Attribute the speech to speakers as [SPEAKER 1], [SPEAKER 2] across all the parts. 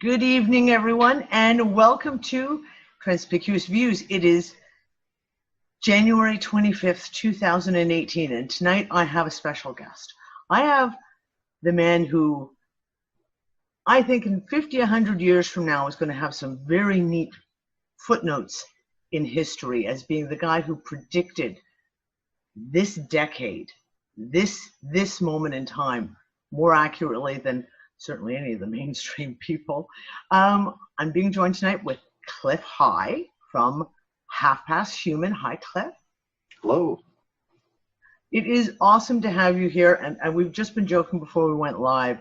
[SPEAKER 1] Good evening, everyone, and welcome to Transpicuous Views. It is January 25th, 2018, and tonight I have a special guest. I have the man who I think in 50, 100 years from now is going to have some very neat footnotes in history as being the guy who predicted this decade, this moment in time, more accurately than certainly any of the mainstream people. I'm being joined tonight with Clif High from Half Past Human. Hi, Clif.
[SPEAKER 2] Hello.
[SPEAKER 1] It is awesome to have you here, and we've just been joking before we went live.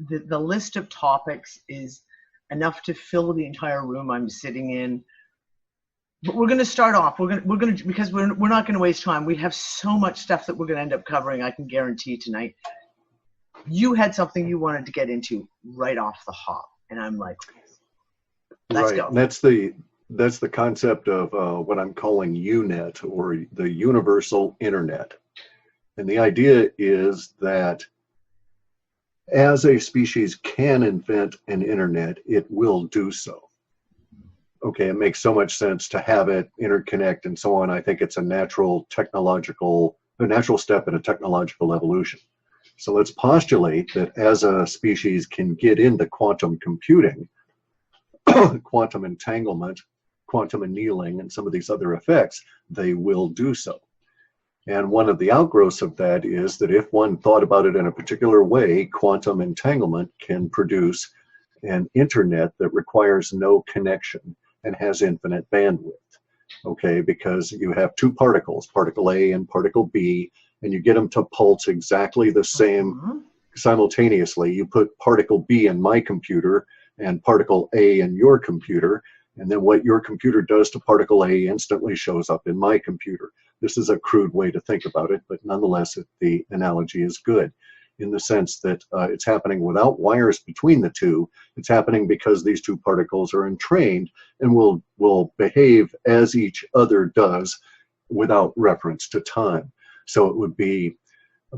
[SPEAKER 1] The list of topics is enough to fill the entire room I'm sitting in. But we're going to start off. We're going to because we're not going to waste time. We have so much stuff that we're going to end up covering, I can guarantee tonight. You had something you wanted to get into right off the hop, and I'm like, let's go.
[SPEAKER 2] And that's the concept of what I'm calling UNet, or the Universal Internet. And the idea is that as a species can invent an internet, it will do so. Okay, it makes so much sense to have it interconnect and so on. I think it's a natural step in a technological evolution. So let's postulate that as a species can get into quantum computing, quantum entanglement, quantum annealing, and some of these other effects, they will do so. And one of the outgrowths of that is that if one thought about it in a particular way, quantum entanglement can produce an internet that requires no connection and has infinite bandwidth. Okay, because you have two particles, particle A and particle B, and you get them to pulse exactly the same simultaneously. You put particle B in my computer and particle A in your computer, and then what your computer does to particle A instantly shows up in my computer. This is a crude way to think about it, but nonetheless, the analogy is good in the sense that it's happening without wires between the two. It's happening because these two particles are entrained and will behave as each other does without reference to time. So it would be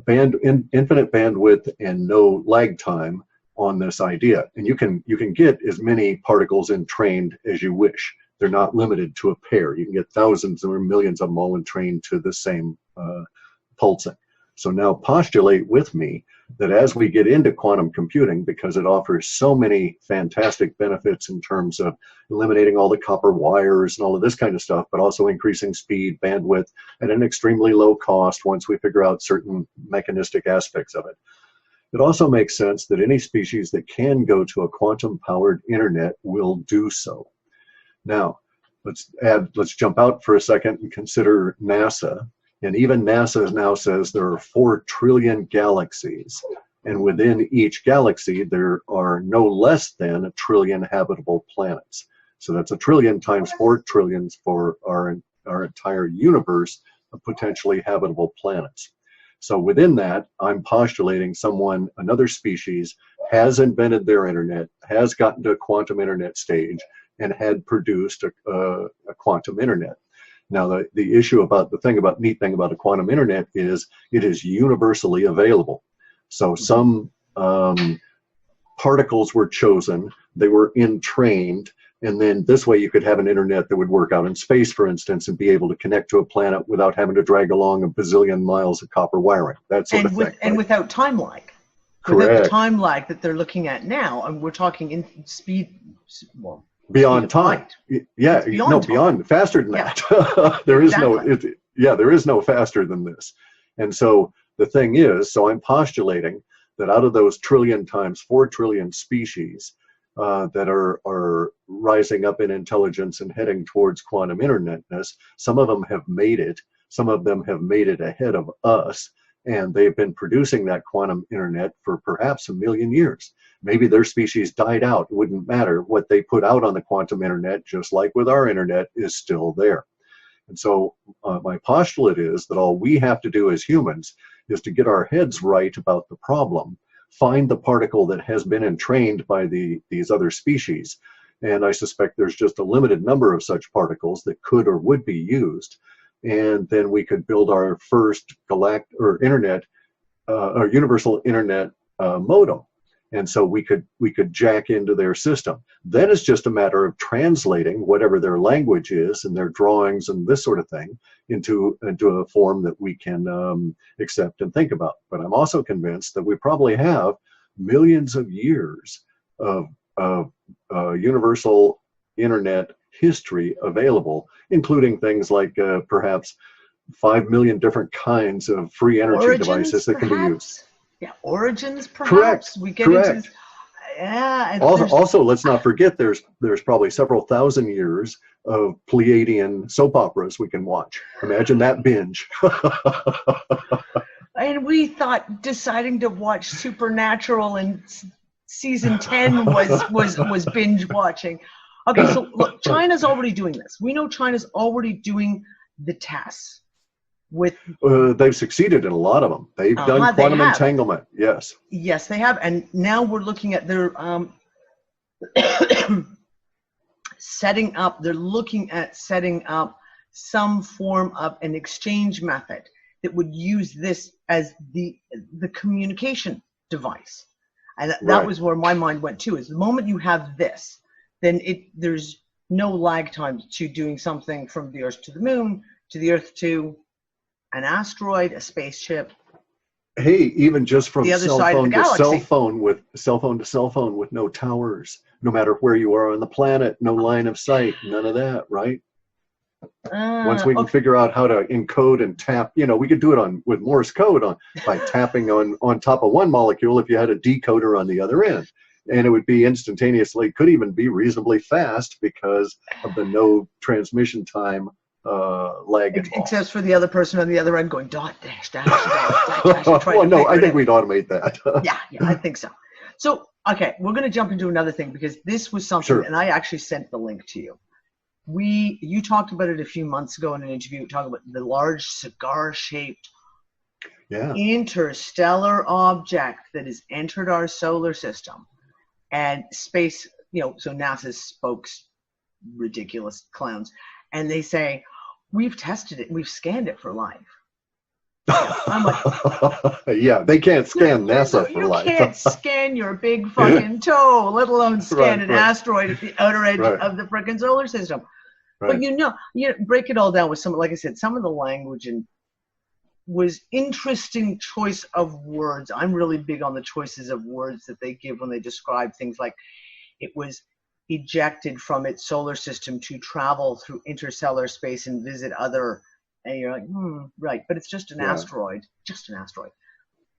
[SPEAKER 2] infinite bandwidth and no lag time on this idea. And you can get as many particles entrained as you wish. They're not limited to a pair. You can get thousands or millions of them all entrained to the same pulsing. So now postulate with me that as we get into quantum computing, because it offers so many fantastic benefits in terms of eliminating all the copper wires and all of this kind of stuff, but also increasing speed, bandwidth, at an extremely low cost once we figure out certain mechanistic aspects of it. It also makes sense that any species that can go to a quantum-powered internet will do so. Now, let's jump out for a second and consider NASA. And even NASA now says there are 4 trillion galaxies. And within each galaxy, there are no less than 1 trillion habitable planets. So that's 1 trillion times 4 trillions for our entire universe of potentially habitable planets. So within that, I'm postulating another species, has invented their internet, has gotten to a quantum internet stage, and had produced a quantum internet. Now, the neat thing about a quantum internet is it is universally available. So some particles were chosen, they were entrained, and then this way you could have an internet that would work out in space, for instance, and be able to connect to a planet without having to drag along a bazillion miles of copper wiring. That sort of thing.
[SPEAKER 1] And without time lag.
[SPEAKER 2] Correct.
[SPEAKER 1] Without the time lag that they're looking at now, and we're talking in speed, well,
[SPEAKER 2] beyond time. Yeah, beyond, faster than that. There is there is no faster than this. And so the thing is, so I'm postulating that out of those trillion times 4 trillion species that are rising up in intelligence and heading towards quantum internetness, some of them have made it. Some of them have made it ahead of us, and they've been producing that quantum internet for perhaps 1 million years. Maybe their species died out. It wouldn't matter. What they put out on the quantum internet, just like with our internet, is still there. And so my postulate is that all we have to do as humans is to get our heads right about the problem, find the particle that has been entrained by these other species. And I suspect there's just a limited number of such particles that could or would be used. And then we could build our first internet, or universal internet modem. And so we could jack into their system. Then it's just a matter of translating whatever their language is and their drawings and this sort of thing into a form that we can accept and think about. But I'm also convinced that we probably have millions of years of universal internet history available, including things like perhaps 5 million different kinds of free energy devices that can be used.
[SPEAKER 1] Yeah, origins, perhaps.
[SPEAKER 2] Correct.
[SPEAKER 1] We get
[SPEAKER 2] Correct.
[SPEAKER 1] into, yeah.
[SPEAKER 2] Also, let's not forget there's probably several thousand years of Pleiadian soap operas we can watch. Imagine that binge.
[SPEAKER 1] And we thought deciding to watch Supernatural in season 10 was binge watching. Okay, so look, China's already doing this. We know China's already doing the tests.
[SPEAKER 2] They've succeeded in a lot of them. They've done quantum entanglement. Yes. Yes,
[SPEAKER 1] they have. And now we're looking at their setting up. They're looking at setting up some form of an exchange method that would use this as the communication device. And that was where my mind went to. Is the moment you have this, then there's no lag time to doing something from the Earth to the Moon, to the Earth to an asteroid, a spaceship.
[SPEAKER 2] Hey, even just from
[SPEAKER 1] the other side of the galaxy.
[SPEAKER 2] cell phone to cell phone with no towers, no matter where you are on the planet, no line of sight, none of that, right? Once we can figure out how to encode and tap, we could do it with Morse code by tapping on top of one molecule if you had a decoder on the other end. And it would be instantaneously, could even be reasonably fast because of the no transmission time lag involved.
[SPEAKER 1] Except for the other person on the other end going dot dash dash dash dash.
[SPEAKER 2] Well, no, I think we'd automate that.
[SPEAKER 1] yeah, I think so. So, okay, we're going to jump into another thing because this was something, and I actually sent the link to you. You talked about it a few months ago in an interview, talking about the large cigar-shaped interstellar object that has entered our solar system. And space, so NASA's spokes, ridiculous clowns, and they say, we've tested it, we've scanned it for life. I'm like,
[SPEAKER 2] yeah, they can't scan NASA for life.
[SPEAKER 1] You can't scan your big fucking toe, let alone scan an asteroid at the outer edge of the frickin' solar system. But you break it all down with some, like I said, some of the language and was interesting choice of words. I'm really big on the choices of words that they give when they describe things like it was ejected from its solar system to travel through interstellar space and visit other, and you're like, right, but it's just an asteroid,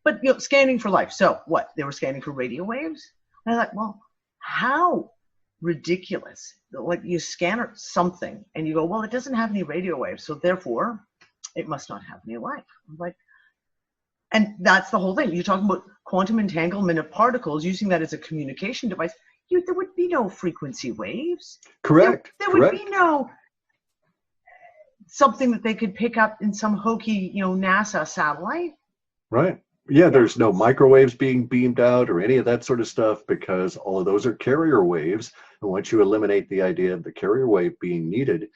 [SPEAKER 1] But scanning for life. So what? They were scanning for radio waves? And I'm like, well, how ridiculous. Like you scan something and you go, well, it doesn't have any radio waves, so therefore it must not have any life. I'm like, and that's the whole thing. You're talking about quantum entanglement of particles, using that as a communication device. There would be no frequency waves.
[SPEAKER 2] Correct.
[SPEAKER 1] There would be no something that they could pick up in some hokey, NASA satellite.
[SPEAKER 2] Right. Yeah, there's no microwaves being beamed out or any of that sort of stuff because all of those are carrier waves. And once you eliminate the idea of the carrier wave being needed,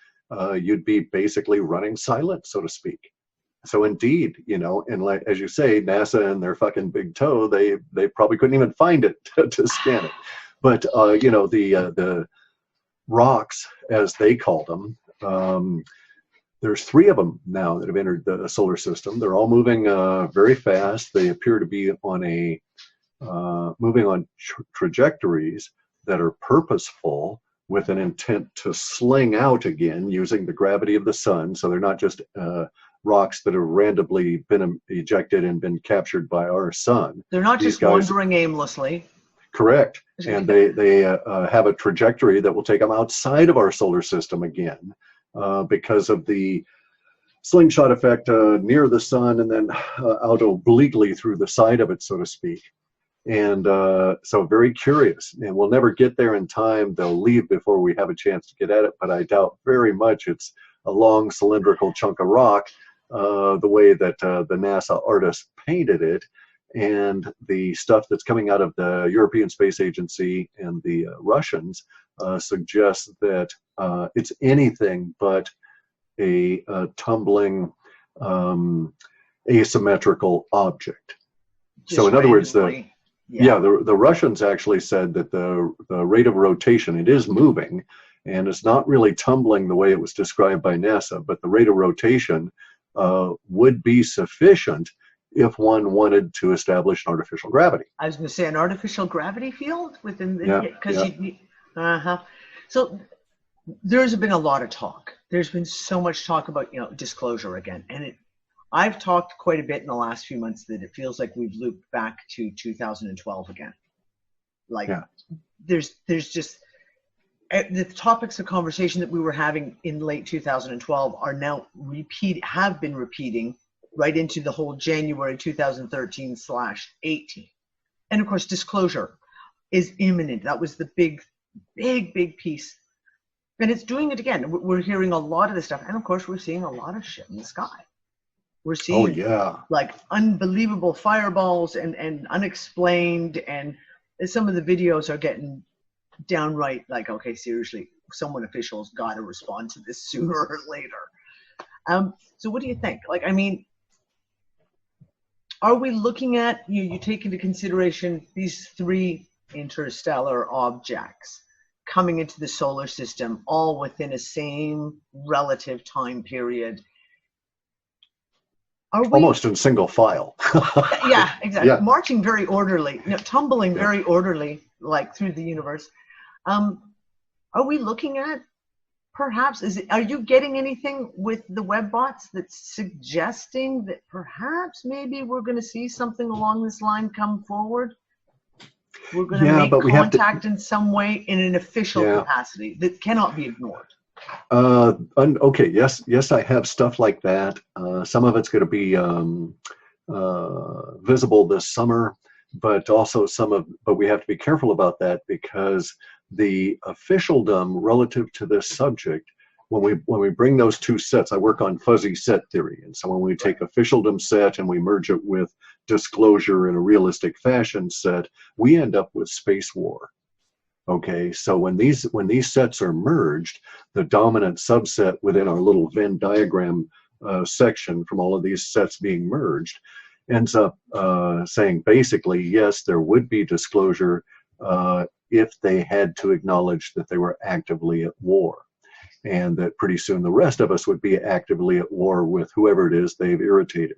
[SPEAKER 2] you'd be basically running silent, so to speak. So indeed, and like as you say, NASA and their fucking big toe, they probably couldn't even find it to scan it. But the rocks, as they called them, there's 3 of them now that have entered the solar system. They're all moving very fast. They appear to be on moving on trajectories that are purposeful with an intent to sling out again using the gravity of the sun. So they're not just rocks that have randomly been ejected and been captured by our sun.
[SPEAKER 1] They're not
[SPEAKER 2] These
[SPEAKER 1] just
[SPEAKER 2] guys,
[SPEAKER 1] wandering aimlessly.
[SPEAKER 2] correct. And they have a trajectory that will take them outside of our solar system again because of the slingshot effect near the sun and then out obliquely through the side of it, so to speak. And so very curious, and we'll never get there in time. They'll leave before we have a chance to get at it, but I doubt very much it's a long cylindrical chunk of rock the way that the NASA artists painted it. And the stuff that's coming out of the European Space Agency and the Russians suggests that it's anything but a tumbling asymmetrical object.
[SPEAKER 1] Just
[SPEAKER 2] so in other words,
[SPEAKER 1] randomly.
[SPEAKER 2] the Russians actually said that the rate of rotation, it is moving, and it's not really tumbling the way it was described by NASA, but the rate of rotation would be sufficient if one wanted to establish an artificial gravity.
[SPEAKER 1] I was going to say an artificial gravity field within the, because So there's been a lot of talk. There's been so much talk about, you know, disclosure again, and I've talked quite a bit in the last few months that it feels like we've looped back to 2012 again. Like there's just the topics of conversation that we were having in late 2012 are now have been repeating right into the whole January 2013/18. And of course, disclosure is imminent. That was the big piece. And it's doing it again. We're hearing a lot of this stuff. And of course, we're seeing a lot of shit in the sky. We're seeing like unbelievable fireballs and unexplained. And some of the videos are getting downright like, okay, seriously, someone official's got to respond to this sooner or later. So what do you think? Like, I mean, are we looking at, you take into consideration these three interstellar objects coming into the solar system all within a same relative time period? Are we
[SPEAKER 2] almost in single file?
[SPEAKER 1] Yeah, exactly. Yeah. Marching very orderly, you know, tumbling very orderly, like through the universe. Are we looking at perhaps, are you getting anything with the web bots that's suggesting that perhaps maybe we're going to see something along this line come forward? We're going to make contact in some way in an official capacity that cannot be ignored.
[SPEAKER 2] Okay, yes, I have stuff like that. Some of it's going to be visible this summer, but also but we have to be careful about that because the officialdom relative to this subject, when we bring those two sets, I work on fuzzy set theory, and so when we take officialdom set and we merge it with disclosure in a realistic fashion set, we end up with space war. Okay, so when these sets are merged, the dominant subset within our little Venn diagram section from all of these sets being merged ends up saying basically, yes, there would be disclosure if they had to acknowledge that they were actively at war, and that pretty soon the rest of us would be actively at war with whoever it is they've irritated.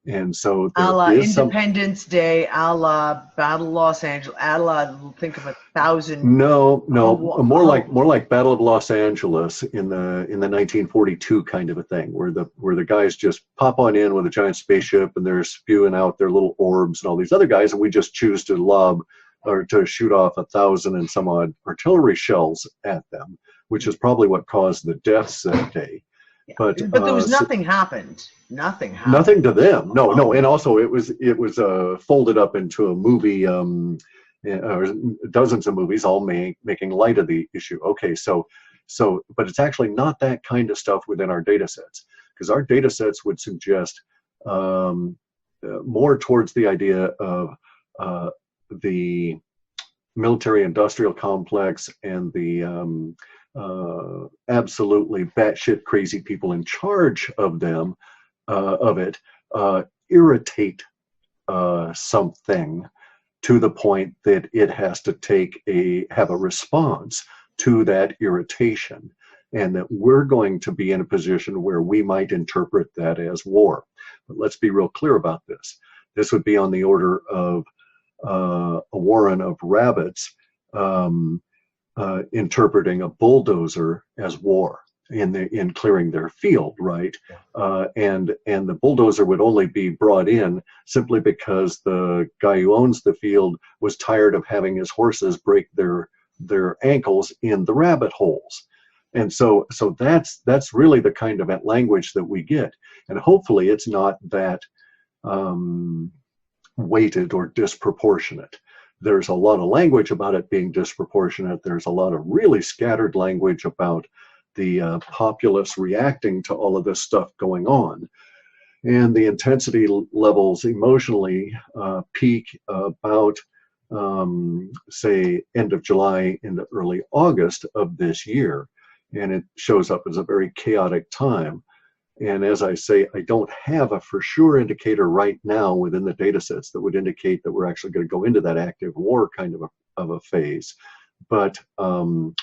[SPEAKER 2] And so
[SPEAKER 1] a la Independence Day, a la Battle of Los Angeles, a la think of 1,000.
[SPEAKER 2] No, more like Battle of Los Angeles in the 1942 kind of a thing, where the guys just pop on in with a giant spaceship and they're spewing out their little orbs and all these other guys, and we just choose to lob or to shoot off 1,000 and some odd artillery shells at them, which is probably what caused the deaths that day.
[SPEAKER 1] Yeah. But there was nothing happened. Nothing happened.
[SPEAKER 2] Nothing to them. No. And also it was folded up into a movie, dozens of movies, all making light of the issue. Okay, so, but it's actually not that kind of stuff within our data sets, because our data sets would suggest more towards the idea of the military-industrial complex and the absolutely batshit crazy people in charge of them, irritate something to the point that it has to have a response to that irritation, and that we're going to be in a position where we might interpret that as war. But let's be real clear about this. This would be on the order of a warren of rabbits interpreting a bulldozer as war. in clearing their field, right? And the bulldozer would only be brought in simply because the guy who owns the field was tired of having his horses break their ankles in the rabbit holes. And so that's really the kind of language that we get. And hopefully it's not that weighted or disproportionate. There's a lot of language about it being disproportionate. There's a lot of really scattered language about the populace reacting to all of this stuff going on. And the intensity levels emotionally peak about, say, end of July into early August of this year. And it shows up as a very chaotic time. And as I say, I don't have a for sure indicator right now within the data sets that would indicate that we're actually going to go into that active war kind of a phase. But okay,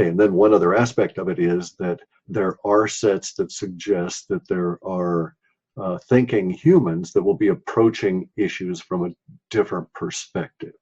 [SPEAKER 2] and then one other aspect of it is that there are sets that suggest that there are thinking humans that will be approaching issues from a different perspective,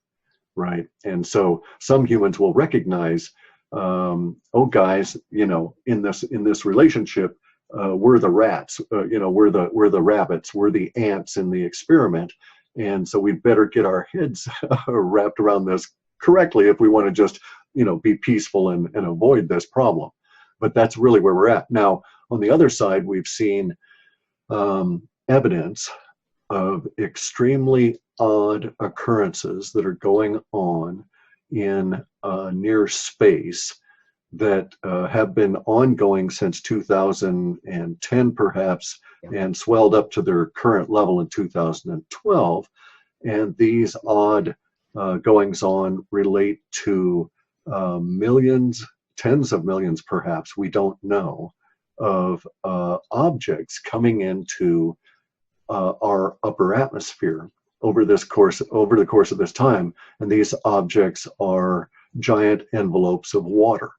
[SPEAKER 2] right? And so some humans will recognize, oh guys, you know, in this relationship, we're the rats, you know, we're the rabbits, we're the ants in the experiment, and so we better get our heads wrapped around this correctly if we want to just, you know, be peaceful and avoid this problem. But that's really where we're at now. On the other side, we've seen evidence of extremely odd occurrences that are going on in near space that have been ongoing since 2010 perhaps, and swelled up to their current level in 2012. And these odd goings on relate to millions, tens of millions perhaps, we don't know, of objects coming into our upper atmosphere over the course of this time. And these objects are giant envelopes of water.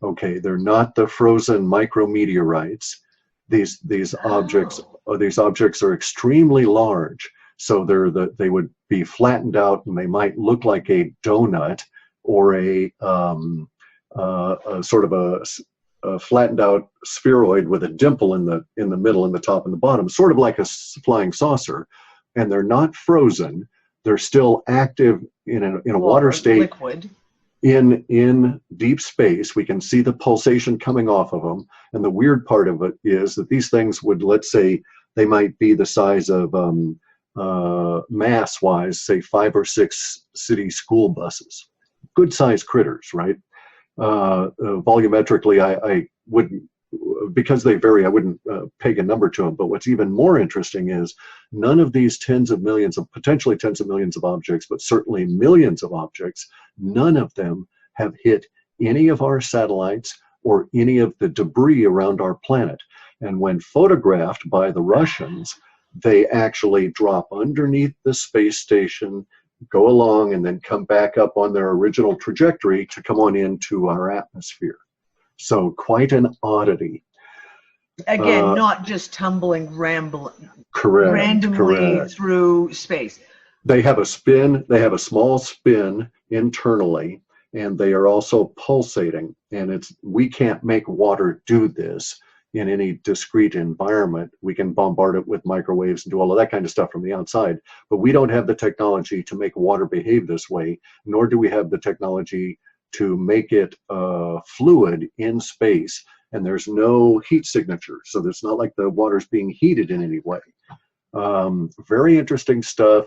[SPEAKER 2] Okay, they're not the frozen micrometeorites. These objects are extremely large. So they would be flattened out, and they might look like a donut or a sort of a flattened out spheroid with a dimple in the middle and the top and the bottom, sort of like a flying saucer. And they're not frozen. They're still active in a water state.
[SPEAKER 1] Liquid.
[SPEAKER 2] In deep space. We can see the pulsation coming off of them. And the weird part of it is that these things would, let's say, they might be the size of mass-wise, say 5 or 6 city school buses. Good-sized critters, right? Volumetrically, I wouldn't, because they vary, I wouldn't peg a number to them. But what's even more interesting is none of these potentially tens of millions of objects, but certainly millions of objects, none of them have hit any of our satellites or any of the debris around our planet. And when photographed by the Russians, they actually drop underneath the space station, go along, and then come back up on their original trajectory to come on into our atmosphere. So quite an oddity.
[SPEAKER 1] Again, not just tumbling randomly through space.
[SPEAKER 2] They have a spin, they have a small spin internally, and they are also pulsating. And we can't make water do this in any discrete environment. We can bombard it with microwaves and do all of that kind of stuff from the outside, but we don't have the technology to make water behave this way, nor do we have the technology to make it fluid in space. And there's no heat signature, so it's not like the water's being heated in any way. Very interesting stuff.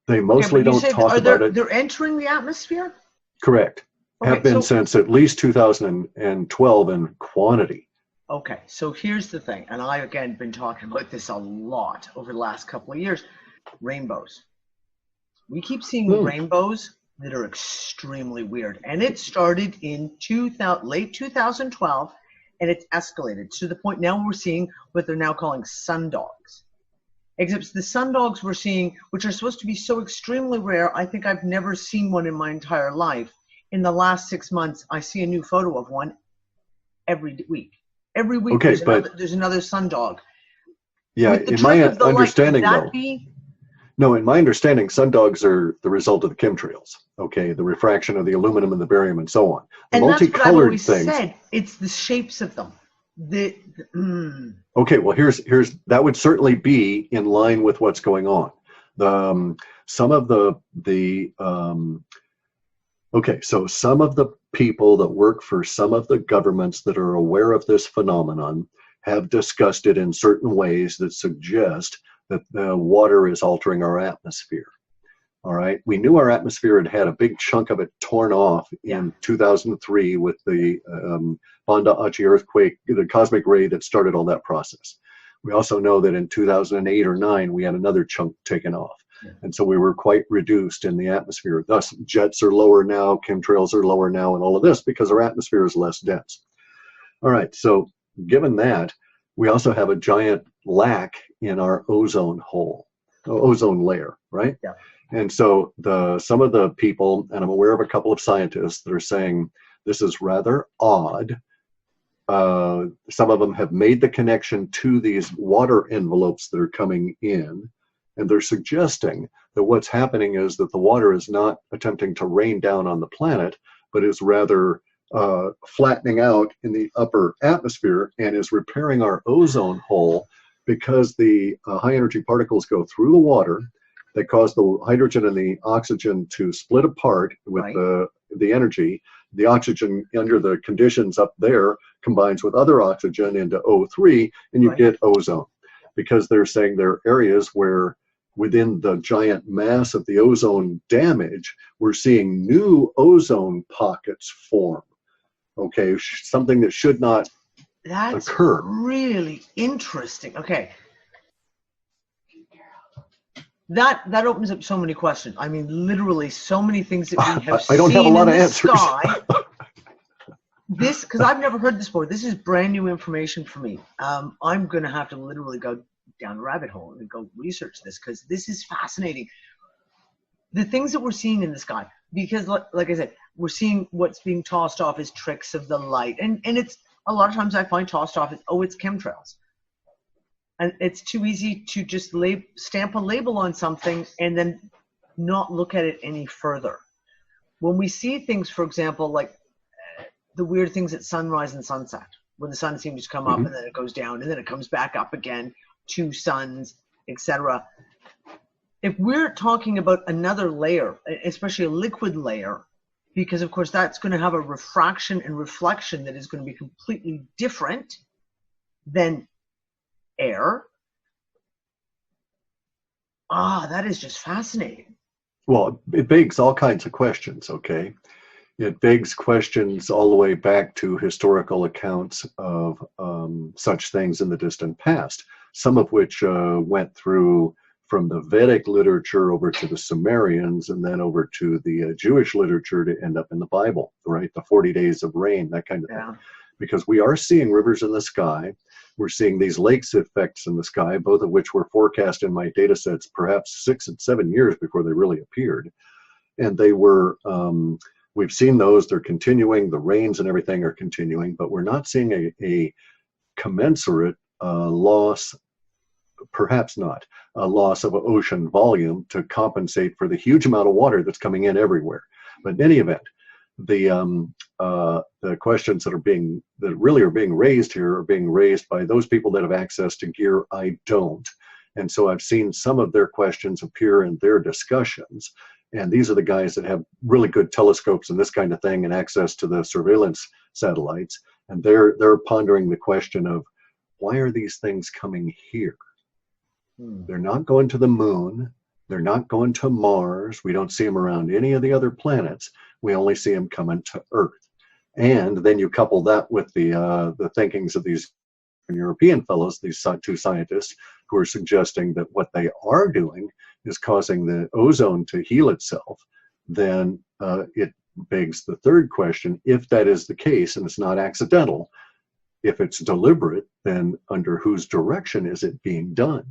[SPEAKER 2] They mostly don't talk about it.
[SPEAKER 1] They're entering the atmosphere?
[SPEAKER 2] Correct. Okay, have been since at least 2012 in quantity.
[SPEAKER 1] Okay, so here's the thing, and I, again, been talking about this a lot over the last couple of years. Rainbows. We keep seeing rainbows that are extremely weird. And it started in late 2012, and it's escalated to the point now we're seeing what they're now calling sundogs. Except the sundogs we're seeing, which are supposed to be so extremely rare, I think I've never seen one in my entire life. In the last 6 months, I see a new photo of one every week. Every week,
[SPEAKER 2] okay,
[SPEAKER 1] there's another sundog.
[SPEAKER 2] Yeah, in my understanding, though. No, in my understanding, sundogs are the result of the chemtrails. Okay, the refraction of the aluminum and the barium and so on. The
[SPEAKER 1] And that's what I've
[SPEAKER 2] multicolored
[SPEAKER 1] always
[SPEAKER 2] things.
[SPEAKER 1] said. It's the shapes of them.
[SPEAKER 2] Okay, well, here's that would certainly be in line with what's going on. Some of the okay, so some of the people that work for some of the governments that are aware of this phenomenon have discussed it in certain ways that suggest that the water is altering our atmosphere. All right, we knew our atmosphere had had a big chunk of it torn off in 2003 with the Banda Aceh earthquake, the cosmic ray that started all that process. We also know that in 2008 or 9, we had another chunk taken off. And so we were quite reduced in the atmosphere. Thus, jets are lower now, chemtrails are lower now, and all of this because our atmosphere is less dense. All right, so given that, we also have a giant lack in our ozone hole, ozone layer, right?
[SPEAKER 1] Yeah.
[SPEAKER 2] And so some of the people, and I'm aware of a couple of scientists that are saying this is rather odd. Some of them have made the connection to these water envelopes that are coming in, and they're suggesting that what's happening is that the water is not attempting to rain down on the planet, but is rather flattening out in the upper atmosphere and is repairing our ozone hole because the high energy particles go through the water. They cause the hydrogen and the oxygen to split apart with the energy. The oxygen under the conditions up there combines with other oxygen into O3, and you get ozone. Because they're saying there are areas where within the giant mass of the ozone damage, we're seeing new ozone pockets form. Okay, something that should not occur.
[SPEAKER 1] That's really interesting. Okay. That opens up so many questions. I mean, literally so many things that we have
[SPEAKER 2] I don't
[SPEAKER 1] seen
[SPEAKER 2] have a lot
[SPEAKER 1] in
[SPEAKER 2] of
[SPEAKER 1] the
[SPEAKER 2] answers.
[SPEAKER 1] sky. This, because I've never heard this before. This is brand new information for me. I'm going to have to literally go down a rabbit hole and go research this because this is fascinating. The things that we're seeing in the sky, because like I said, we're seeing what's being tossed off as tricks of the light. And it's a lot of times I find tossed off as, oh, it's chemtrails. And it's too easy to just stamp a label on something and then not look at it any further. When we see things, for example, like the weird things at sunrise and sunset, when the sun seems to come up and then it goes down and then it comes back up again, 2 suns, etc. If we're talking about another layer, especially a liquid layer, because of course that's going to have a refraction and reflection that is going to be completely different than air. That is just fascinating.
[SPEAKER 2] Well, it begs all kinds of questions, okay? It begs questions all the way back to historical accounts of such things in the distant past, some of which went through from the Vedic literature over to the Sumerians and then over to the Jewish literature to end up in the Bible, right? The 40 days of rain, that kind of thing. Because we are seeing rivers in the sky. We're seeing these lakes effects in the sky, both of which were forecast in my data sets perhaps 6 and 7 years before they really appeared. And they were, we've seen those, they're continuing, the rains and everything are continuing, but we're not seeing a commensurate loss, perhaps not, a loss of ocean volume to compensate for the huge amount of water that's coming in everywhere. But in any event, the questions that really are being raised here are being raised by those people that have access to gear I don't. And so I've seen some of their questions appear in their discussions. And these are the guys that have really good telescopes and this kind of thing and access to the surveillance satellites. And they're pondering the question of, why are these things coming here? They're not going to the moon. They're not going to Mars. We don't see them around any of the other planets. We only see them coming to Earth. And then you couple that with the thinkings of these European fellows, these 2 scientists, who are suggesting that what they are doing is causing the ozone to heal itself. Then it begs the third question, if that is the case and it's not accidental, if it's deliberate, then under whose direction is it being done?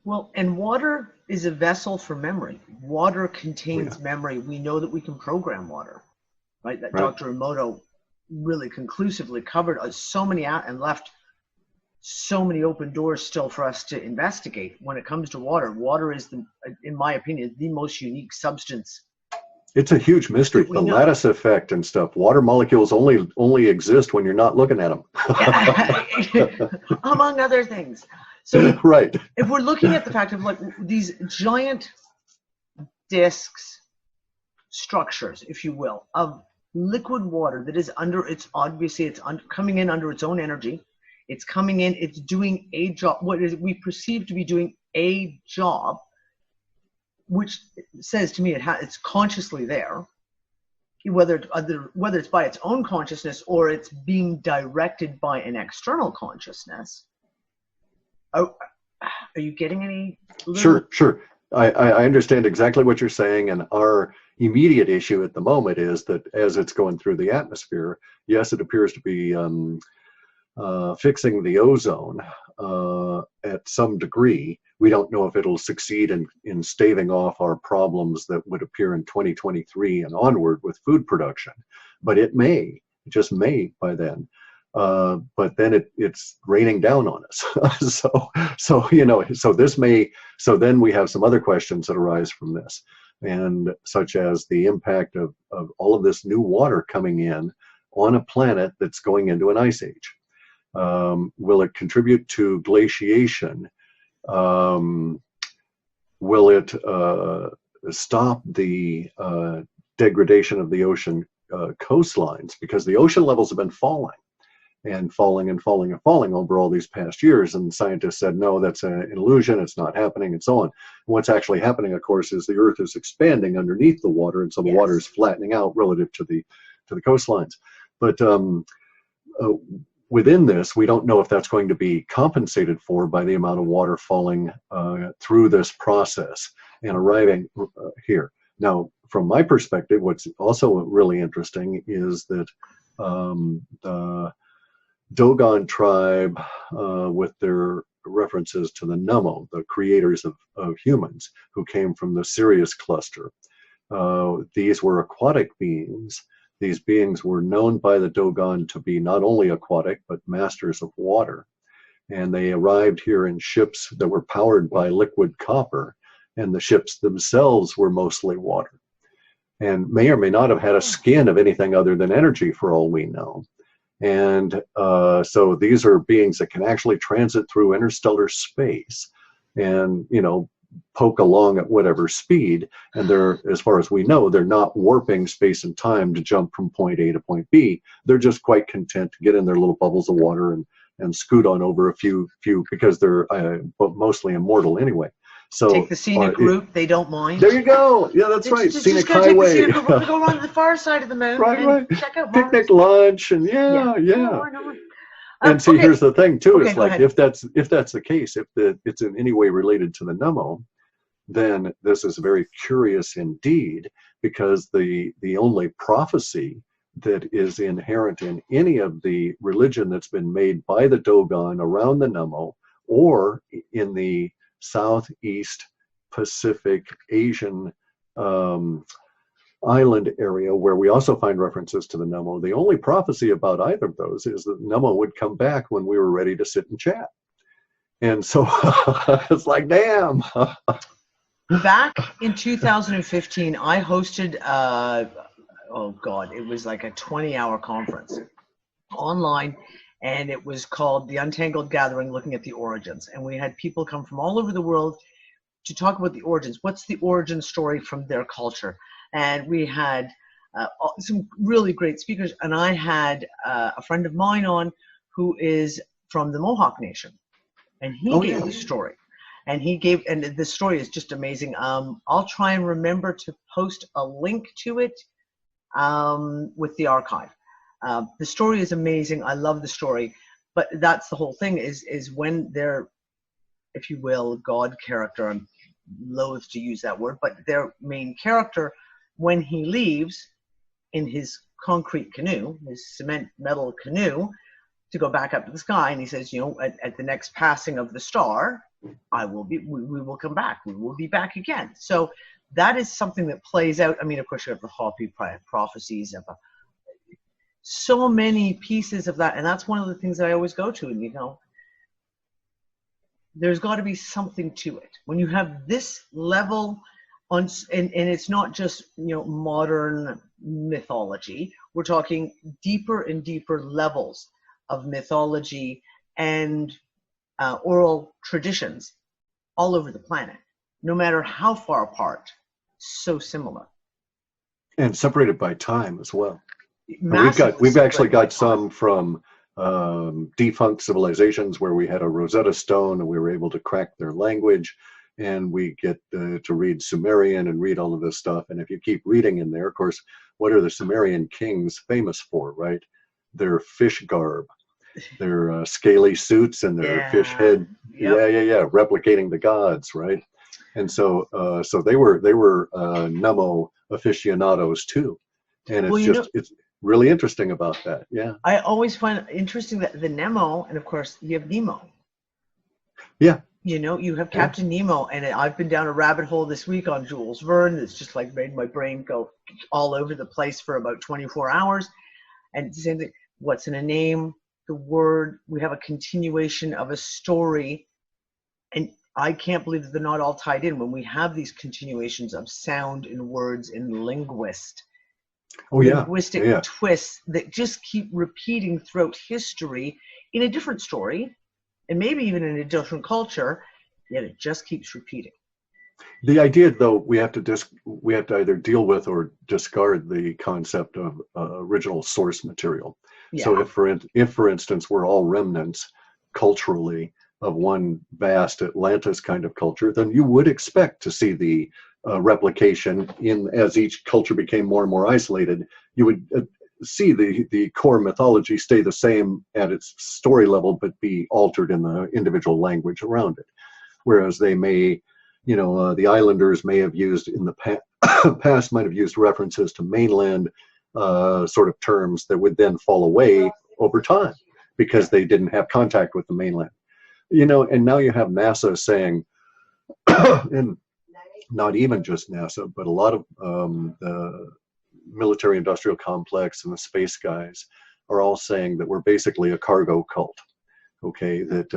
[SPEAKER 1] Well, and water is a vessel for memory. Water contains memory. We know that we can program water, right? That Dr. Emoto really conclusively covered so many out and left so many open doors still for us to investigate when it comes to water. Water is, in my opinion, the most unique substance.
[SPEAKER 2] It's a huge mystery. The lattice effect and stuff. Water molecules only exist when you're not looking at them.
[SPEAKER 1] Among other things. So
[SPEAKER 2] right.
[SPEAKER 1] If we're looking at the fact of like these giant discs, structures, if you will, of liquid water that is under, it's obviously it's coming in under its own energy. It's coming in, it's doing a job, what is we perceive to be doing a job, which says to me it's consciously there, whether it's by its own consciousness or it's being directed by an external consciousness. Are you getting any?
[SPEAKER 2] Sure. I understand exactly what you're saying, and our immediate issue at the moment is that as it's going through the atmosphere, yes, it appears to be fixing the ozone at some degree. We don't know if it'll succeed in staving off our problems that would appear in 2023 and onward with food production, but it just may by then. But then it's raining down on us. so then we have some other questions that arise from this, and such as the impact of all of this new water coming in on a planet that's going into an ice age. Will it contribute to glaciation? Will it stop the degradation of the ocean coastlines? Because the ocean levels have been falling over all these past years, and scientists said, no, that's an illusion, it's not happening, and so on. What's actually happening, of course, is the Earth is expanding underneath the water, and so the water is flattening out relative to the coastlines. But within this, we don't know if that's going to be compensated for by the amount of water falling through this process and arriving here. Now, from my perspective, what's also really interesting is that the Dogon tribe, with their references to the Nummo, the creators of humans, who came from the Sirius cluster. These were aquatic beings. These beings were known by the Dogon to be not only aquatic, but masters of water. And they arrived here in ships that were powered by liquid copper, and the ships themselves were mostly water, and may or may not have had a skin of anything other than energy for all we know. And so these are beings that can actually transit through interstellar space and, poke along at whatever speed. And they're, as far as we know, they're not warping space and time to jump from point A to point B. They're just quite content to get in their little bubbles of water and scoot on over a few, because they're mostly immortal anyway. So
[SPEAKER 1] take the scenic route, they don't mind.
[SPEAKER 2] There you go. Yeah, that's right. Scenic highway.
[SPEAKER 1] Take the scenic route, go around to the far side of the moon.
[SPEAKER 2] Right.
[SPEAKER 1] Check out
[SPEAKER 2] picnic lunch and yeah. And see, here's the thing too. It's like if that's the case, if it's in any way related to the Nummo, then this is very curious indeed, because the only prophecy that is inherent in any of the religion that's been made by the Dogon around the Nummo or in the Southeast Pacific Asian island area, where we also find references to the Nummo, the only prophecy about either of those is that Nummo would come back when we were ready to sit and chat. And so it's like, damn.
[SPEAKER 1] Back in 2015, I hosted, it was like a 20-hour conference online, and it was called the Untangled Gathering, looking at the origins. And we had people come from all over the world to talk about the origins. What's the origin story from their culture? And we had some really great speakers. And I had a friend of mine on who is from the Mohawk Nation. And he gave the story. And the story is just amazing. I'll try and remember to post a link to it with the archive. The story is amazing. I love the story. But that's the whole thing is when their, if you will, God character, I'm loath to use that word, but their main character, when he leaves in his concrete canoe, his cement metal canoe, to go back up to the sky, and he says, at the next passing of the star, we will come back. We will be back again. So that is something that plays out. I mean, of course, you have the Hopi prophecies of so many pieces of that, and that's one of the things that I always go to. And there's got to be something to it. When you have this level on, and it's not just, you know, modern mythology, we're talking deeper and deeper levels of mythology and oral traditions all over the planet, no matter how far apart, so similar.
[SPEAKER 2] And separated by time as well.
[SPEAKER 1] Massively
[SPEAKER 2] We've actually
[SPEAKER 1] separated by
[SPEAKER 2] got some from defunct civilizations where we had a Rosetta Stone and we were able to crack their language, and we get to read Sumerian and read all of this stuff. And if you keep reading in there, of course, what are the Sumerian kings famous for, right? Their fish garb, their scaly suits and their fish head. Yep. Replicating the gods, right? And so they were Nemo aficionados too. And it's it's really interesting about that. Yeah.
[SPEAKER 1] I always find it interesting that the Nemo, and of course you have Nemo.
[SPEAKER 2] Yeah.
[SPEAKER 1] You know, you have Captain Nemo, and I've been down a rabbit hole this week on Jules Verne. It's just like made my brain go all over the place for about 24 hours. And it's the same thing. What's in a name? The word. We have a continuation of a story. And I can't believe that they're not all tied in when we have these continuations of sound and words and linguistic twists that just keep repeating throughout history in a different story, and maybe even in a different culture, yet it just keeps repeating.
[SPEAKER 2] The idea, though, we have to either deal with or discard the concept of original source material. Yeah. So if for instance we're all remnants culturally of one vast Atlantis kind of culture, then you would expect to see the replication as each culture became more and more isolated. You would see the core mythology stay the same at its story level, but be altered in the individual language around it. Whereas they may, the islanders may have used in the past might have used references to mainland sort of terms that would then fall away over time because they didn't have contact with the mainland. And now you have NASA saying, and not even just NASA, but a lot of the military industrial complex and the space guys are all saying that we're basically a cargo cult. Okay, that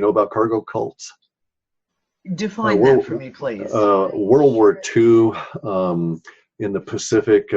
[SPEAKER 2] about cargo cults?
[SPEAKER 1] Define that for me, please.
[SPEAKER 2] World War II, in the Pacific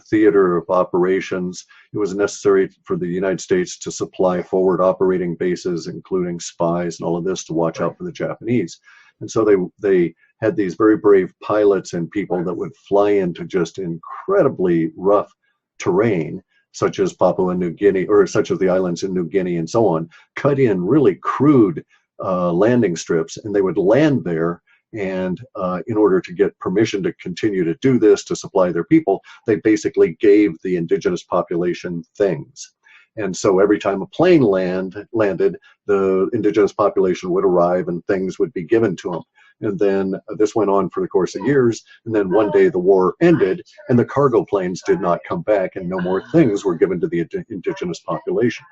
[SPEAKER 2] theater of operations, it was necessary for the United States to supply forward operating bases, including spies and all of this, to watch out for the Japanese. And so they had these very brave pilots and people that would fly into just incredibly rough terrain, such as Papua New Guinea, or such as the islands in New Guinea and so on, cut in really crude landing strips, and they would land there. And in order to get permission to continue to do this, to supply their people, they basically gave the indigenous population things. And so every time a plane landed, the indigenous population would arrive and things would be given to them. And then this went on for the course of years. And then one day the war ended and the cargo planes did not come back, and no more things were given to the indigenous population.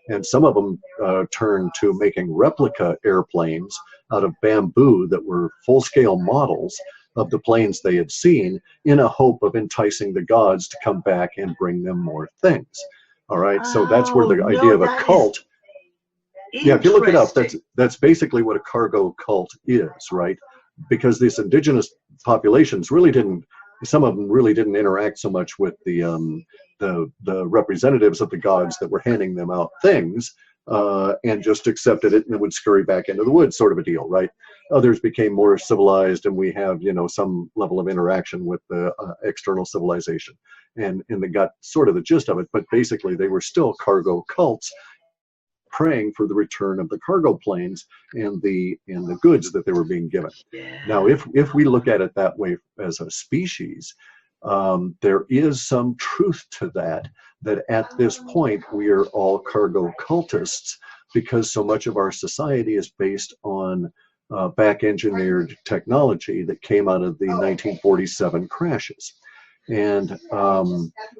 [SPEAKER 2] And some of them turned to making replica airplanes out of bamboo that were full-scale models of the planes they had seen, in a hope of enticing the gods to come back and bring them more things. All right, so that's where the idea of a cult. Yeah, if you look it up, that's basically what a cargo cult is, right? Because these indigenous populations really didn't, some of them really didn't interact so much with the representatives of the gods that were handing them out things, and just accepted it and would scurry back into the woods, sort of a deal, right? Others became more civilized, and we have, some level of interaction with the external civilization, and they got sort of the gist of it. But basically, they were still cargo cults, praying for the return of the cargo planes and the goods that they were being given. Yeah. Now, if we look at it that way as a species, there is some truth to that at this point we are all cargo cultists, because so much of our society is based on back-engineered technology that came out of the 1947 crashes. And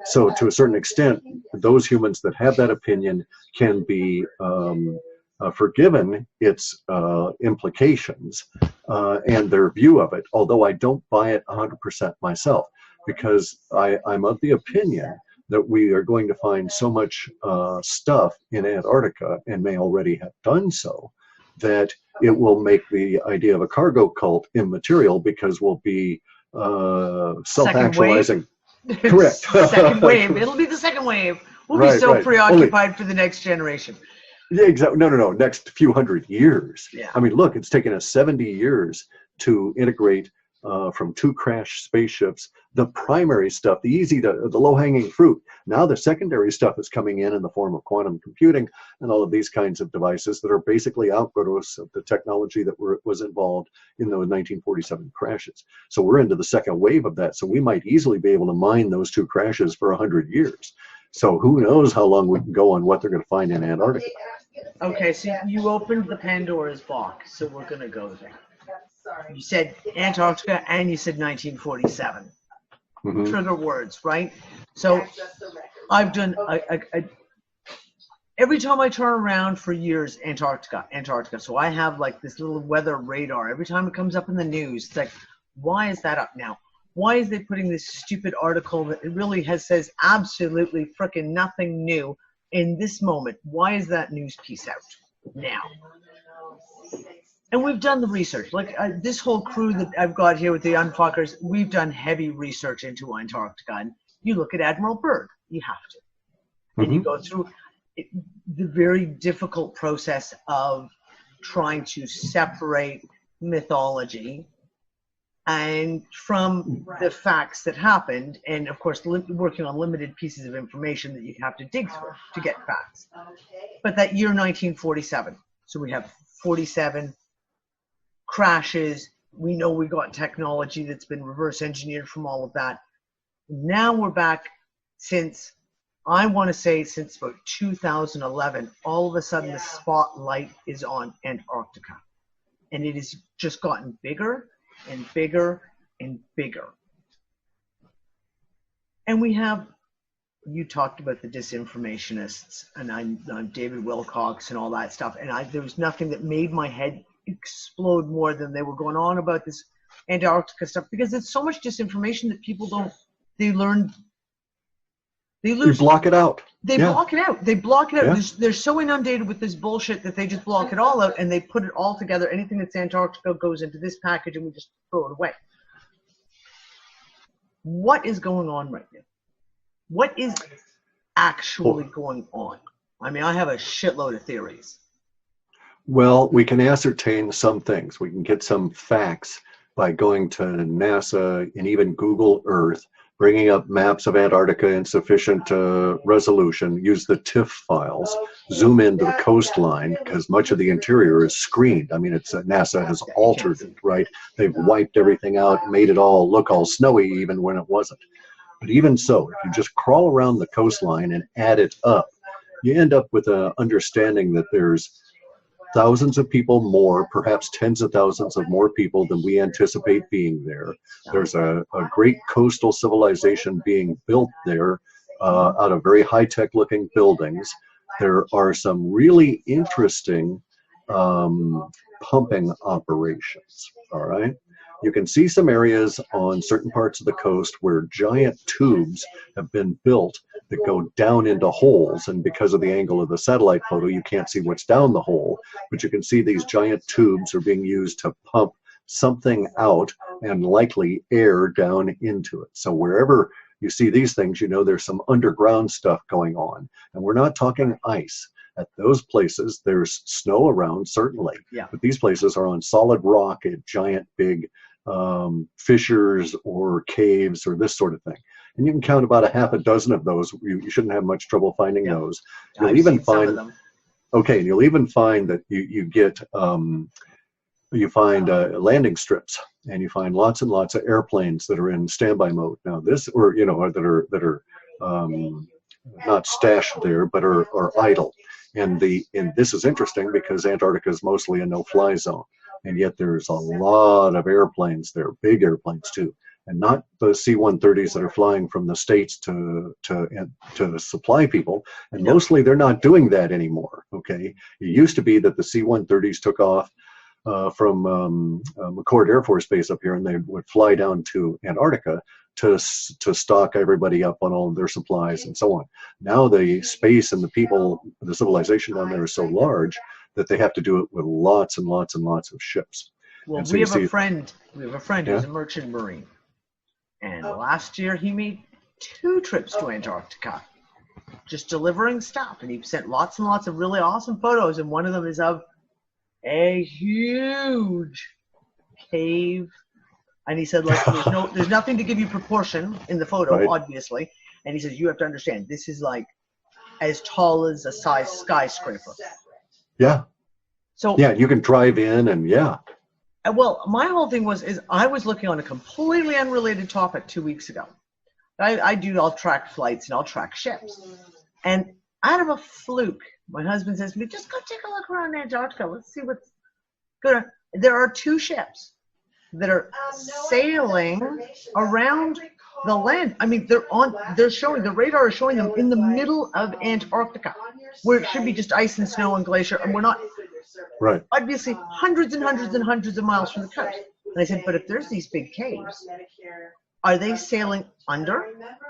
[SPEAKER 2] so to a certain extent, those humans that have that opinion can be forgiven its implications and their view of it, although I don't buy it 100% myself, because I'm of the opinion that we are going to find so much stuff in Antarctica, and may already have done so, that it will make the idea of a cargo cult immaterial because we'll be self-actualizing. Correct.
[SPEAKER 1] Second wave. It'll be the second wave. We'll be so preoccupied for the next generation.
[SPEAKER 2] Yeah, exactly. No. Next few hundred years.
[SPEAKER 1] Yeah.
[SPEAKER 2] I mean, look, it's taken us 70 years to integrate from 2 crashed spaceships the primary stuff, the low-hanging fruit. Now the secondary stuff is coming in the form of quantum computing and all of these kinds of devices that are basically outgrowths of the technology that was involved in the 1947 crashes. So we're into the second wave of that. So we might easily be able to mine those 2 crashes for 100 years. So who knows how long we can go on what they're going to find in Antarctica.
[SPEAKER 1] Okay, so you opened the Pandora's box, so we're going to go there. You said Antarctica and you said 1947. Mm-hmm. Trigger words, right? So I've done, every time I turn around for years, Antarctica. So I have like this little weather radar. Every time it comes up in the news, it's like, why is that up now? Why is they putting this stupid article that it really says absolutely frickin' nothing new in this moment? Why is that news piece out now? And we've done the research. Like this whole crew that I've got here with the Unfuckers, we've done heavy research into Antarctica. And you look at Admiral Byrd, you have to. And you go through the very difficult process of trying to separate mythology and from the facts that happened, and of course working on limited pieces of information that you have to dig through to get facts. But that year 1947, so we have 47 crashes. We know we got technology that's been reverse engineered from all of that. Now we're back since, I want to say since about 2011, all of a sudden the spotlight is on Antarctica. And it has just gotten bigger and bigger and bigger. And we have, you talked about the disinformationists, and I'm David Wilcox and all that stuff, and there was nothing that made my head explode more than they were going on about this Antarctica stuff, because it's so much disinformation that people don't, they block it out. They block it out. Yeah. They're so inundated with this bullshit that they just block it all out and they put it all together. Anything that's Antarctica goes into this package and we just throw it away. What is going on right now? What is actually going on? I mean, I have a shitload of theories.
[SPEAKER 2] Well, we can ascertain some things. We can get some facts by going to NASA and even Google Earth, bringing up maps of Antarctica in sufficient resolution, use the TIFF files, zoom into the coastline, because much of the interior is screened. I mean, NASA has altered it, right? They've wiped everything out, made it all look all snowy even when it wasn't. But even so, if you just crawl around the coastline and add it up, you end up with an understanding that there's thousands of people more, perhaps tens of thousands of more people than we anticipate being there. There's a great coastal civilization being built there out of very high-tech looking buildings. There are some really interesting pumping operations, all right? You can see some areas on certain parts of the coast where giant tubes have been built that go down into holes, and because of the angle of the satellite photo, you can't see what's down the hole, but you can see these giant tubes are being used to pump something out and likely air down into it. So wherever you see these things, you know there's some underground stuff going on, and we're not talking ice. At those places, there's snow around, certainly, but these places are on solid rock at giant big fissures or caves or this sort of thing. And you can count about a half a dozen of those. You shouldn't have much trouble finding those. You'll even find, and you'll even find that you find landing strips, and you find lots and lots of airplanes that are in standby mode. Now this, or that are not stashed there, but are idle. And this is interesting because Antarctica is mostly a no-fly zone, and yet there's a lot of airplanes there, big airplanes too, and not the C-130s that are flying from the States to supply people. And mostly they're not doing that anymore. Okay, it used to be that the C-130s took off from McCord Air Force Base up here, and they would fly down to Antarctica to stock everybody up on all of their supplies and so on. Now the space and the people, the civilization down there is so large that they have to do it with lots and lots and lots of ships.
[SPEAKER 1] Well,
[SPEAKER 2] And so
[SPEAKER 1] we
[SPEAKER 2] you
[SPEAKER 1] have
[SPEAKER 2] see,
[SPEAKER 1] a friend who's
[SPEAKER 2] yeah,
[SPEAKER 1] a merchant marine. And last year he made 2 trips to Antarctica, just delivering stuff. And he sent lots and lots of really awesome photos. And one of them is of a huge cave. And he said, like, there's nothing to give you proportion in the photo,
[SPEAKER 2] right,
[SPEAKER 1] obviously. And he says, you have to understand, this is like as tall as a size skyscraper.
[SPEAKER 2] yeah,
[SPEAKER 1] So
[SPEAKER 2] yeah, you can drive in, and yeah,
[SPEAKER 1] well, my whole thing is I was looking on a completely unrelated topic 2 weeks ago. I'll track flights and I'll track ships. And out of a fluke, my husband says to me, just go take a look around Antarctica. Let's see what's good. There are 2 ships that are sailing around the land. I mean, they're showing, the radar is showing them in the middle of Antarctica, where it should be just ice and snow and glacier, and we're not,
[SPEAKER 2] right.
[SPEAKER 1] obviously, hundreds and hundreds and hundreds of miles from the coast. And I said, but if there's these big caves, are they sailing under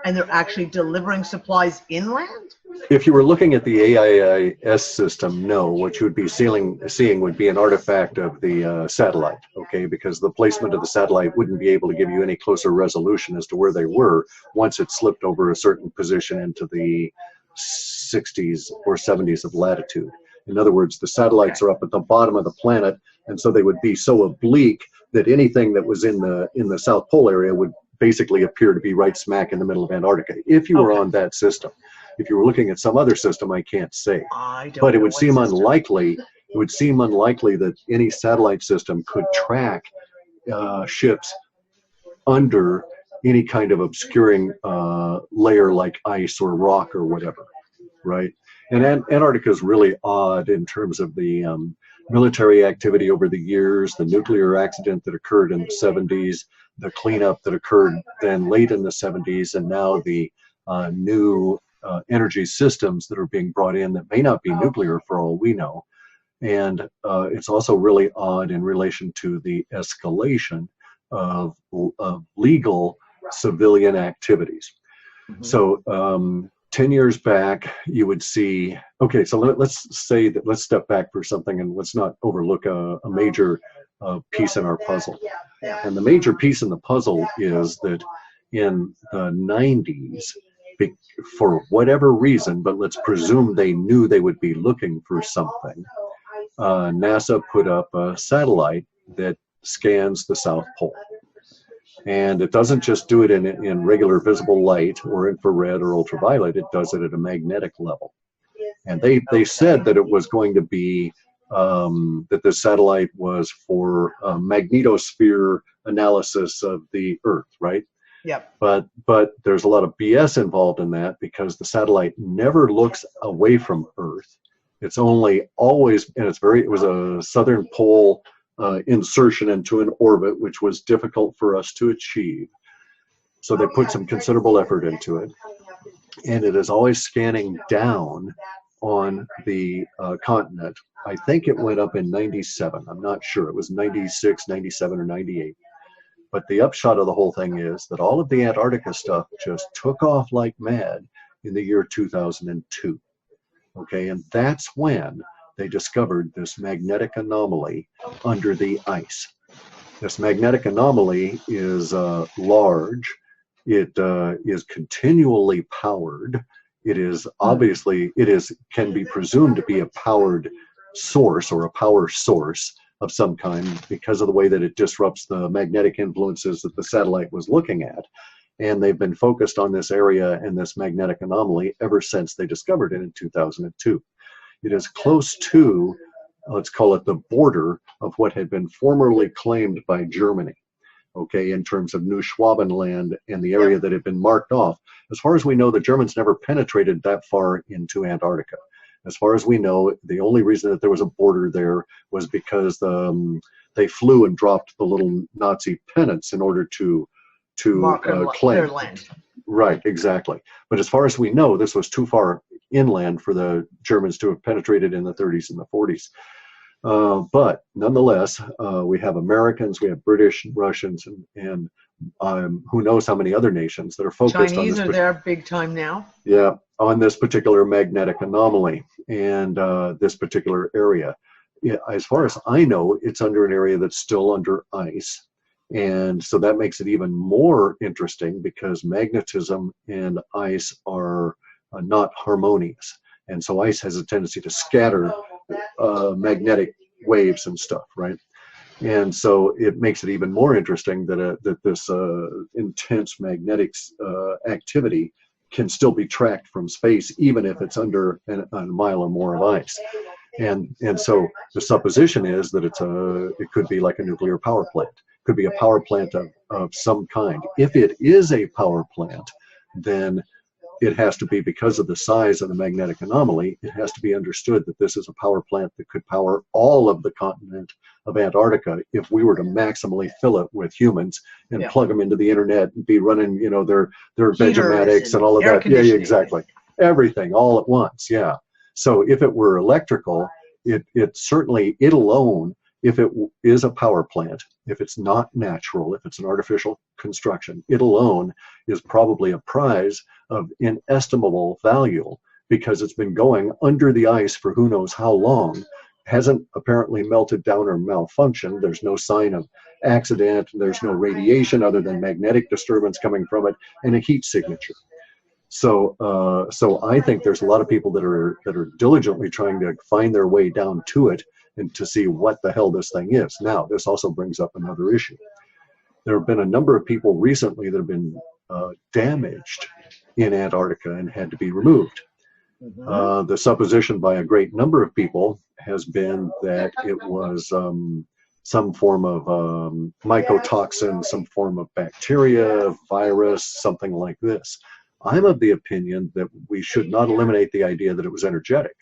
[SPEAKER 1] and they're actually delivering supplies inland?
[SPEAKER 2] If you were looking at the AIS system, no. What you would be seeing would be an artifact of the satellite, okay? Because the placement of the satellite wouldn't be able to give you any closer resolution as to where they were once it slipped over a certain position into the 60s or 70s of latitude. In other words, the satellites are up at the bottom of the planet, and so they would be so oblique that anything that was in the South Pole area would basically appear to be right smack in the middle of Antarctica, if you were on that system. If you were looking at some other system, I can't say. But it would seem unlikely. It would seem unlikely that any satellite system could track ships under any kind of obscuring layer like ice or rock or whatever, right? And Antarctica is really odd in terms of the military activity over the years, the nuclear accident that occurred in the 70s, the cleanup that occurred then late in the 70s, and now the new energy systems that are being brought in that may not be nuclear for all we know. And it's also really odd in relation to the escalation of legal civilian activities. Mm-hmm. So 10 years back, you would see, okay, so let's say that, let's step back for something and let's not overlook a major piece in our puzzle. And the major piece in the puzzle is that in the 90s, for whatever reason, but let's presume they knew they would be looking for something, NASA put up a satellite that scans the South Pole. And it doesn't just do it in regular visible light or infrared or ultraviolet, it does it at a magnetic level. And they said that it was going to be, that the satellite was for magnetosphere analysis of the Earth, right?
[SPEAKER 1] Yep.
[SPEAKER 2] But there's a lot of BS involved in that because the satellite never looks away from Earth. It's only always, and it was a southern pole insertion into an orbit, which was difficult for us to achieve. So they put some considerable effort into it. And it is always scanning down on the continent. I think it went up in 97. I'm not sure. It was 96, 97, or 98. But the upshot of the whole thing is that all of the Antarctica stuff just took off like mad in the year 2002. Okay, and that's when they discovered this magnetic anomaly under the ice. This magnetic anomaly is large. It is continually powered. It is obviously, can be presumed to be a powered source or a power source of some kind because of the way that it disrupts the magnetic influences that the satellite was looking at. And they've been focused on this area and this magnetic anomaly ever since they discovered it in 2002. It is close to, let's call it the border of what had been formerly claimed by Germany, okay, in terms of New Schwabenland and the area that had been marked off. As far as we know, the Germans never penetrated that far into Antarctica. As far as we know, the only reason that there was a border there was because they flew and dropped the little Nazi pennants in order to claim
[SPEAKER 1] their land.
[SPEAKER 2] Right, exactly. But as far as we know, this was too far inland for the Germans to have penetrated in the 30s and the 40s. But nonetheless, we have Americans, we have British, Russians, and who knows how many other nations that are focused on this.
[SPEAKER 1] Chinese are there big time now.
[SPEAKER 2] Yeah, on this particular magnetic anomaly and this particular area. as far as I know, it's under an area that's still under ice. And so that makes it even more interesting because magnetism and ice are not harmonious. And so ice has a tendency to scatter magnetic waves and stuff, right? And so it makes it even more interesting that this intense magnetic activity can still be tracked from space, even if it's under a mile or more of ice. And so the supposition is that it could be like a nuclear power plant. It could be a power plant of some kind. If it is a power plant, then it has to be, because of the size of the magnetic anomaly, it has to be understood that this is a power plant that could power all of the continent of Antarctica if we were to maximally fill it with humans and plug them into the internet and be running, their Vegematics and all of that. Yeah, exactly. Everything all at once. Yeah. So if it were electrical, it certainly, it alone, if it is a power plant, if it's not natural, if it's an artificial construction, it alone is probably a prize of inestimable value because it's been going under the ice for who knows how long, hasn't apparently melted down or malfunctioned. There's no sign of accident. There's no radiation other than magnetic disturbance coming from it and a heat signature. So I think there's a lot of people that are diligently trying to find their way down to it and to see what the hell this thing is. Now, this also brings up another issue. There have been a number of people recently that have been damaged in Antarctica and had to be removed. Mm-hmm. The supposition by a great number of people has been that it was some form of mycotoxin, some form of bacteria, virus, something like this. I'm of the opinion that we should not eliminate the idea that it was energetic.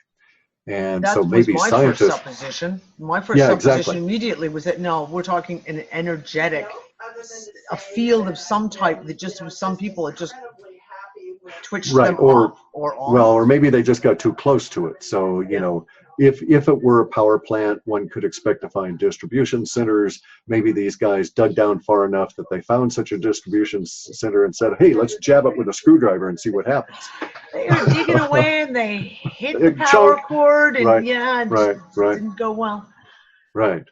[SPEAKER 2] And so maybe scientists.
[SPEAKER 1] First supposition. My first supposition immediately was that no, we're talking an energetic, a field of some type that just with some people it just twitched them off or on.
[SPEAKER 2] Well, or maybe they just got too close to it. So you know, if it were a power plant, one could expect to find distribution centers. Maybe these guys dug down far enough that they found such a distribution center and said, "Hey, let's jab it with a screwdriver and see what happens."
[SPEAKER 1] They were digging away and they hit the power cord and didn't go well.
[SPEAKER 2] Right.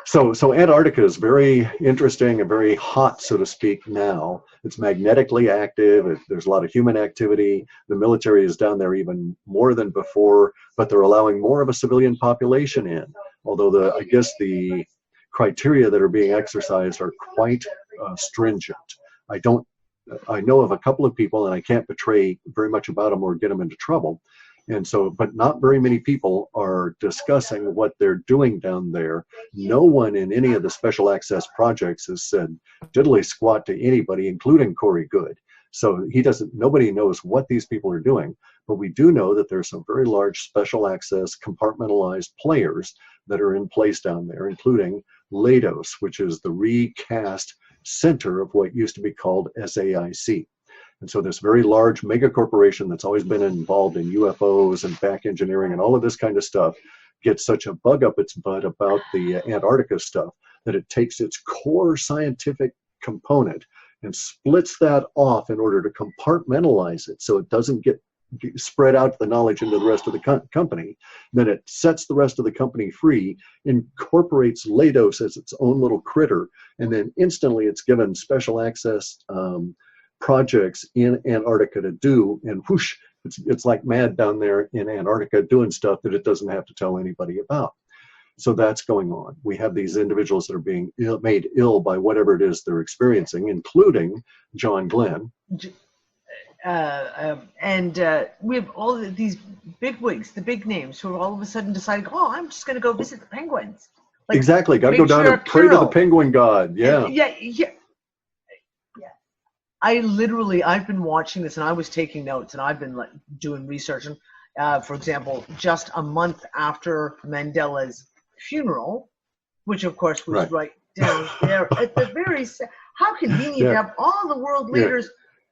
[SPEAKER 2] So Antarctica is very interesting and very hot, so to speak, now. It's magnetically active. There's a lot of human activity. The military is down there even more than before, but they're allowing more of a civilian population in. Although I guess the criteria that are being exercised are quite stringent. I know of a couple of people, and I can't betray very much about them or get them into trouble. And so, but not very many people are discussing what they're doing down there. No one in any of the special access projects has said diddly squat to anybody, including Corey Good. So nobody knows what these people are doing, but we do know that there's some very large special access compartmentalized players that are in place down there, including Leidos, which is the recast center of what used to be called SAIC. And so this very large mega corporation that's always been involved in UFOs and back engineering and all of this kind of stuff gets such a bug up its butt about the Antarctica stuff that it takes its core scientific component and splits that off in order to compartmentalize it so it doesn't get spread out the knowledge into the rest of the company. Then it sets the rest of the company free, incorporates Leidos as its own little critter, and then instantly it's given special access projects in Antarctica to do, and whoosh, it's like mad down there in Antarctica doing stuff that it doesn't have to tell anybody about. So that's going on. We have these individuals that are being made ill by whatever it is they're experiencing, including John Glenn.
[SPEAKER 1] And we have all of these bigwigs, the big names, who are all of a sudden deciding, oh, I'm just going to go visit the penguins.
[SPEAKER 2] Like, exactly. Got to go down and pray to the penguin god. Yeah.
[SPEAKER 1] Yeah. I've been watching this and I was taking notes and I've been doing research. And for example, just a month after Mandela's funeral, which of course was right down there at the very, how convenient to have all the world leaders,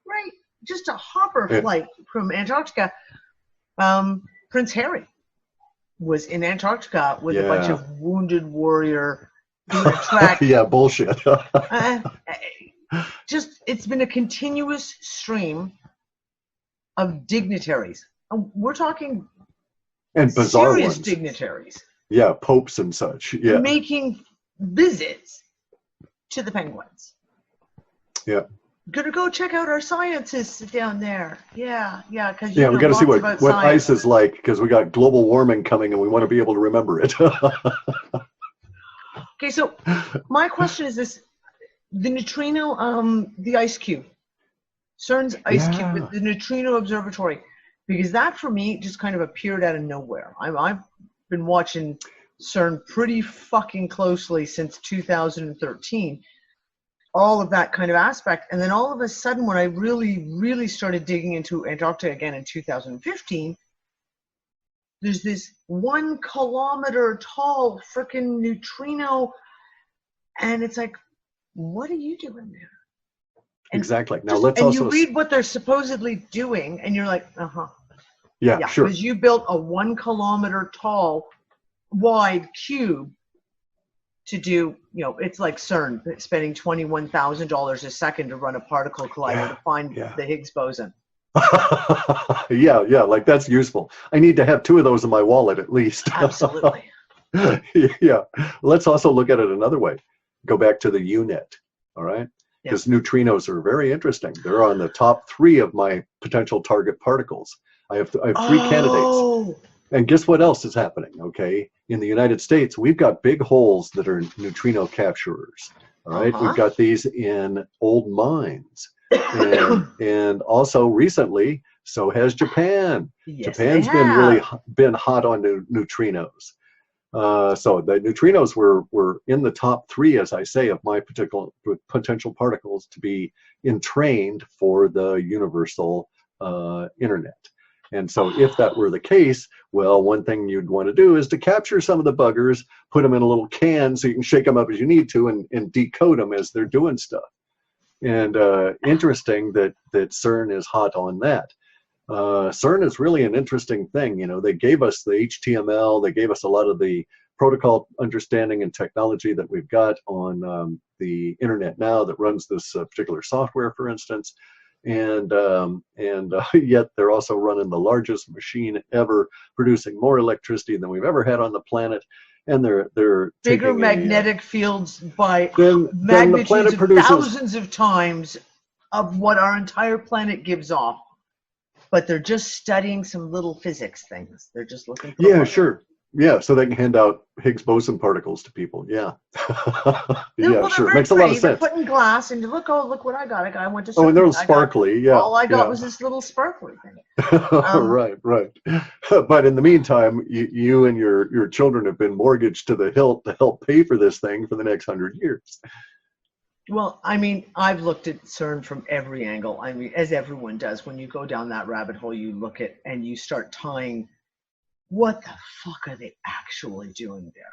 [SPEAKER 1] right? Just a hopper flight from Antarctica. Prince Harry was in Antarctica with a bunch of wounded warrior doing a track.
[SPEAKER 2] Bullshit.
[SPEAKER 1] It's been a continuous stream of dignitaries. We're talking
[SPEAKER 2] and bizarre
[SPEAKER 1] serious
[SPEAKER 2] ones.
[SPEAKER 1] Dignitaries.
[SPEAKER 2] Yeah, popes and such. Yeah.
[SPEAKER 1] making visits to the penguins.
[SPEAKER 2] Yeah.
[SPEAKER 1] Gonna go check out our scientists down there. Yeah, because
[SPEAKER 2] Yeah, we got to see
[SPEAKER 1] lots about
[SPEAKER 2] what
[SPEAKER 1] science.
[SPEAKER 2] ice is like, because we got global warming coming and we want to be able to remember it.
[SPEAKER 1] Okay, so my question is this: the neutrino, the ice cube, CERN's ice cube,
[SPEAKER 2] Yeah.
[SPEAKER 1] the neutrino observatory, because that for me just kind of appeared out of nowhere. I've been watching CERN pretty fucking closely since 2013. All of that kind of aspect, and then all of a sudden when I really started digging into Antarctica again in 2015, there's this 1 kilometer tall freaking neutrino, and it's like, what are you doing there? And
[SPEAKER 2] exactly. Now let's
[SPEAKER 1] and
[SPEAKER 2] also
[SPEAKER 1] you read what they're supposedly doing and you're like,
[SPEAKER 2] yeah, sure.
[SPEAKER 1] because you built a 1 kilometer tall wide cube to do, it's like CERN spending $21,000 a second to run a particle collider to find the Higgs boson.
[SPEAKER 2] yeah, like that's useful. I need to have 2 of those in my wallet at least.
[SPEAKER 1] Absolutely.
[SPEAKER 2] Yeah. Let's also look at it another way. Go back to the UNet, all right? Because neutrinos are very interesting. They're on the top 3 of my potential target particles. I have 3 candidates. And guess what else is happening, okay? In the United States, we've got big holes that are neutrino capturers, all right? We've got these in old mines. And also recently, so has Japan.
[SPEAKER 1] Yes,
[SPEAKER 2] Japan's been hot on neutrinos. So the neutrinos were in the top 3, as I say, of my potential particles to be entrained for the universal internet. And so if that were the case, well, one thing you'd want to do is to capture some of the buggers, put them in a little can so you can shake them up as you need to and decode them as they're doing stuff. And interesting that CERN is hot on that. CERN is really an interesting thing. They gave us the HTML, they gave us a lot of the protocol understanding and technology that we've got on the internet now that runs this particular software, for instance. And yet they're also running the largest machine ever, producing more electricity than we've ever had on the planet. And they're
[SPEAKER 1] bigger magnetic fields by
[SPEAKER 2] than
[SPEAKER 1] magnitudes of thousands of times of what our entire planet gives off. But they're just studying some little physics things. They're just looking for
[SPEAKER 2] yeah, sure. Yeah, so they can hand out Higgs boson particles to people. Yeah. Sure. Makes a lot of sense.
[SPEAKER 1] They're putting glass and look what I got. I went to
[SPEAKER 2] and they're sparkly.
[SPEAKER 1] All I got was this little sparkly thing.
[SPEAKER 2] Right. But in the meantime, you and your children have been mortgaged to the hilt to help pay for this thing for the next 100 years.
[SPEAKER 1] Well, I've looked at CERN from every angle. As everyone does, when you go down that rabbit hole, you look at and you start tying, what the fuck are they actually doing there?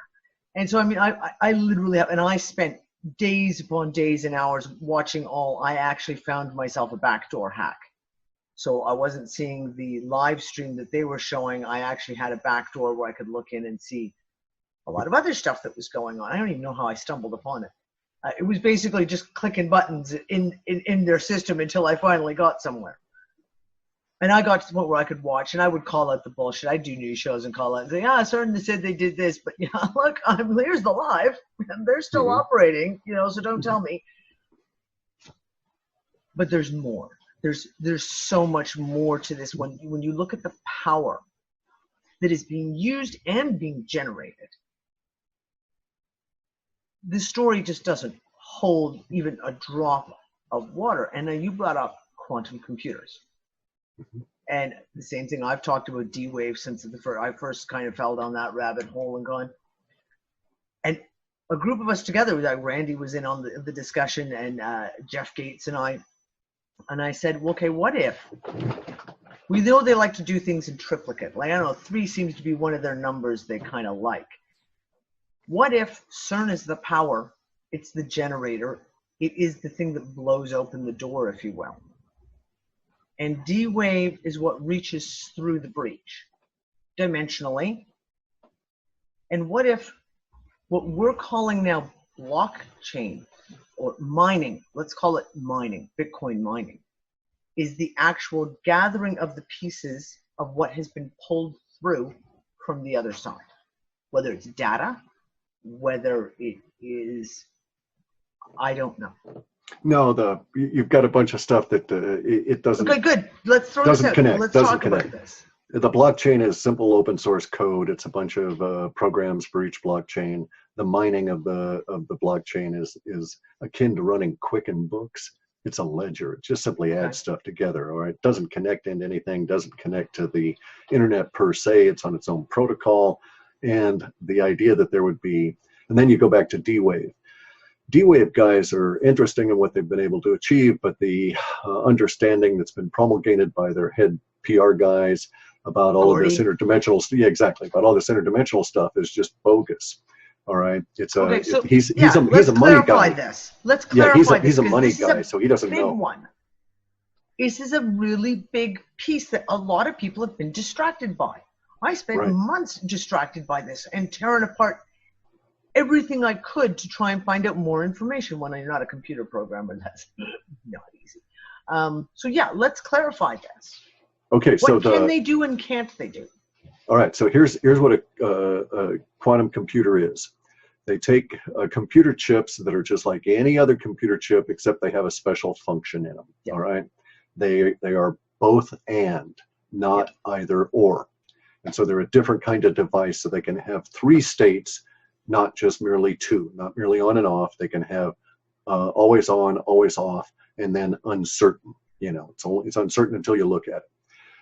[SPEAKER 1] And so, I literally have, and I spent days upon days and hours watching I actually found myself a backdoor hack. So I wasn't seeing the live stream that they were showing. I actually had a backdoor where I could look in and see a lot of other stuff that was going on. I don't even know how I stumbled upon it. It was basically just clicking buttons in their system until I finally got somewhere. And I got to the point where I could watch, and I would call out the bullshit. I'd do news shows and call out and say, CERN said they did this, but look, here's the live, and they're still operating, so don't tell me. But there's more. There's so much more to this when you look at the power that is being used and being generated. The story just doesn't hold even a drop of water. And then you brought up quantum computers. And the same thing, I've talked about D-Wave since I first kind of fell down that rabbit hole and gone. And a group of us together, like Randy was in on the discussion, and Jeff Gates and I said, well, okay, what if, we know they like to do things in triplicate. Like, I don't know, 3 seems to be one of their numbers they kind of like. What if CERN is the power, it's the generator, it is the thing that blows open the door, if you will. And D-Wave is what reaches through the breach dimensionally. And what if what we're calling now blockchain or mining, let's call it mining, Bitcoin mining, is the actual gathering of the pieces of what has been pulled through from the other side. whether it's data, whether it is, I don't know.
[SPEAKER 2] No, you've got a bunch of stuff that it doesn't.
[SPEAKER 1] Okay, good. Let's throw this
[SPEAKER 2] doesn't
[SPEAKER 1] out.
[SPEAKER 2] connect.
[SPEAKER 1] Let's
[SPEAKER 2] Doesn't
[SPEAKER 1] talk
[SPEAKER 2] connect.
[SPEAKER 1] about this.
[SPEAKER 2] The blockchain is simple open source code. It's a bunch of programs for each blockchain. The mining of the blockchain is akin to running Quicken books. It's a ledger. It just simply adds stuff together. All right, it doesn't connect into anything. Doesn't connect to the internet per se. It's on its own protocol. And the idea that there would be, and then you go back to DWave. DWave guys are interesting in what they've been able to achieve, but the understanding that's been promulgated by their head PR guys about all of this interdimensional, about all this interdimensional stuff is just bogus. All right, it's
[SPEAKER 1] okay, so,
[SPEAKER 2] he's a money guy.
[SPEAKER 1] Let's clarify this.
[SPEAKER 2] He's a money guy, so he doesn't know.
[SPEAKER 1] One. This is a really big piece that a lot of people have been distracted by. I spent months distracted by this and tearing apart everything I could to try and find out more information when I'm not a computer programmer. That's not easy. So yeah, let's clarify this.
[SPEAKER 2] Okay, so
[SPEAKER 1] what can they do and can't they do?
[SPEAKER 2] All right, so here's what a quantum computer is. They take computer chips that are just like any other computer chip, except they have a special function in them. Yeah. All right, they are both and, not either or. And so they're a different kind of device, so they can have three states, not just merely two, not merely on and off. They can have always on, always off, and then uncertain. You know, it's uncertain until you look at it.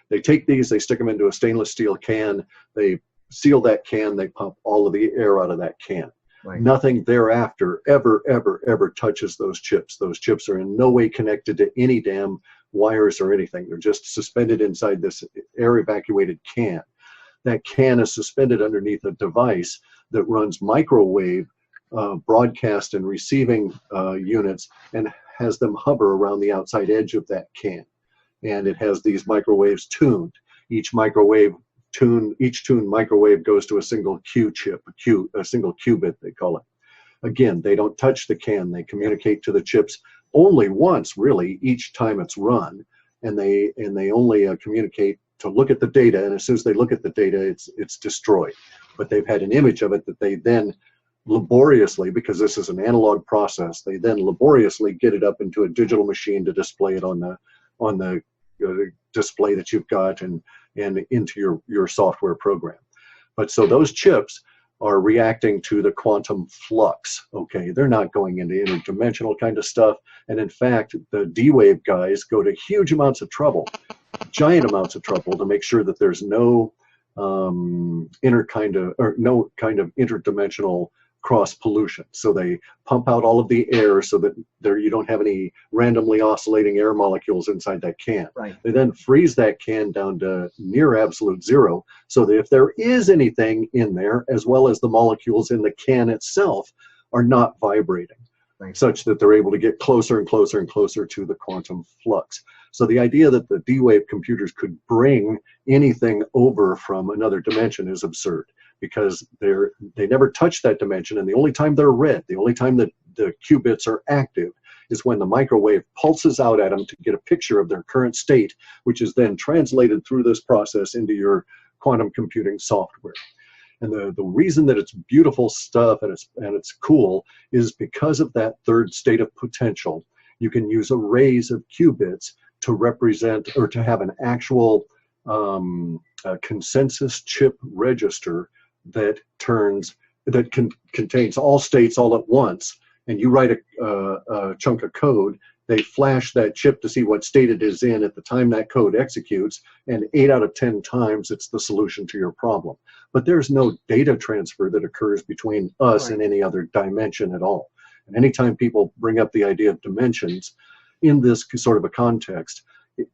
[SPEAKER 2] They take these, they stick them into a stainless steel can, they seal that can, they pump all of the air out of that can. Right. Nothing thereafter ever touches those chips. Those chips are in no way connected to any damn wires or anything. They're just suspended inside this air evacuated can. That can is suspended underneath a device that runs microwave broadcast and receiving units and has them hover around the outside edge of that can. And it has these microwaves tuned. Each tuned microwave goes to a single Q chip, a single qubit they call it. Again, they don't touch the can. They communicate to the chips only once, really, each time it's run, and they only communicate to look at the data. And as soon as they look at the data, it's destroyed. But they've had an image of it that they then laboriously, because this is an analog process, they then laboriously get it up into a digital machine to display it on the display that you've got and into your software program. But so those chips are reacting to the quantum flux. Okay, they're not going into interdimensional kind of stuff. And in fact, the D-Wave guys go to huge amounts of trouble, giant amounts of trouble, to make sure that there's no no kind of interdimensional cross pollution. So they pump out all of the air so that you don't have any randomly oscillating air molecules inside that can. Right. They then freeze that can down to near absolute zero, so that if there is anything in there, as well as the molecules in the can itself, are not vibrating. Right. Such that they're able to get closer and closer and closer to the quantum flux. So the idea that the D-Wave computers could bring anything over from another dimension is absurd, because they never touch that dimension, and the only time they're read, the only time that the qubits are active, is when the microwave pulses out at them to get a picture of their current state, which is then translated through this process into your quantum computing software. And the reason that it's beautiful stuff and it's cool is because of that third state of potential. You can use arrays of qubits to represent, or to have an actual consensus chip register that contains all states all at once. And you write a chunk of code, they flash that chip to see what state it is in at the time that code executes, and 8 out of 10 times it's the solution to your problem. But there's no data transfer that occurs between us and any other dimension at all. And anytime people bring up the idea of dimensions in this sort of a context,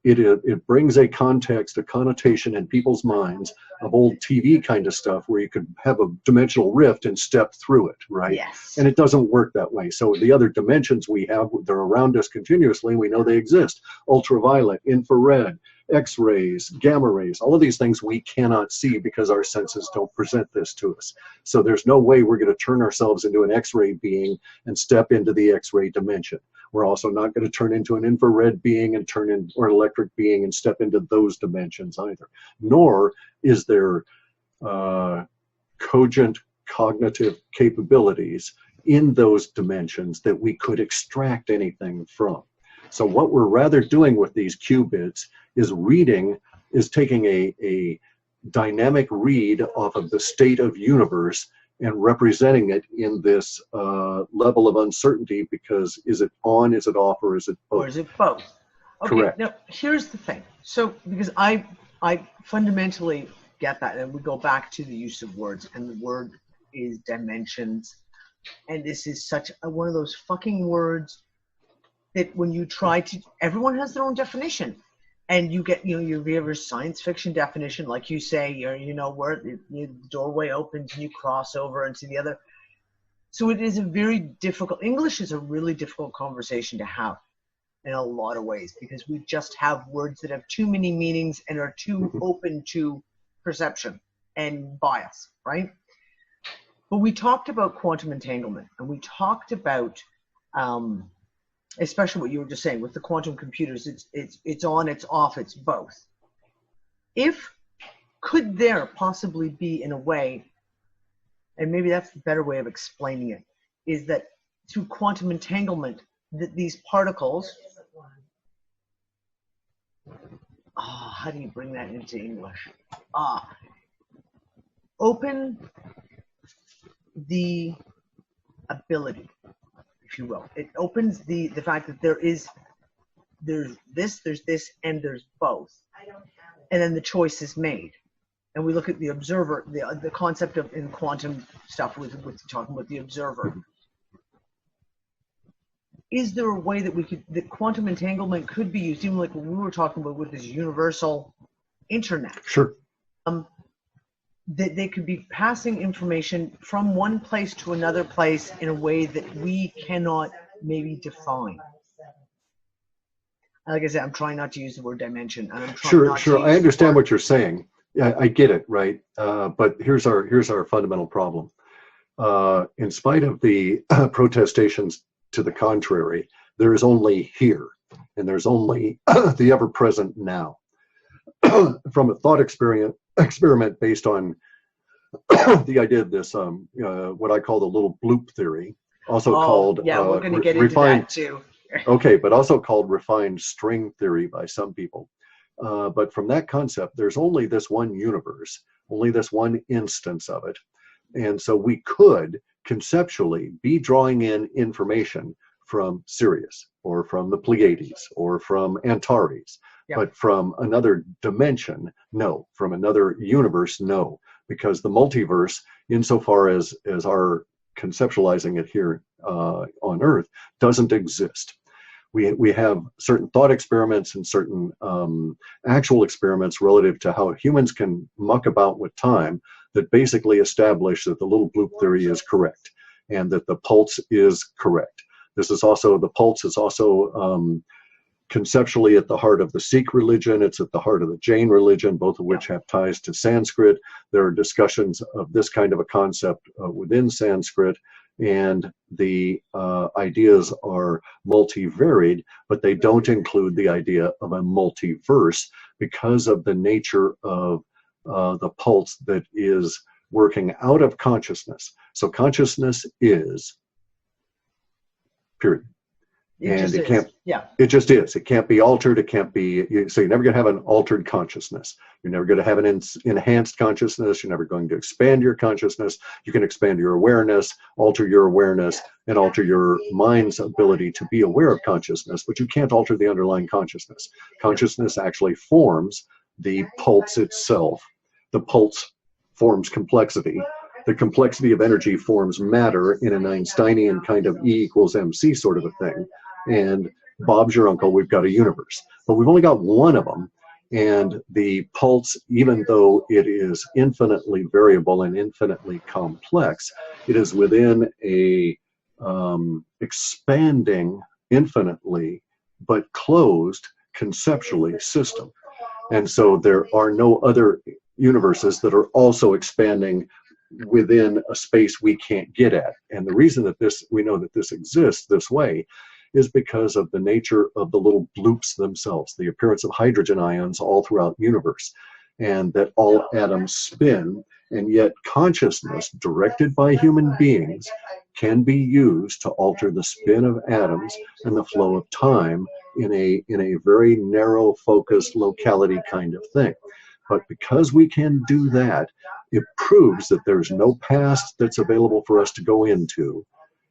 [SPEAKER 2] it brings a context, a connotation in people's minds of old TV kind of stuff, where you could have a dimensional rift and step through it, right? Yes. And it doesn't work that way. So the other dimensions we have, they're around us continuously, and we know they exist. Ultraviolet, infrared, X-rays, gamma rays, all of these things we cannot see because our senses don't present this to us. So there's no way we're going to turn ourselves into an X-ray being and step into the X-ray dimension. We're also not going to turn into an infrared being and or an electric being and step into those dimensions either. Nor is there cogent cognitive capabilities in those dimensions that we could extract anything from. So what we're rather doing with these qubits is taking a dynamic read off of the state of universe and representing it in this level of uncertainty, because is it on, is it off, or is it both?
[SPEAKER 1] Or is it both? Okay,
[SPEAKER 2] correct.
[SPEAKER 1] Now, here's the thing. So, because I fundamentally get that, and we go back to the use of words, and the word is dimensions, and this is such one of those fucking words that when you try to, everyone has their own definition. And you get, you have your science fiction definition, like you say, where the doorway opens and you cross over into the other. So it is a very difficult, English is a really difficult conversation to have in a lot of ways, because we just have words that have too many meanings and are too open to perception and bias, right? But we talked about quantum entanglement, and we talked about, especially what you were just saying with the quantum computers, it's on, it's off, it's both. Could there possibly be, in a way, and maybe that's the better way of explaining it, is that through quantum entanglement, that these particles, how do you bring that into English? Open the ability, if you will. It opens the fact that there's this, and there's both. And then the choice is made. And we look at the observer, the concept of in quantum stuff with talking about the observer. Is there a way that quantum entanglement could be used, even like what we were talking about with this universal internet?
[SPEAKER 2] Sure.
[SPEAKER 1] That they could be passing information from one place to another place in a way that we cannot maybe define. Like I said, I'm trying not to use the word dimension. And I'm trying
[SPEAKER 2] sure. I understand what you're saying. Yeah, I get it, right? But here's our fundamental problem. In spite of the protestations to the contrary, there is only here, and there's only the ever-present now. From a thought experiment based on the idea of this, what I call the little bloop theory, also called
[SPEAKER 1] we're going to get into that too.
[SPEAKER 2] Okay, but also called refined string theory by some people. But from that concept, there's only this one universe, only this one instance of it. And so we could conceptually be drawing in information from Sirius or from the Pleiades or from Antares, but from another dimension, no. From another universe, no. Because the multiverse, insofar as our conceptualizing it here on Earth, doesn't exist. We have certain thought experiments and certain actual experiments relative to how humans can muck about with time that basically establish that the little bloop theory is correct and that the pulse is correct. The pulse is also conceptually at the heart of the Sikh religion. It's at the heart of the Jain religion, both of which have ties to Sanskrit. There are discussions of this kind of a concept within Sanskrit, and the ideas are multivaried, but they don't include the idea of a multiverse because of the nature of the pulse that is working out of consciousness. So consciousness is, period. It just is. It can't be altered. It can't be, so you're never going to have an altered consciousness. You're never going to have an enhanced consciousness. You're never going to expand your consciousness. You can expand your awareness, alter your awareness, and alter your mind's ability to be aware of consciousness, but you can't alter the underlying consciousness. Consciousness actually forms the pulse itself. The pulse forms complexity. The complexity of energy forms matter in an Einsteinian kind of E equals MC sort of a thing. And Bob's your uncle, we've got a universe. But we've only got one of them. And the pulse, even though it is infinitely variable and infinitely complex, it is within a expanding infinitely, but closed conceptually system. And so there are no other universes that are also expanding within a space we can't get at. And the reason that we know that this exists this way is because of the nature of the little bloops themselves, the appearance of hydrogen ions all throughout the universe. and that all atoms spin, and yet consciousness directed by human beings can be used to alter the spin of atoms and the flow of time in a very narrow focused locality kind of thing. But because we can do that, it proves that there's no past that's available for us to go into.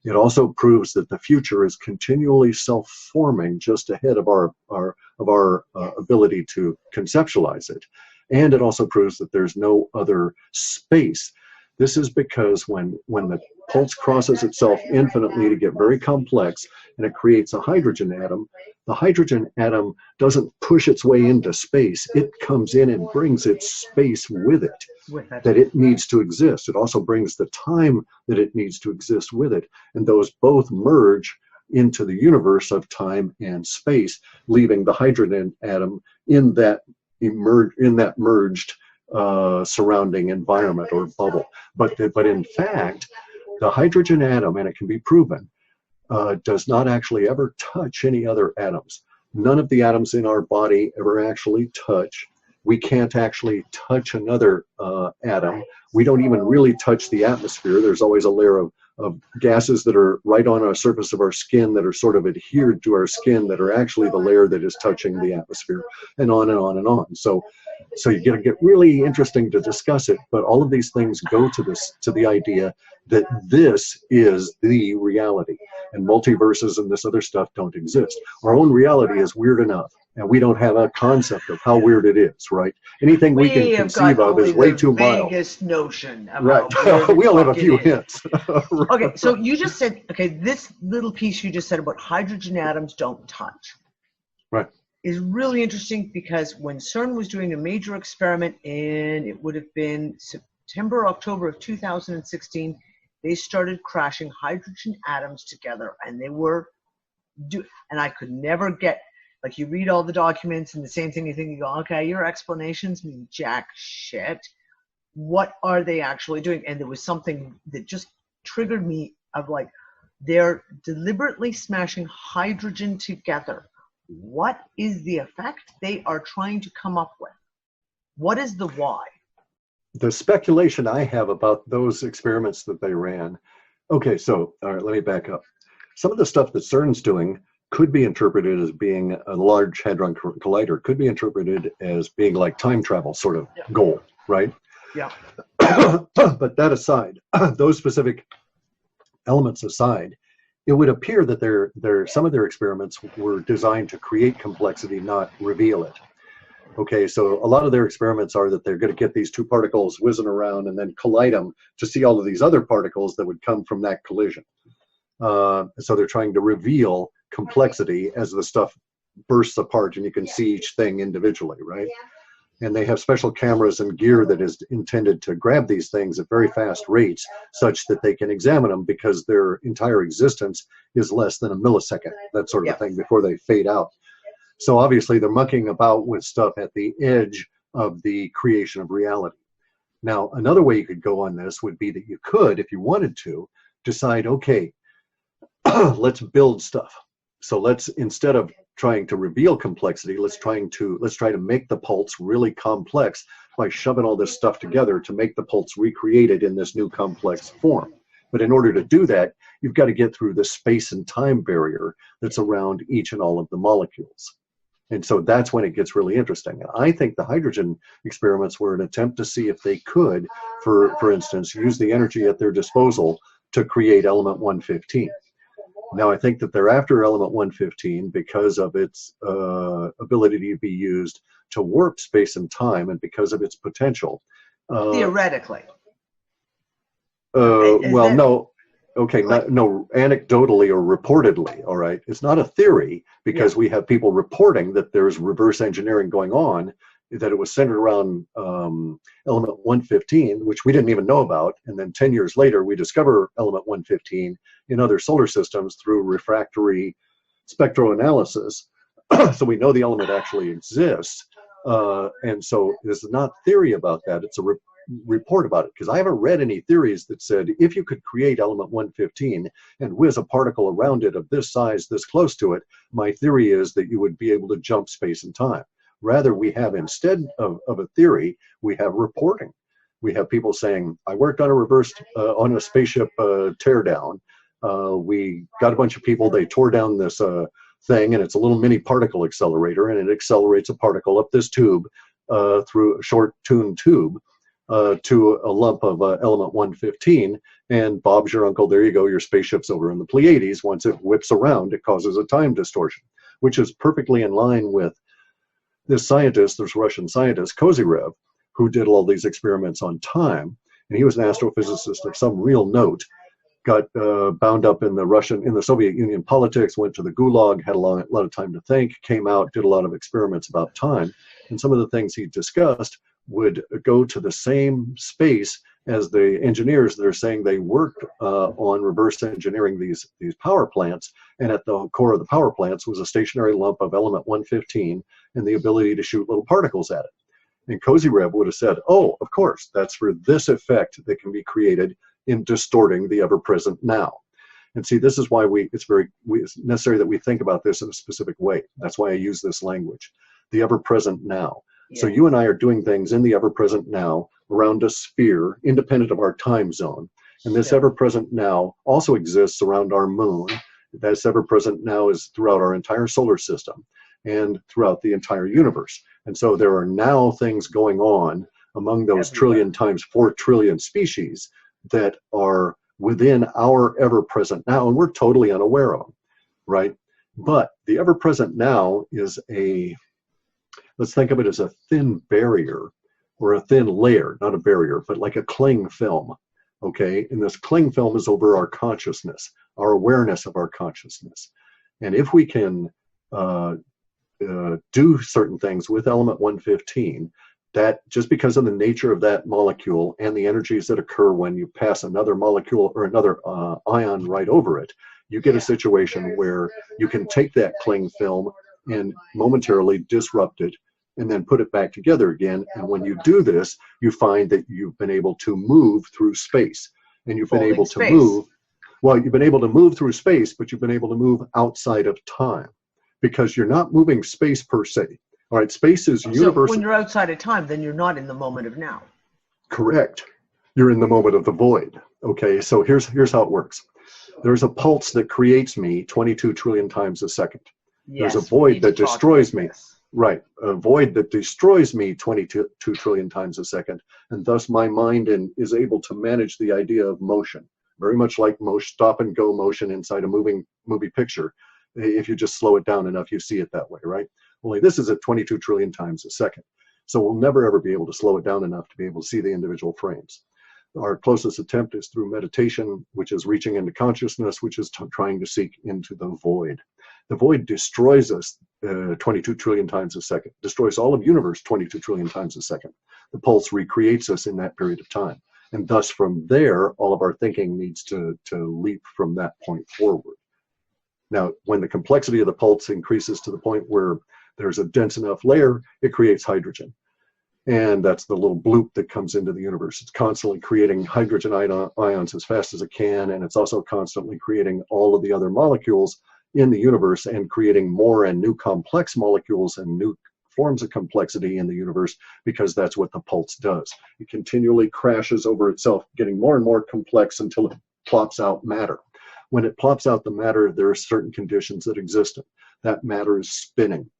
[SPEAKER 2] It also proves that the future is continually self-forming just ahead of our ability to conceptualize it. And it also proves that there's no other space. This is because when the pulse crosses itself infinitely to get very complex and it creates a hydrogen atom, the hydrogen atom doesn't push its way into space. It comes in and brings its space with it, that it needs to exist. It also brings the time that it needs to exist with it. And those both merge into the universe of time and space, leaving the hydrogen atom in that merged surrounding environment or bubble. But in fact, the hydrogen atom, and it can be proven, does not actually ever touch any other atoms. None of the atoms in our body ever actually touch. We can't actually touch another atom. We don't even really touch the atmosphere. There's always a layer of gases that are right on our surface of our skin that are sort of adhered to our skin that are actually the layer that is touching the atmosphere, and on and on and on. So you get really interesting to discuss it, but all of these things go to the idea that this is the reality, and multiverses and this other stuff don't exist. Our own reality is weird enough, and we don't have a concept of how weird it is, right? Anything we can conceive of is way too mild.
[SPEAKER 1] Vaguest notion of
[SPEAKER 2] right.
[SPEAKER 1] how
[SPEAKER 2] We only have a few hints.
[SPEAKER 1] Right. Okay, so you just said, okay, this little piece you just said about hydrogen atoms don't touch.
[SPEAKER 2] Right.
[SPEAKER 1] Is really interesting because when CERN was doing a major experiment in, it would have been September, October of 2016, they started crashing hydrogen atoms together, and they were, and I could never get, like, you read all the documents and the same thing, you think, you go, okay, your explanations mean jack shit. What are they actually doing? And there was something that just triggered me of like, they're deliberately smashing hydrogen together. What is the effect they are trying to come up with? What is the why?
[SPEAKER 2] The speculation I have about those experiments that they ran. Okay, so all right, let me back up. Some of the stuff that CERN's doing could be interpreted as being a large hadron collider, could be interpreted as being like time travel sort of goal, right?
[SPEAKER 1] Yeah.
[SPEAKER 2] But that aside, those specific elements aside, it would appear that some of their experiments were designed to create complexity, not reveal it. Okay, so a lot of their experiments are that they're going to get these two particles whizzing around and then collide them to see all of these other particles that would come from that collision. So they're trying to reveal complexity as the stuff bursts apart and you can see each thing individually, right? And they have special cameras and gear that is intended to grab these things at very fast rates such that they can examine them because their entire existence is less than a millisecond, that sort of thing, before they fade out. So obviously they're mucking about with stuff at the edge of the creation of reality. Now, another way you could go on this would be that you could, if you wanted to, decide, okay, let's build stuff. So let's, instead of trying to reveal complexity, let's try to make the pulse really complex by shoving all this stuff together to make the pulse recreated in this new complex form. But in order to do that, you've got to get through the space and time barrier that's around each and all of the molecules. And so that's when it gets really interesting. And I think the hydrogen experiments were an attempt to see if they could, for instance, use the energy at their disposal to create element 115. Now, I think that they're after element 115 because of its ability to be used to warp space and time, and because of its potential.
[SPEAKER 1] Theoretically.
[SPEAKER 2] Well, no. Okay, no, anecdotally or reportedly, all right? It's not a theory because we have people reporting that there's reverse engineering going on, that it was centered around element 115, which we didn't even know about. And then 10 years later, we discover element 115 in other solar systems through refractory spectroanalysis. So we know the element actually exists. And so there's not theory about that. It's a report about it, because I haven't read any theories that said if you could create element 115 and whiz a particle around it of this size, this close to it, my theory is that you would be able to jump space and time. Rather, we have, instead of a theory, we have reporting. We have people saying, I worked on on a spaceship teardown. We got a bunch of people, they tore down this thing, and it's a little mini particle accelerator, and it accelerates a particle up this tube through a short tuned tube to a lump of element 115, and Bob's your uncle, there you go, your spaceship's over in the Pleiades. Once it whips around, it causes a time distortion, which is perfectly in line with this scientist, this Russian scientist, Kozyrev, who did all these experiments on time, and he was an astrophysicist of some real note, got bound up in the Soviet Union politics, went to the Gulag, had a lot of time to think, came out, did a lot of experiments about time, and some of the things he discussed would go to the same space as the engineers that are saying they worked on reverse engineering these power plants, and at the core of the power plants was a stationary lump of element 115 and the ability to shoot little particles at it. And Kozyrev would have said, oh, of course, that's for this effect that can be created in distorting the ever-present now. And see, this is why it's necessary that we think about this in a specific way. That's why I use this language, the ever-present now. Yeah. So you and I are doing things in the ever-present now around a sphere, independent of our time zone. And this ever-present now also exists around our moon. This ever-present now is throughout our entire solar system and throughout the entire universe. And so there are now things going on among those trillion times 4 trillion species that are within our ever-present now, and we're totally unaware of them, right? But the ever-present now is let's think of it as a thin barrier or a thin layer, not a barrier, but like a cling film, okay? And this cling film is over our consciousness, our awareness of our consciousness. And if we can do certain things with element 115, that just because of the nature of that molecule and the energies that occur when you pass another molecule or another ion right over it, you get a situation where you can take that cling film and momentarily disrupt it and then put it back together again. And when you do this, you find that you've been able to move through space, and you've been able to move, well, you've been able to move through space, but you've been able to move outside of time, because you're not moving space per se. All right, space is universal.
[SPEAKER 1] So when you're outside of time, then you're not in the moment of now.
[SPEAKER 2] Correct. You're in the moment of the void. Okay, so here's how it works. There's a pulse that creates me 22 trillion times a second.
[SPEAKER 1] Yes,
[SPEAKER 2] there's a void that destroys me. Right, a void that destroys me 22 trillion times a second, and thus my mind is able to manage the idea of motion, very much like stop and go motion inside a movie picture. If you just slow it down enough, you see it that way, right? Only this is at 22 trillion times a second. So we'll never ever be able to slow it down enough to be able to see the individual frames. Our closest attempt is through meditation, which is reaching into consciousness, which is trying to seek into the void. The void destroys us 22 trillion times a second, destroys all of universe 22 trillion times a second. The pulse recreates us in that period of time. And thus from there, all of our thinking needs to leap from that point forward. Now, when the complexity of the pulse increases to the point where there's a dense enough layer, it creates hydrogen. And that's the little bloop that comes into the universe. It's constantly creating hydrogen ions as fast as it can, and it's also constantly creating all of the other molecules in the universe and creating more and new complex molecules and new forms of complexity in the universe, because that's what the pulse does. It continually crashes over itself, getting more and more complex until it plops out matter. When it plops out the matter, there are certain conditions that exist. That matter is spinning.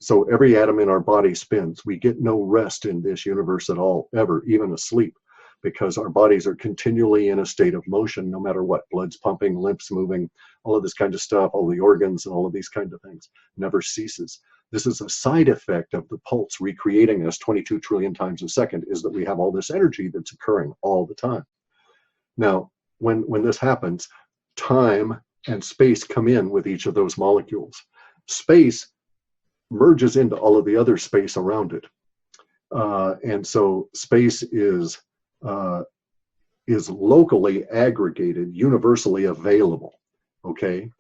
[SPEAKER 2] So every atom in our body spins. We get no rest in this universe at all, ever, even asleep, because our bodies are continually in a state of motion, no matter what. Blood's pumping, lymphs moving, all of this kind of stuff, all the organs and all of these kind of things never ceases. This is a side effect of the pulse recreating us 22 trillion times a second, is that we have all this energy that's occurring all the time. Now, when this happens, time and space come in with each of those molecules. Space merges into all of the other space around it. And so space is locally aggregated, universally available, okay?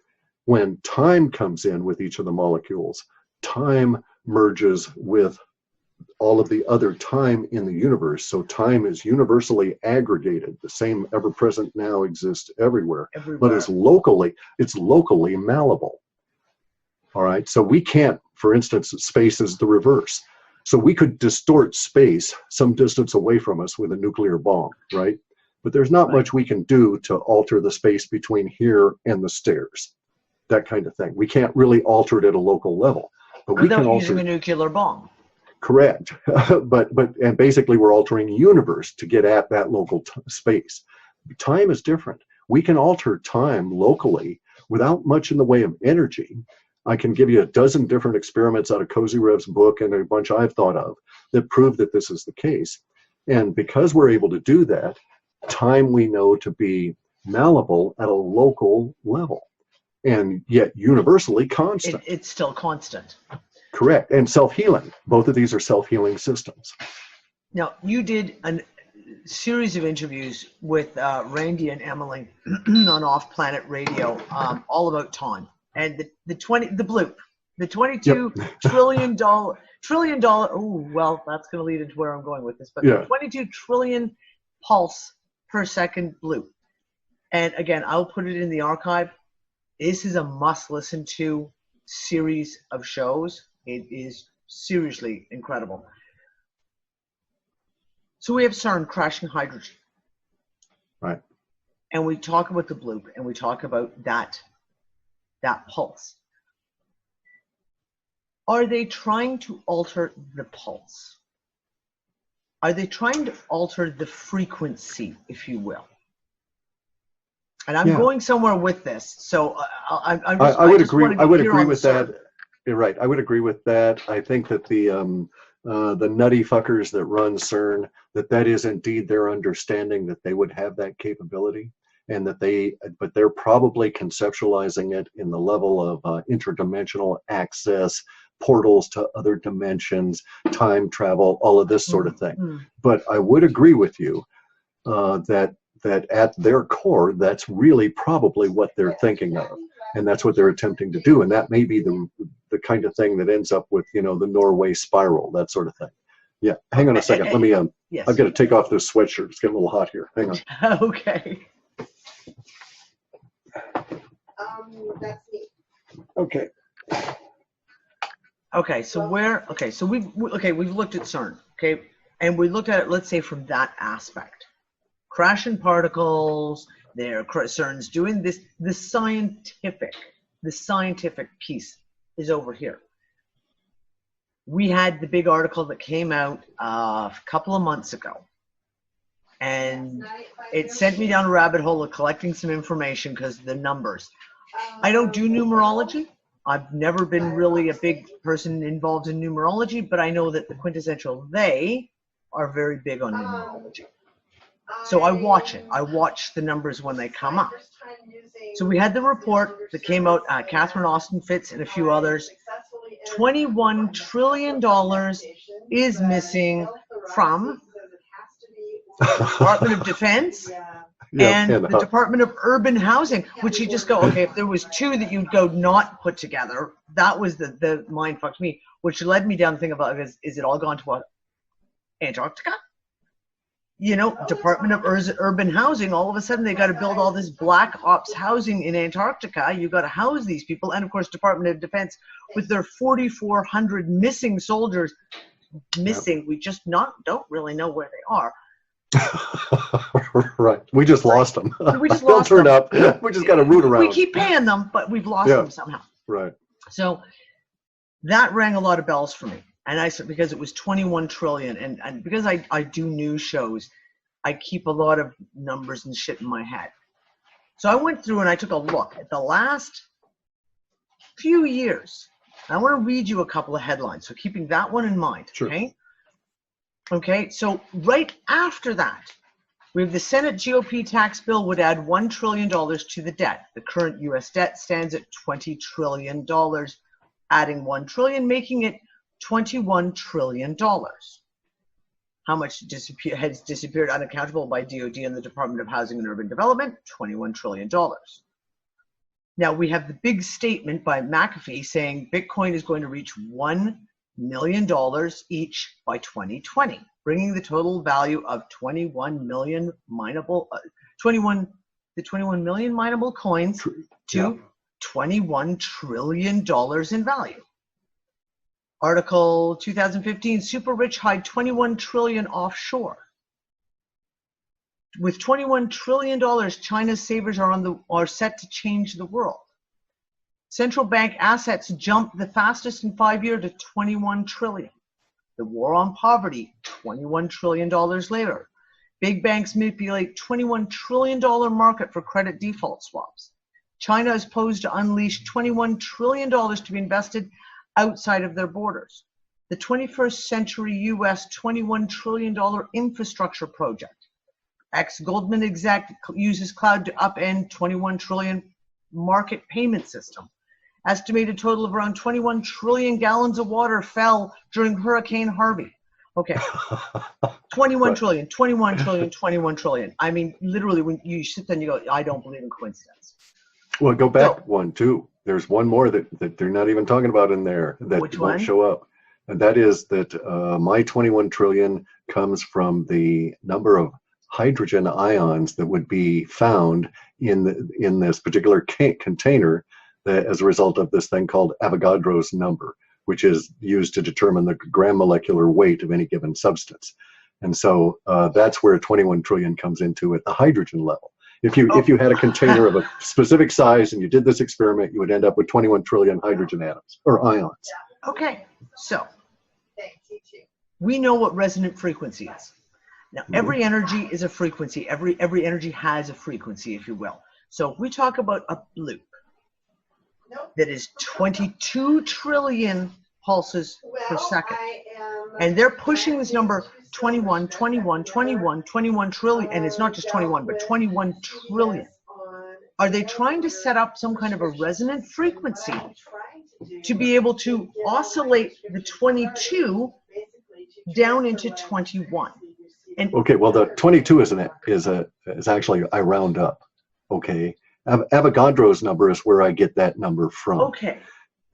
[SPEAKER 2] When time comes in with each of the molecules, time merges with all of the other time in the universe. So time is universally aggregated. The same ever-present now exists everywhere. But it's locally malleable. All right, so we can't For instance, space is the reverse. So we could distort space some distance away from us with a nuclear bomb, right? But there's not much we can do to alter the space between here and the stairs, that kind of thing. We can't really alter it at a local level. But we can alter
[SPEAKER 1] using a nuclear bomb.
[SPEAKER 2] Correct. And basically we're altering the universe to get at that local space. Time is different. We can alter time locally without much in the way of energy. I can give you a dozen different experiments out of Kozyrev's book and a bunch I've thought of that prove that this is the case. And because we're able to do that, time we know to be malleable at a local level, and yet universally constant.
[SPEAKER 1] It's still constant.
[SPEAKER 2] Correct. And self-healing. Both of these are self-healing systems.
[SPEAKER 1] Now, you did a series of interviews with Randy and Emily on Off Planet Radio, all about time. And the bloop, the $22 trillion, oh, well, that's going to lead into where I'm going with this, but the 22 trillion pulse per second bloop. And again, I'll put it in the archive. This is a must listen to series of shows. It is seriously incredible. So we have CERN crashing hydrogen.
[SPEAKER 2] Right.
[SPEAKER 1] And we talk about the bloop, and we talk about that pulse. Are they trying to alter the pulse? Are they trying to alter the frequency, if you will? And I'm going somewhere with this, so I
[SPEAKER 2] would agree. I would agree with that. You're right. I would agree with that. I think that the nutty fuckers that run CERN, that is indeed their understanding that they would have that capability, and that but they're probably conceptualizing it in the level of interdimensional access, portals to other dimensions, time travel, all of this sort of thing. But I would agree with you that at their core, that's really probably what they're thinking of, and that's what they're attempting to do. And that may be the kind of thing that ends up with, the Norway spiral, that sort of thing. Yeah, hang on a second. Let me, I've got to take off this sweatshirt. It's getting a little hot here. Hang on.
[SPEAKER 1] Okay.
[SPEAKER 3] That's me.
[SPEAKER 2] Okay.
[SPEAKER 1] Okay, so we've looked at CERN, okay, and we looked at it, let's say, from that aspect. Crashing particles, CERN's doing this. The scientific piece is over here. We had the big article that came out a couple of months ago, and it sent me down a rabbit hole of collecting some information because of the numbers. I don't do numerology. I've never been really a big person involved in numerology, but I know that the quintessential they are very big on numerology. So I watch it. I watch the numbers when they come up. So we had the report that came out, Catherine Austin Fitz and a few others. $21 trillion is missing from the Department of Defense and the Department of Urban Housing, which you just go, okay, if there was two that you'd go not put together, that was the mind fucked me, which led me down to think about, is it all gone to what? Antarctica? Department of Urban Housing, all of a sudden they got to build all this black ops housing in Antarctica. You got to house these people. And of course, Department of Defense with their 4,400 missing soldiers, we just don't really know where they are.
[SPEAKER 2] Right. We just lost them.
[SPEAKER 1] We just lost them.
[SPEAKER 2] They'll turn up. We just got to root around.
[SPEAKER 1] We keep paying them, but we've lost them somehow.
[SPEAKER 2] Right.
[SPEAKER 1] So that rang a lot of bells for me. And I said, because it was 21 trillion, and because I do news shows, I keep a lot of numbers and shit in my head. So I went through and I took a look at the last few years. I want to read you a couple of headlines, so keeping that one in mind.
[SPEAKER 2] Sure.
[SPEAKER 1] Okay, so right after that, we have the Senate GOP tax bill would add $1 trillion to the debt. The current U.S. debt stands at $20 trillion, adding $1 trillion, making it $21 trillion. How much has disappeared unaccountable by DOD and the Department of Housing and Urban Development? $21 trillion. Now we have the big statement by McAfee saying Bitcoin is going to reach $1 million each by 2020, bringing the total value of 21 million mineable coins to $21 trillion in value. Article 2015, super rich hide 21 trillion offshore. With $21 trillion, China's savers are set to change the world. Central bank assets jump the fastest in 5 years to 21 trillion. The war on poverty, $21 trillion later. Big banks manipulate $21 trillion market for credit default swaps. China is posed to unleash $21 trillion to be invested outside of their borders. The 21st century US $21 trillion infrastructure project. Ex-Goldman exec uses cloud to upend 21 trillion market payment system. Estimated total of around 21 trillion gallons of water fell during Hurricane Harvey. Okay, 21 trillion, 21 trillion, 21 trillion. I mean, literally, when you sit there and you go, I don't believe in coincidence.
[SPEAKER 2] Well, go back one, too. There's one more that they're not even talking about in there that won't show up. And that is that my 21 trillion comes from the number of hydrogen ions that would be found in this particular container as a result of this thing called Avogadro's number, which is used to determine the gram molecular weight of any given substance. And so that's where 21 trillion comes into at the hydrogen level. If you had a container of a specific size and you did this experiment, you would end up with 21 trillion hydrogen atoms or ions.
[SPEAKER 1] Okay, so we know what resonant frequency is. Now, every energy is a frequency. Every energy has a frequency, if you will. So if we talk about a loop that is 22 trillion pulses per second, and they're pushing this number 21 trillion, and it's not just 21, but 21 trillion. Are they trying to set up some kind of a resonant frequency to be able to oscillate the 22 down into 21? And
[SPEAKER 2] okay, well, the 22 is actually, I round up. Okay, Avogadro's number is where I get that number from.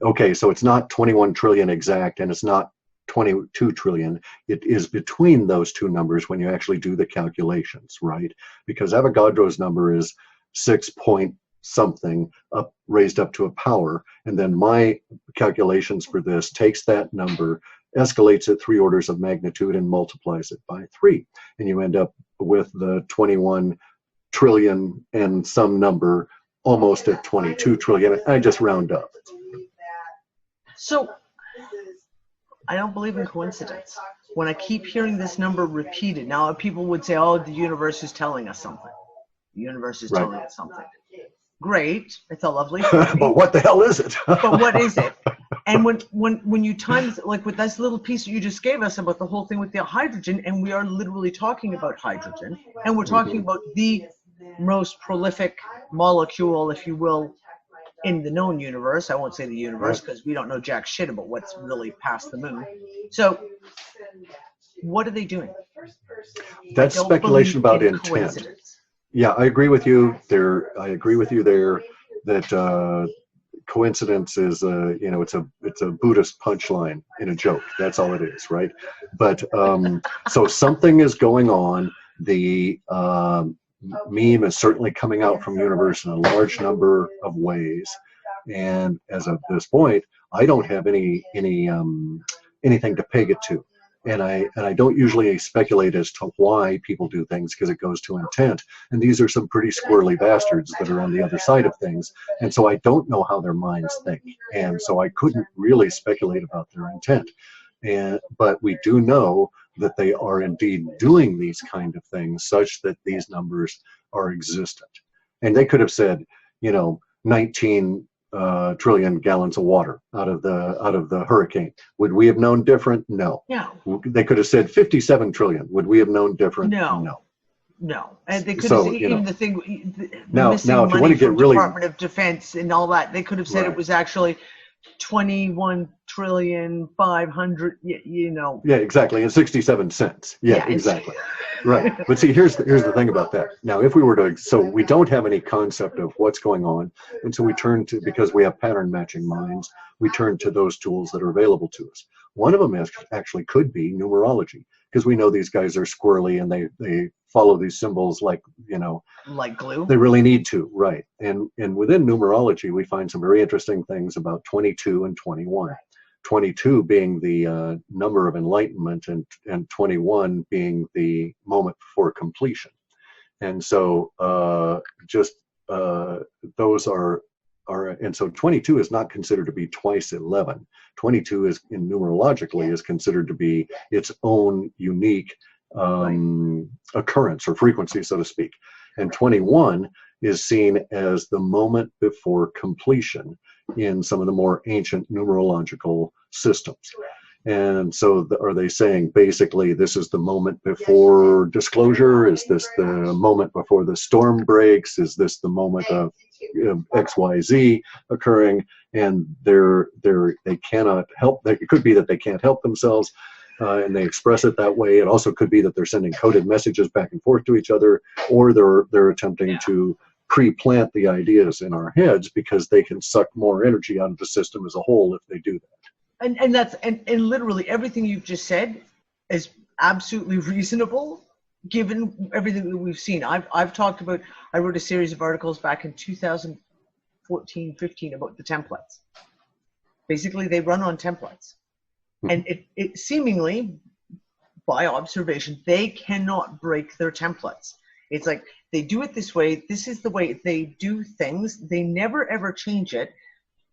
[SPEAKER 2] Okay, so it's not 21 trillion exact, and it's not 22 trillion. It is between those two numbers when you actually do the calculations, right? Because Avogadro's number is 6 point something up raised up to a power, and then my calculations for this takes that number, escalates it 3 orders of magnitude, and multiplies it by 3, and you end up with the 21 trillion and some number almost at 22 trillion. I just round up.
[SPEAKER 1] So I don't believe in coincidence. When I keep hearing this number repeated, now people would say, oh, the universe is telling us something. The universe is telling us something. Great, it's a lovely thing.
[SPEAKER 2] But what the hell is it?
[SPEAKER 1] But what is it? And when you time, like with this little piece that you just gave us about the whole thing with the hydrogen, and we are literally talking about hydrogen, and we're talking about the most prolific molecule, if you will, in the known universe. I won't say the universe because we don't know jack shit about what's really past the moon. So what are they doing?
[SPEAKER 2] That's speculation about intent. Yeah, I agree with you there. That coincidence is it's a Buddhist punchline in a joke. That's all it is, right? But so something is going on. The meme is certainly coming out from universe in a large number of ways, and as of this point, I don't have anything to peg it to. And I don't usually speculate as to why people do things because it goes to intent. And these are some pretty squirrely bastards that are on the other side of things. And so I don't know how their minds think. And so I couldn't really speculate about their intent. But we do know that they are indeed doing these kind of things such that these numbers are existent. And they could have said, 19 trillion gallons of water out of the hurricane. Would we have known different? No. They could have said 57 trillion. Would we have known different?
[SPEAKER 1] No. And they could have said even the thing.
[SPEAKER 2] Now, if you want to get really
[SPEAKER 1] Department of Defense and all that, they could have said it was actually 21 trillion 500.
[SPEAKER 2] Yeah, exactly, and 67 cents. Yeah, exactly. Right. But see, here's the thing about that. Now, if we were to, so we don't have any concept of what's going on, and so we turn to, because we have pattern matching minds, we turn to those tools that are available to us. One of them actually could be numerology, because we know these guys are squirrely and they follow these symbols like
[SPEAKER 1] glue.
[SPEAKER 2] They really need to, right? And within numerology, we find some very interesting things about 22 and 21. 22 being the number of enlightenment, and 21 being the moment before completion. And so those are, and so 22 is not considered to be twice 11. 22 is, in numerologically, is considered to be its own unique occurrence or frequency, so to speak. And 21 is seen as the moment before completion in some of the more ancient numerological systems. And so are they saying basically this is the moment before disclosure? Is this the moment before the storm breaks? Is this the moment of XYZ occurring? And they cannot help. It could be that they can't help themselves, and they express it that way. It also could be that they're sending coded messages back and forth to each other, or they're attempting to pre-plant the ideas in our heads because they can suck more energy out of the system as a whole if they do that.
[SPEAKER 1] And literally everything you've just said is absolutely reasonable given everything that we've seen. I've talked about, I wrote a series of articles back in 2014-15 about the templates. Basically they run on templates. And it seemingly, by observation, they cannot break their templates. It's like they do it this way, this is the way they do things, they never ever change it.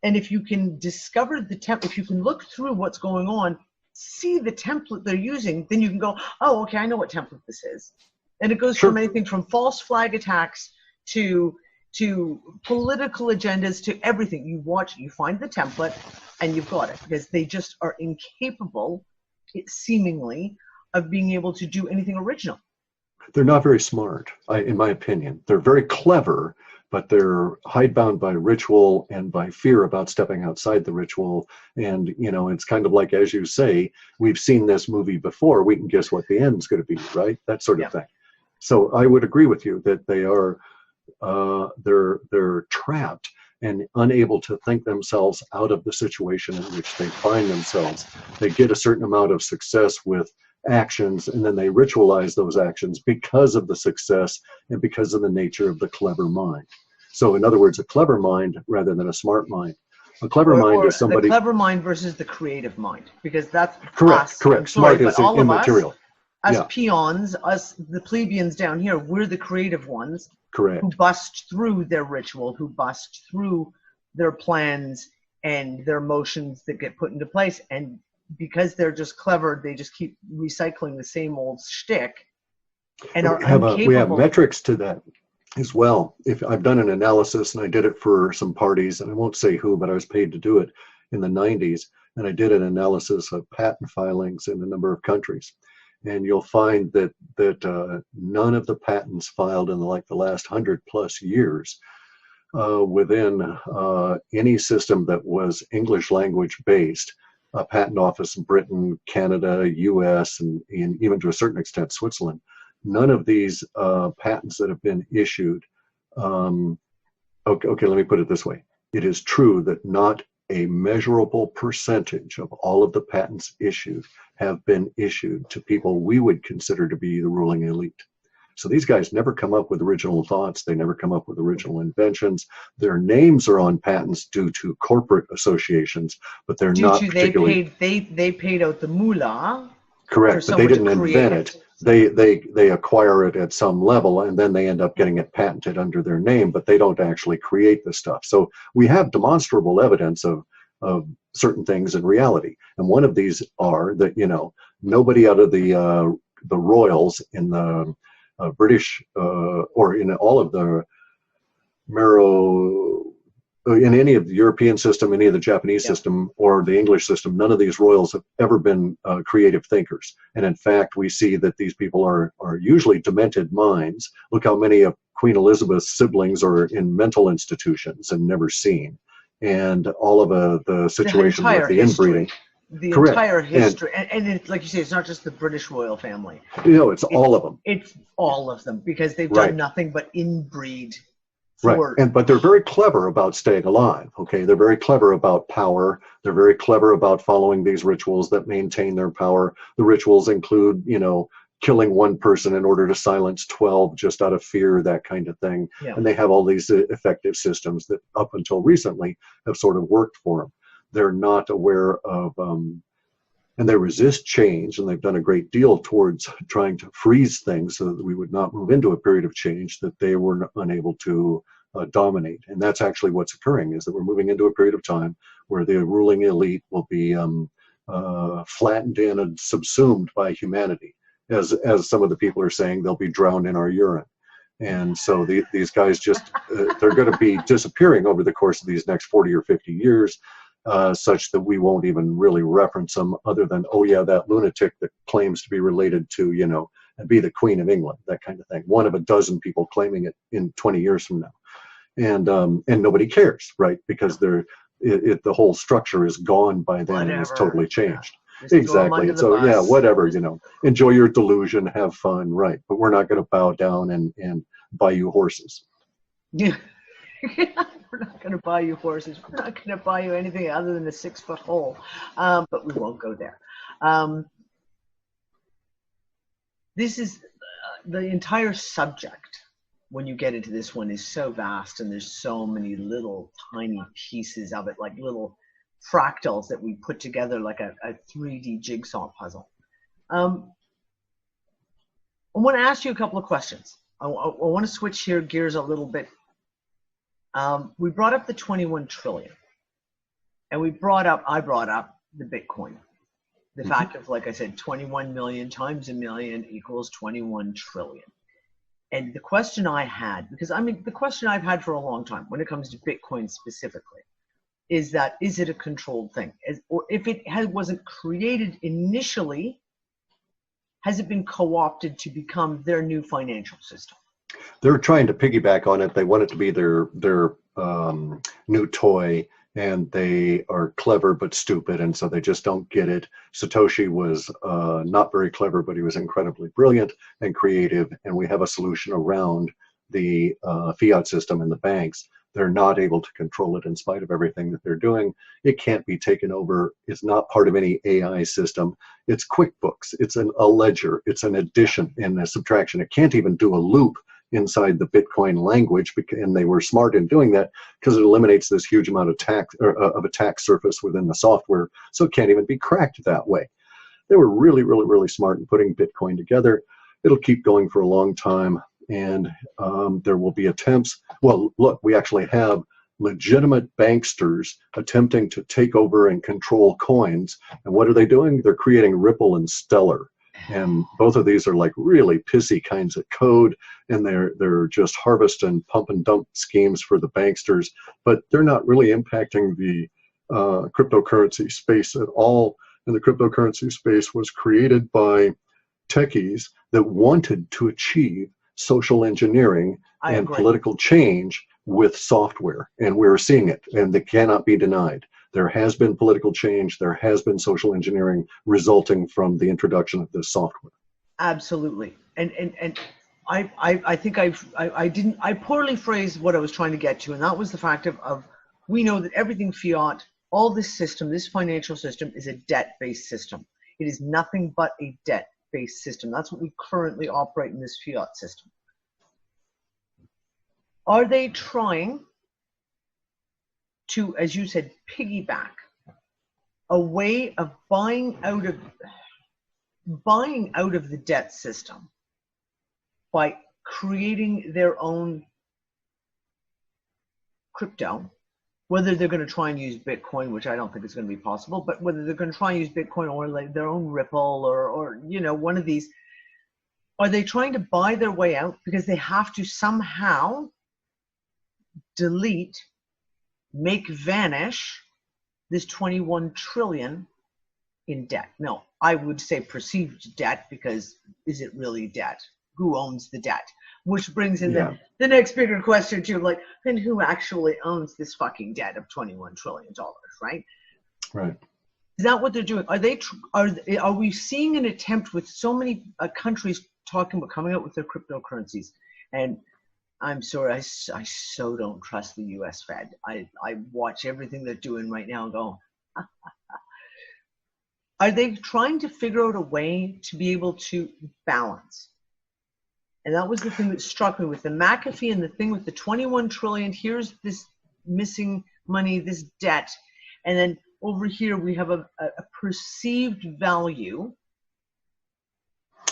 [SPEAKER 1] And if you can discover the if you can look through what's going on, see the template they're using, then you can go, oh, okay, I know what template this is. And it goes from anything from false flag attacks to political agendas to everything. You watch, you find the template, and you've got it, because they just are incapable, seemingly, of being able to do anything original.
[SPEAKER 2] They're not very smart, in my opinion. They're very clever, but they're hidebound by ritual and by fear about stepping outside the ritual. And, you know, it's kind of like, as you say, we've seen this movie before, we can guess what the end's going to be, right? That sort of thing. So I would agree with you that they are, they're trapped and unable to think themselves out of the situation in which they find themselves. They get a certain amount of success with actions, and then they ritualize those actions because of the success and because of the nature of the clever mind. So in other words, a clever mind rather than a smart mind. A clever mind is somebody...
[SPEAKER 1] The clever mind versus the creative mind, because that's
[SPEAKER 2] correct.
[SPEAKER 1] Sorry,
[SPEAKER 2] smart is
[SPEAKER 1] all
[SPEAKER 2] immaterial.
[SPEAKER 1] Us peons, us the plebeians down here, we're the creative ones.
[SPEAKER 2] Correct.
[SPEAKER 1] Who bust through their ritual, who bust through their plans and their motions that get put into place. And because they're just clever, they just keep recycling the same old shtick and are incapable.
[SPEAKER 2] We have metrics to that as well. If I've done an analysis, and I did it for some parties, and I won't say who, but I was paid to do it in the 90s, and I did an analysis of patent filings in a number of countries. And you'll find that none of the patents filed in the last 100+ years within any system that was English language based, patent office in Britain, Canada, US, and even to a certain extent Switzerland, none of these patents that have been issued, okay, let me put it this way. It is true that not a measurable percentage of all of the patents issued have been issued to people we would consider to be the ruling elite. So these guys never come up with original thoughts. They never come up with original inventions. Their names are on patents due to corporate associations, but they're not particularly...
[SPEAKER 1] They paid out the moolah.
[SPEAKER 2] Correct, but they didn't invent it. They acquire it at some level, and then they end up getting it patented under their name, but they don't actually create the stuff. So we have demonstrable evidence of certain things in reality. And one of these are that, you know, nobody out of the royals in the British or in all of the in any of the European system, any of the Japanese system, or the English system, none of these royals have ever been creative thinkers. And in fact, we see that these people are usually demented minds. Look how many of Queen Elizabeth's siblings are in mental institutions and never seen. And all of the situation with the inbreeding.
[SPEAKER 1] The entire history. And it's, like you say, it's not just the British royal family.
[SPEAKER 2] You know, it's all of them.
[SPEAKER 1] It's all of them, because they've done nothing but inbreed.
[SPEAKER 2] But they're very clever about staying alive. Okay, they're very clever about power. They're very clever about following these rituals that maintain their power. The rituals include, you know, killing one person in order to silence 12 just out of fear, that kind of thing. And they have all these effective systems that up until recently have sort of worked for them. they're not aware of, and they resist change, and they've done a great deal towards trying to freeze things so that we would not move into a period of change that they were unable to dominate. And that's actually what's occurring, is that we're moving into a period of time where the ruling elite will be flattened in and subsumed by humanity. As some of the people are saying, they'll be drowned in our urine. And so these guys just, they're going to be disappearing over the course of these next 40 or 50 years, such that we won't even really reference them other than, oh yeah, that lunatic that claims to be related to, you know, and be the Queen of England, that kind of thing. One of a dozen people claiming it in 20 years from now. And nobody cares, right? Because the whole structure is gone by then. And it's totally changed. Yeah. Exactly. So yeah, whatever, you know, enjoy your delusion, have fun, right? But we're not going to bow down and buy you horses.
[SPEAKER 1] Yeah. We're not going to buy you horses. We're not going to buy you anything other than a 6-foot hole. But we won't go there. This is the entire subject. When you get into this one, is so vast, and there's so many little tiny pieces of it, like little fractals that we put together like a 3D jigsaw puzzle. I want to ask you a couple of questions. I want to switch gears a little bit. We brought up the 21 trillion, and I brought up the Bitcoin. The fact of, like I said, 21 million times a million equals 21 trillion. And the question I had, because I mean, the question I've had for a long time when it comes to Bitcoin specifically, is it a controlled thing? Or if it wasn't created initially, has it been co-opted to become their new financial system?
[SPEAKER 2] They're trying to piggyback on it. They want it to be their new toy, and they are clever but stupid, and so they just don't get it. Satoshi was not very clever, but he was incredibly brilliant and creative, and we have a solution around the fiat system and the banks. They're not able to control it in spite of everything that they're doing. It can't be taken over. It's not part of any AI system. It's QuickBooks. It's a ledger. It's an addition and a subtraction. It can't even do a loop inside the Bitcoin language, and they were smart in doing that because it eliminates this huge amount of attack surface within the software, so it can't even be cracked that way. They were really, really, really smart in putting Bitcoin together. It'll keep going for a long time, and there will be attempts. Well, look, we actually have legitimate banksters attempting to take over and control coins, and what are they doing? They're creating Ripple and Stellar. And both of these are like really pissy kinds of code, and they're just harvest and pump and dump schemes for the banksters, but they're not really impacting the cryptocurrency space at all. And the cryptocurrency space was created by techies that wanted to achieve social engineering and political change with software, and we're seeing it, and it cannot be denied. There has been political change. There has been social engineering resulting from the introduction of this software.
[SPEAKER 1] Absolutely, and I think I poorly phrased what I was trying to get to, and that was the fact of we know that everything fiat, all this system, this financial system, is a debt-based system. It is nothing but a debt-based system. That's what we currently operate in this fiat system. Are they trying to, as you said, piggyback a way of buying out of the debt system by creating their own crypto? Whether they're going to try and use Bitcoin, which I don't think is going to be possible, but whether they're going to try and use Bitcoin or like their own Ripple or you know, one of these, are they trying to buy their way out because they have to somehow delete, make vanish this 21 trillion in debt? No, I would say perceived debt, because is it really debt? Who owns the debt? Which brings in the next bigger question too, like, then who actually owns this fucking debt of $21 trillion, right?
[SPEAKER 2] Right.
[SPEAKER 1] Is that what they're doing? Are we seeing an attempt with so many countries talking about coming out with their cryptocurrencies? And I'm sorry, I so don't trust the US Fed. I watch everything they're doing right now and go, are they trying to figure out a way to be able to balance? And that was the thing that struck me with the McAfee and the thing with the 21 trillion. Here's this missing money, this debt. And then over here we have a perceived value.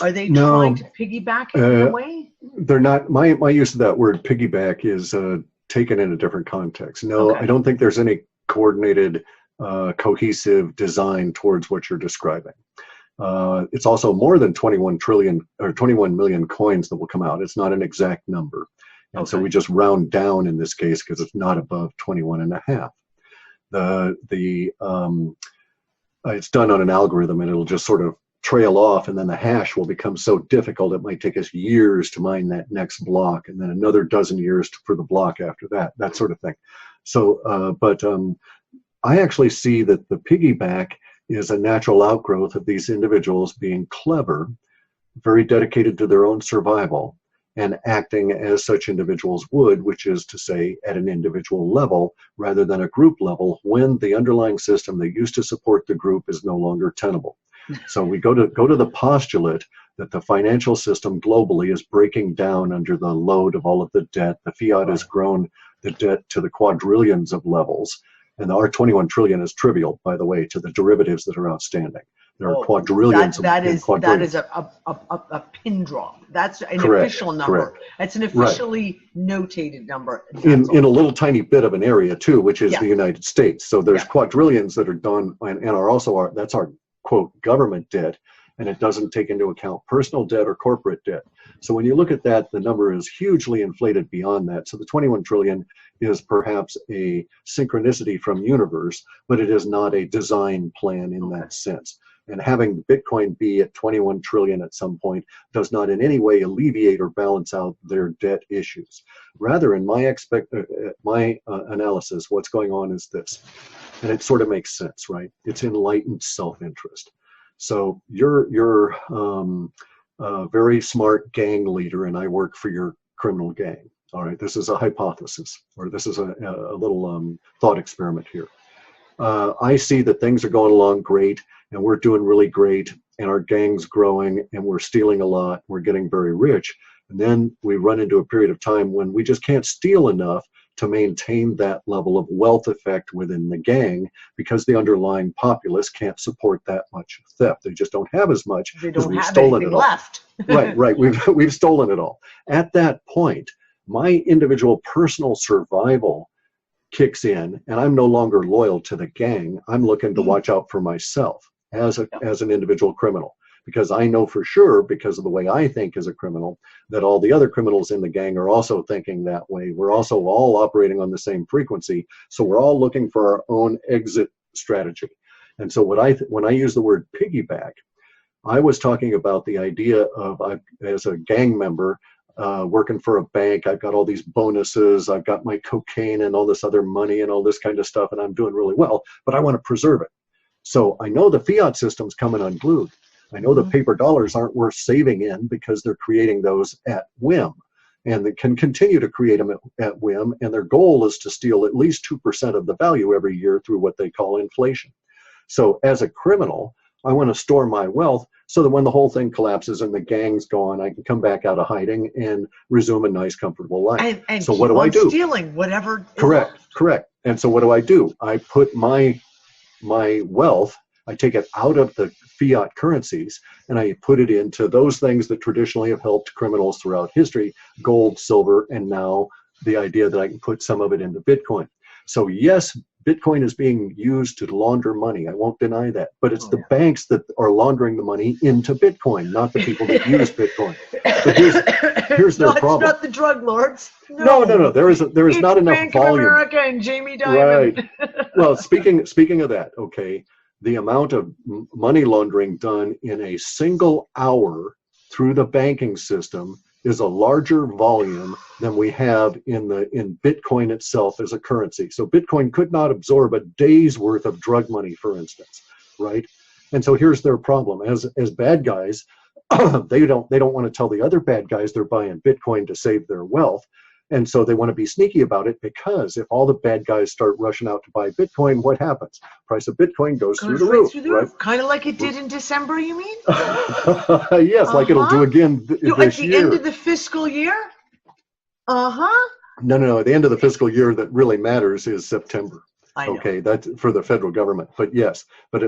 [SPEAKER 1] Are they trying to piggyback it in a way?
[SPEAKER 2] They're not. My use of that word piggyback is taken in a different context. No,
[SPEAKER 1] Okay.
[SPEAKER 2] I don't think there's any coordinated, cohesive design towards what you're describing. It's also more than 21 trillion or 21 million coins that will come out. It's not an exact number. And so we just round down in this case because it's not above 21 and a half. It's done on an algorithm and it'll just sort of trail off, and then the hash will become so difficult it might take us years to mine that next block, and then another dozen years for the block after that, that sort of thing. So, I actually see that the piggyback is a natural outgrowth of these individuals being clever, very dedicated to their own survival, and acting as such individuals would, which is to say at an individual level rather than a group level when the underlying system that used to support the group is no longer tenable. So we go to the postulate that the financial system globally is breaking down under the load of all of the debt. The fiat has grown the debt to the quadrillions of levels. And our 21 trillion is trivial, by the way, to the derivatives that are outstanding. There are quadrillions
[SPEAKER 1] that is
[SPEAKER 2] quadrillions.
[SPEAKER 1] a pin drop. That's an
[SPEAKER 2] Correct,
[SPEAKER 1] official number.
[SPEAKER 2] correct.
[SPEAKER 1] That's an officially notated number.
[SPEAKER 2] In a little tiny bit of an area too, which is the United States. So there's quadrillions that are done and are also that's our quote government debt, and it doesn't take into account personal debt or corporate debt. So when you look at that, the number is hugely inflated beyond that. So the 21 trillion is perhaps a synchronicity from universe, but it is not a design plan in that sense. And having Bitcoin be at 21 trillion at some point does not in any way alleviate or balance out their debt issues. Rather, in my analysis, what's going on is this, and it sort of makes sense, right? It's enlightened self-interest. So you're a very smart gang leader, and I work for your criminal gang. All right, this is a hypothesis, or this is a little thought experiment here. I see that things are going along great, and we're doing really great, and our gang's growing, and we're stealing a lot, we're getting very rich. And then we run into a period of time when we just can't steal enough to maintain that level of wealth effect within the gang because the underlying populace can't support that much theft. They just don't have as much because we've stolen it all.
[SPEAKER 1] Left.
[SPEAKER 2] Right. We've stolen it all. At that point, my individual personal survival kicks in, and I'm no longer loyal to the gang. I'm looking to watch out for myself as an individual criminal, because I know for sure, because of the way I think as a criminal, that all the other criminals in the gang are also thinking that way. We're also all operating on the same frequency, so we're all looking for our own exit strategy. And so when I use the word piggyback, I was talking about the idea of, as a gang member, working for a bank, I've got all these bonuses, I've got my cocaine and all this other money and all this kind of stuff, and I'm doing really well, but I want to preserve it. So I know the fiat system's coming unglued. I know the paper dollars aren't worth saving in because they're creating those at whim, and they can continue to create them at whim, and their goal is to steal at least 2% of the value every year through what they call inflation. So as a criminal, I want to store my wealth so that when the whole thing collapses and the gang's gone, I can come back out of hiding and resume a nice, comfortable life.
[SPEAKER 1] And
[SPEAKER 2] so what do I do?
[SPEAKER 1] Stealing whatever.
[SPEAKER 2] Correct. And so what do? I put my wealth, I take it out of the fiat currencies and I put it into those things that traditionally have helped criminals throughout history: gold, silver, and now the idea that I can put some of it into Bitcoin. So yes, Bitcoin is being used to launder money. I won't deny that. But it's the banks that are laundering the money into Bitcoin, not the people that use Bitcoin. But here's their problem.
[SPEAKER 1] It's not the drug lords.
[SPEAKER 2] No. There is not enough
[SPEAKER 1] Bank
[SPEAKER 2] volume.
[SPEAKER 1] Of America and Jamie Dimon.
[SPEAKER 2] Right. Well, speaking of that, okay, the amount of money laundering done in a single hour through the banking system is a larger volume than we have in Bitcoin itself as a currency. So Bitcoin could not absorb a day's worth of drug money, for instance, right? And so here's their problem. As bad guys, they don't want to tell the other bad guys they're buying Bitcoin to save their wealth. And so they want to be sneaky about it, because if all the bad guys start rushing out to buy Bitcoin, what happens? Price of Bitcoin goes through the roof, right?
[SPEAKER 1] Kind of like it did in December, you mean?
[SPEAKER 2] Yes, like it'll do again this year.
[SPEAKER 1] At the end of the fiscal year?
[SPEAKER 2] No. At the end of the fiscal year that really matters is September.
[SPEAKER 1] I know.
[SPEAKER 2] Okay, that's for the federal government. But yes, but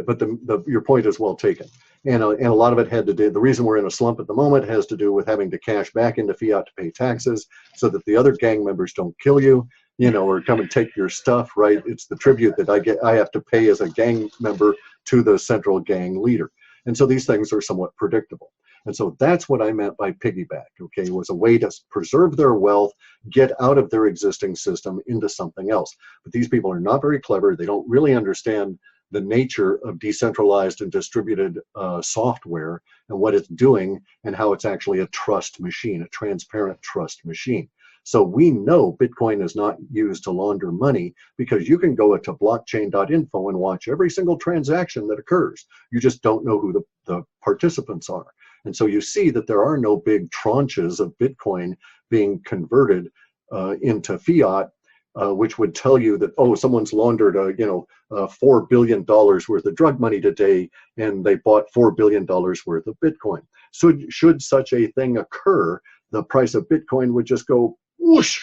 [SPEAKER 2] your point is well taken. And a lot of it had to do, the reason we're in a slump at the moment has to do with having to cash back into fiat to pay taxes so that the other gang members don't kill you, or come and take your stuff, right? It's the tribute that I have to pay as a gang member to the central gang leader. And so these things are somewhat predictable. And so that's what I meant by piggyback, okay? It was a way to preserve their wealth, get out of their existing system into something else. But these people are not very clever. They don't really understand the nature of decentralized and distributed software and what it's doing and how it's actually a trust machine, a transparent trust machine. So we know Bitcoin is not used to launder money because you can go to blockchain.info and watch every single transaction that occurs. You just don't know who the participants are. And so you see that there are no big tranches of Bitcoin being converted into fiat, which would tell you that, oh, someone's laundered, $4 billion worth of drug money today, and they bought $4 billion worth of Bitcoin. So should such a thing occur, the price of Bitcoin would just go whoosh,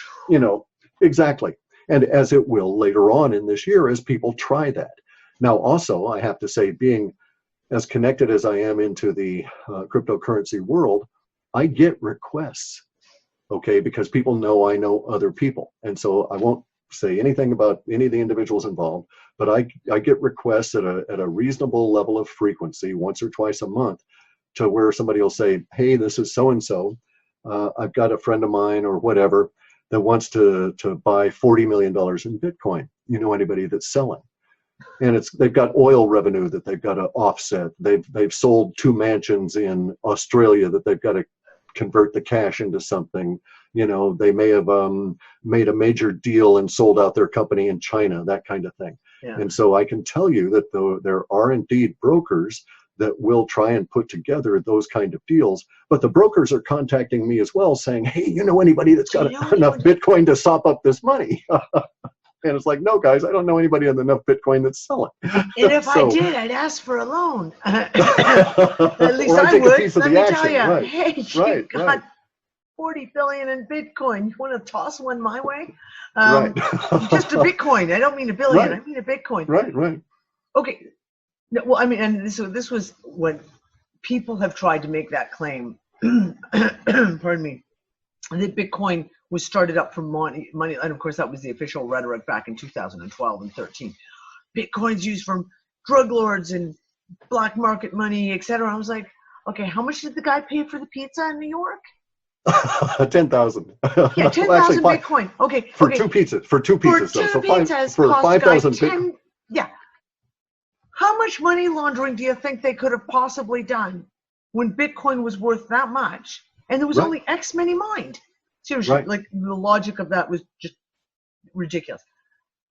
[SPEAKER 2] exactly. And as it will later on in this year as people try that. Now, also, I have to say, being as connected as I am into the cryptocurrency world, I get requests, okay, because people know I know other people. And so I won't say anything about any of the individuals involved, but I get requests at a reasonable level of frequency, once or twice a month, to where somebody will say, hey, this is so-and-so. I've got a friend of mine or whatever that wants to buy $40 million in Bitcoin. You know anybody that's selling? And they've got oil revenue that they've got to offset. They've sold 2 mansions in Australia that they've got to convert the cash into something. They may have made a major deal and sold out their company in China, that kind of thing. Yeah. And so I can tell you that there are indeed brokers that will try and put together those kind of deals. But the brokers are contacting me as well saying, hey, anybody that's got enough Bitcoin to sop up this money? And it's like, no, guys, I don't know anybody with enough Bitcoin that's selling.
[SPEAKER 1] And if I did, I'd ask for a loan. At least I would. Let me tell you, right. Hey, you got 40 billion in Bitcoin. You want to toss one my way? Just a Bitcoin. I don't mean a billion. I mean a Bitcoin.
[SPEAKER 2] Right.
[SPEAKER 1] Okay. No, well, I mean, and this was when people have tried to make that claim. Pardon me. That Bitcoin was started up for money, and of course that was the official rhetoric back in 2012 and 13. Bitcoin's used for drug lords and black market money, etc. I was like, okay, how much did the guy pay for the pizza in New York?
[SPEAKER 2] 10,000.
[SPEAKER 1] Yeah, 10,000 Bitcoin. Okay.
[SPEAKER 2] For 2 pizzas. For 2 pizzas.
[SPEAKER 1] For 2 pizzas, for 5,000 Bitcoin. Yeah. How much money laundering do you think they could have possibly done when Bitcoin was worth that much and there was only X many mined? Seriously, like the logic of that was just ridiculous.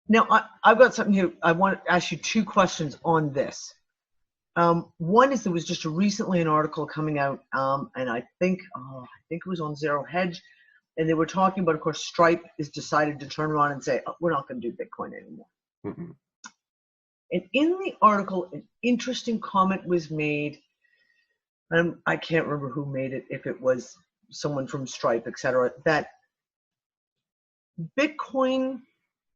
[SPEAKER 1] Now, I've got something here. I want to ask you 2 questions on this. One is there was just recently an article coming out, and I think it was on Zero Hedge, and they were talking about, of course, Stripe has decided to turn around and say, oh, we're not going to do Bitcoin anymore. Mm-hmm. And in the article, an interesting comment was made. I can't remember who made it, if it was someone from Stripe, etc., that Bitcoin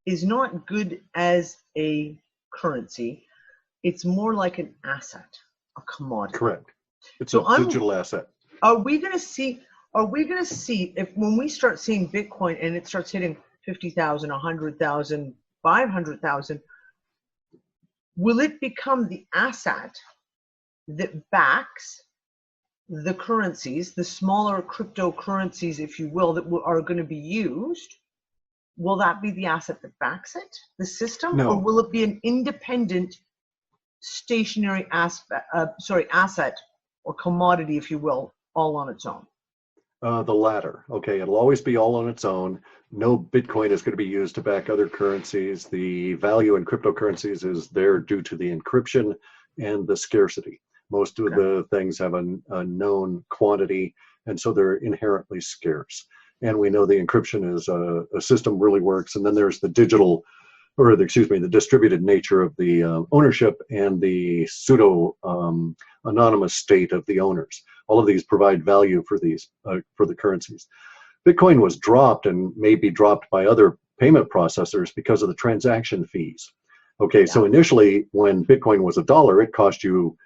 [SPEAKER 1] is not good as a currency. It's more like an asset, a commodity.
[SPEAKER 2] Correct. It's a digital asset.
[SPEAKER 1] Are we going to see if when we start seeing Bitcoin and it starts hitting 50,000, 100,000, 500,000, will it become the asset that backs the currencies, the smaller cryptocurrencies, if you will, that are going to be used? Will that be the asset that backs it, the system?
[SPEAKER 2] No.
[SPEAKER 1] Or will it be an independent stationary asset or commodity, if you will, all on its own?
[SPEAKER 2] The latter. Okay, it'll always be all on its own. No Bitcoin is going to be used to back other currencies. The value in cryptocurrencies is there due to the encryption and the scarcity. Most of the things have a known quantity, and so they're inherently scarce. And we know the encryption is a system really works. And then there's the the distributed nature of the ownership and the pseudo anonymous state of the owners. All of these provide value for the currencies. Bitcoin was dropped and may be dropped by other payment processors because of the transaction fees. Okay,
[SPEAKER 1] Yeah.
[SPEAKER 2] so initially when Bitcoin was $1, it cost you,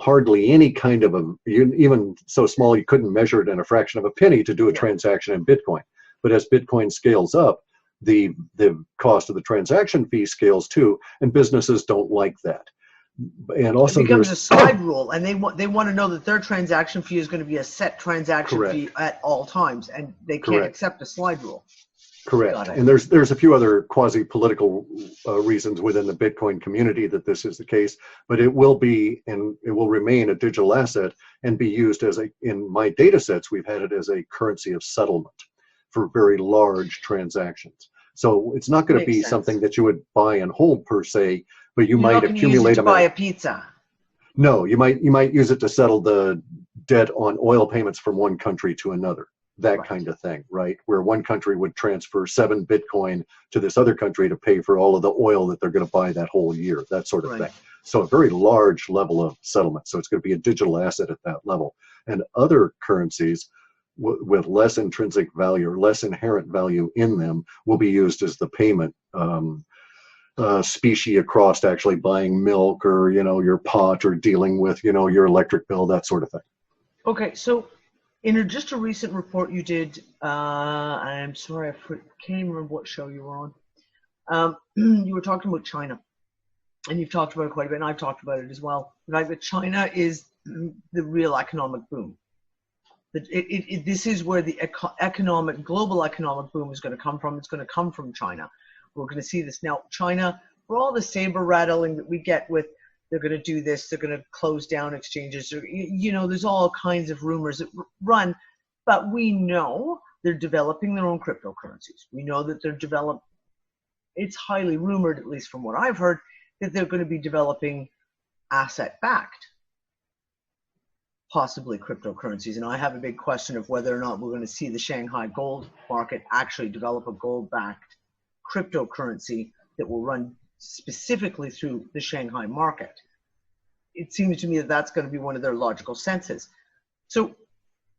[SPEAKER 2] hardly any kind of even so small you couldn't measure it in a fraction of a penny to do a transaction in Bitcoin. But as Bitcoin scales up, the cost of the transaction fee scales too, and businesses don't like that. And also
[SPEAKER 1] it becomes a slide rule, and they want to know that their transaction fee is going to be a set transaction fee at all times, and they can't accept a slide rule.
[SPEAKER 2] Correct. And there's a few other quasi-political reasons within the Bitcoin community that this is the case, but it will be and it will remain a digital asset and be used as in my data sets, we've had it as a currency of settlement for very large transactions. So it's not going to be something that you would buy and hold per se, but you might accumulate
[SPEAKER 1] to buy a pizza.
[SPEAKER 2] No, you might use it to settle the debt on oil payments from one country to another. That kind of thing, right? Where one country would transfer 7 Bitcoin to this other country to pay for all of the oil that they're going to buy that whole year, that sort of thing. So a very large level of settlement. So it's going to be a digital asset at that level. And other currencies with less intrinsic value or less inherent value in them will be used as the payment species across actually buying milk or, your pot or dealing with, your electric bill, that sort of thing.
[SPEAKER 1] Okay, so in just a recent report you did, I'm sorry, I can't remember what show you were on. You were talking about China, and you've talked about it quite a bit, and I've talked about it as well. The fact that China is the real economic boom. This is where the global economic boom is going to come from. It's going to come from China. We're going to see this now. China, for all the saber rattling that we get with, they're going to do this, they're going to close down exchanges. There's all kinds of rumors that run, but we know they're developing their own cryptocurrencies. We know that it's highly rumored, at least from what I've heard, that they're going to be developing asset-backed, possibly cryptocurrencies. And I have a big question of whether or not we're going to see the Shanghai gold market actually develop a gold-backed cryptocurrency that will run specifically through the Shanghai market. It seems to me that that's going to be one of their logical senses. So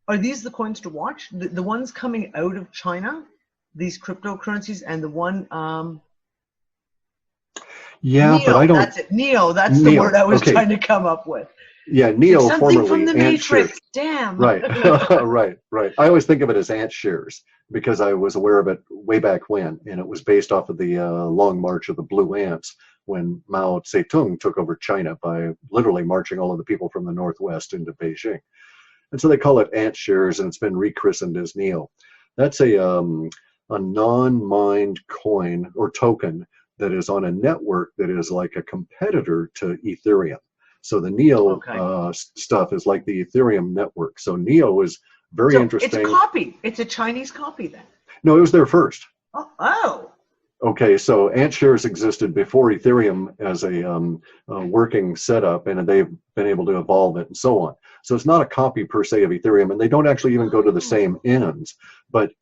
[SPEAKER 1] are these the coins to watch? The ones coming out of China, these cryptocurrencies, and the one
[SPEAKER 2] NEO, but I don't.
[SPEAKER 1] That's it. NEO. That's the word I was trying to come up with.
[SPEAKER 2] Yeah, NEO,
[SPEAKER 1] something
[SPEAKER 2] formerly
[SPEAKER 1] from the Matrix.
[SPEAKER 2] shares.
[SPEAKER 1] Damn.
[SPEAKER 2] Right, right. I always think of it as ant shares because I was aware of it way back when, and it was based off of the Long March of the Blue Ants when Mao Zedong took over China by literally marching all of the people from the Northwest into Beijing. And so they call it ant shares, and it's been rechristened as NEO. That's a non-mined coin or token that is on a network that is like a competitor to Ethereum. So the NEO stuff is like the Ethereum network. So NEO is very interesting.
[SPEAKER 1] It's a copy. It's a Chinese copy then.
[SPEAKER 2] No, it was there first.
[SPEAKER 1] Oh.
[SPEAKER 2] Okay, so AntShares existed before Ethereum as a working setup, and they've been able to evolve it and so on. So it's not a copy per se of Ethereum, and they don't actually even go to the same ends. But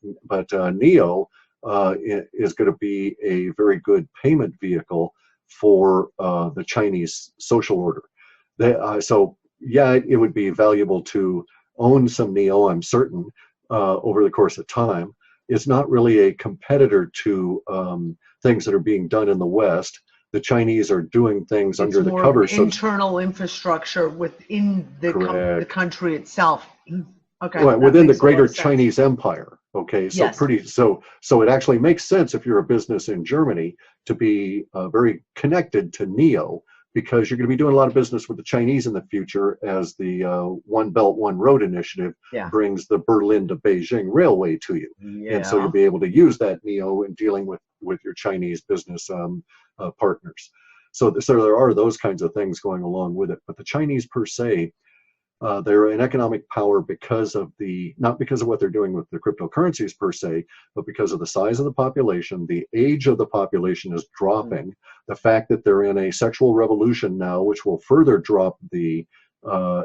[SPEAKER 2] NEO is going to be a very good payment vehicle for the Chinese social order. So yeah, it would be valuable to own some NEO, I'm certain, over the course of time. It's not really a competitor to things that are being done in the West. The Chinese are doing things under the covers.
[SPEAKER 1] It's more internal infrastructure within the country itself. Okay.
[SPEAKER 2] Right, within the greater Chinese empire. Okay, so so it actually makes sense if you're a business in Germany to be very connected to NEO, because you're going to be doing a lot of business with the Chinese in the future as the One Belt, One Road initiative brings the Berlin to Beijing railway to you. Yeah. And so you'll be able to use that NEO in dealing with your Chinese business partners. So there are those kinds of things going along with it. But the Chinese per se, they're an economic power because of not because of what they're doing with the cryptocurrencies per se, but because of the size of the population. The age of the population is dropping. The fact that they're in a sexual revolution now, which will further drop the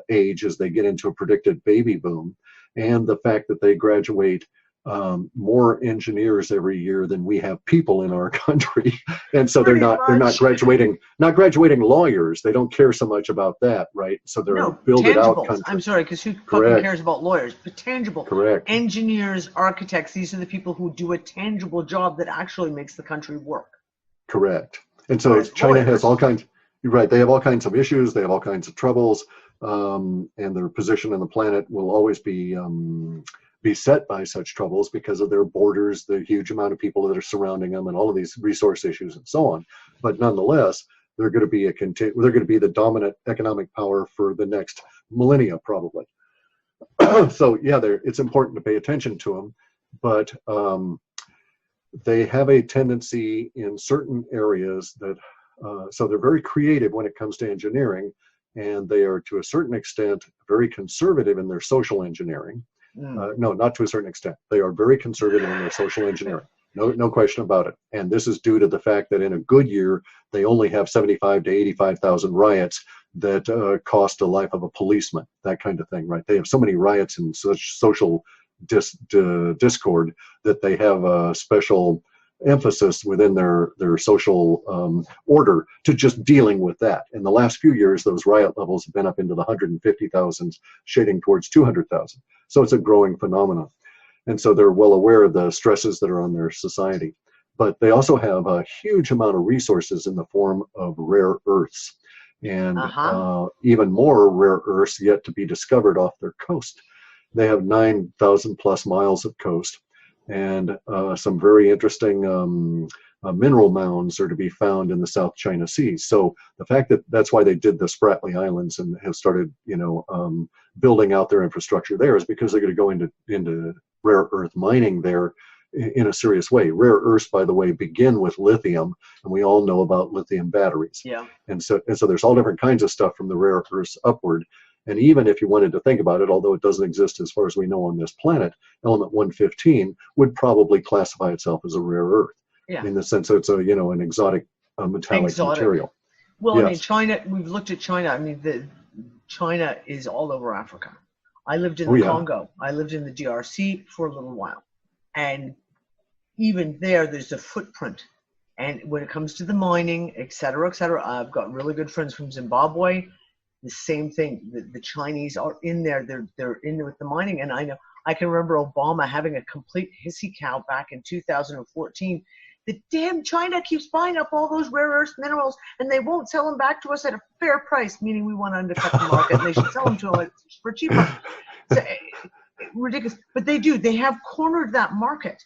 [SPEAKER 2] age as they get into a predicted baby boom, and the fact that they graduate more engineers every year than we have people in our country, and so they're
[SPEAKER 1] Pretty
[SPEAKER 2] not
[SPEAKER 1] much.
[SPEAKER 2] graduating lawyers. They don't care so much about that, right? So they're
[SPEAKER 1] No,
[SPEAKER 2] build it out
[SPEAKER 1] tangibles.
[SPEAKER 2] country.
[SPEAKER 1] I'm sorry, because who fucking
[SPEAKER 2] Correct.
[SPEAKER 1] cares about lawyers? But tangible.
[SPEAKER 2] Correct.
[SPEAKER 1] Engineers, architects, these are the people who do a tangible job that actually makes the country work.
[SPEAKER 2] Correct. And so
[SPEAKER 1] Whereas
[SPEAKER 2] China
[SPEAKER 1] lawyers,
[SPEAKER 2] has all kinds. You're right. They have all kinds of issues. They have all kinds of troubles, and their position on the planet will always be set by such troubles because of their borders, the huge amount of people that are surrounding them, and all of these resource issues and so on. But nonetheless, they're going to be the dominant economic power for the next millennia, probably. So yeah, it's important to pay attention to them, but they have a tendency in certain areas that so they're very creative when it comes to engineering, and they are to a certain extent very conservative in their social engineering. No, not to a certain extent. They are very conservative in their social engineering. No question about it. And this is due to the fact that in a good year, they only have 75 to 85,000 riots that cost the life of a policeman, that kind of thing, right? They have so many riots and such social discord that they have a special emphasis within their social order to just dealing with that. In the last few years, those riot levels have been up into the 150,000s, shading towards 200,000. So it's a growing phenomenon. And so they're well aware of the stresses that are on their society. But they also have a huge amount of resources in the form of rare earths, and even more rare earths yet to be discovered off their coast. They have 9,000 plus miles of coast, and some very interesting mineral mounds are to be found in the South China Sea. So the fact that that's why they did the Spratly Islands and have started, building out their infrastructure there is because they're going to go into rare earth mining there in a serious way. Rare earths, by the way, begin with lithium, and we all know about lithium batteries.
[SPEAKER 1] Yeah.
[SPEAKER 2] And so there's all different kinds of stuff from the rare earths upward. And even if you wanted to think about it, although it doesn't exist as far as we know on this planet, element 115 would probably classify itself as a rare earth.
[SPEAKER 1] Yeah.
[SPEAKER 2] In the sense that it's an exotic metallic material.
[SPEAKER 1] Well,
[SPEAKER 2] yes.
[SPEAKER 1] I mean, China, we've looked at China. I mean, China is all over Africa. I lived in the Congo. I lived in the DRC for a little while. And even there's a footprint. And when it comes to the mining, et cetera, I've got really good friends from Zimbabwe. The same thing. The Chinese are in there. They're in there with the mining. And I can remember Obama having a complete hissy cow back in 2014. The damn China keeps buying up all those rare earth minerals, and they won't sell them back to us at a fair price, meaning we want to undercut the market, and they should sell them to us for cheaper. So, ridiculous. But they do. They have cornered that market.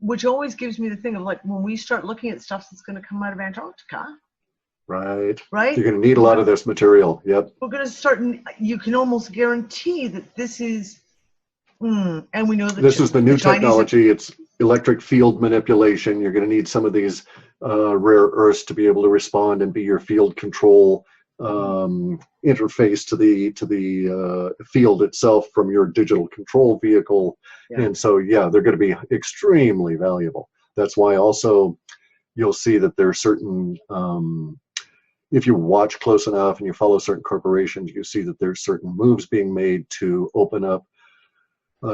[SPEAKER 1] Which always gives me the thing of, like, when we start looking at stuff that's going to come out of Antarctica.
[SPEAKER 2] Right.
[SPEAKER 1] Right.
[SPEAKER 2] You're going to need a lot of this material. Yep.
[SPEAKER 1] We're going to start. You can almost guarantee that this is. And we know that
[SPEAKER 2] this is the new technology. It's electric field manipulation. You're going to need some of these rare earths to be able to respond and be your field control interface to the field itself from your digital control vehicle. Yeah. And so, they're going to be extremely valuable. That's why also you'll see that there are certain, if you watch close enough and you follow certain corporations, you see that there's certain moves being made to open up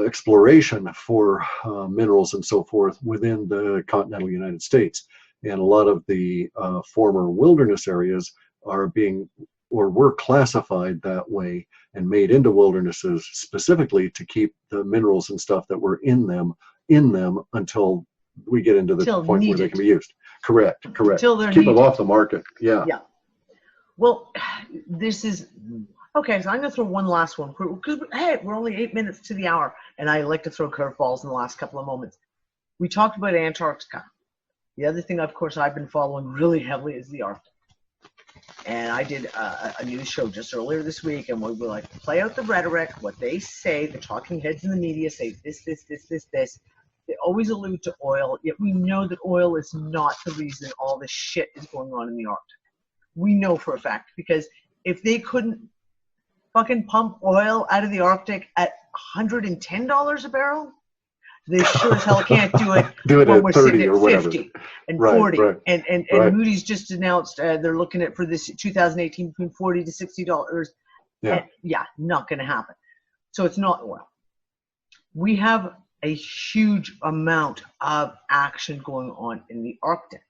[SPEAKER 2] exploration for minerals and so forth within the continental United States. And a lot of the former wilderness areas are being or were classified that way and made into wildernesses specifically to keep the minerals and stuff that were in them until we get into the point where they can be used. Correct.
[SPEAKER 1] Until they're
[SPEAKER 2] keep them off the market. Yeah.
[SPEAKER 1] Well, this is okay. So I'm going to throw one last one because hey, we're only 8 minutes to the hour, and I like to throw curveballs in the last couple of moments. We talked about Antarctica. The other thing, of course, I've been following really heavily is the Arctic. And I did a news show just earlier this week, and we were like, play out the rhetoric, what they say, the talking heads in the media say this. They always allude to oil, yet we know that oil is not the reason all this shit is going on in the Arctic. We know for a fact, because if they couldn't fucking pump oil out of the Arctic at $110 a barrel, they sure as hell can't do it when we're sitting at 50 and 40. Right. And Moody's just announced they're looking at for this 2018 between $40 to $60. Yeah, not going to happen. So it's not oil. we have a huge amount of action going on in the Arctic.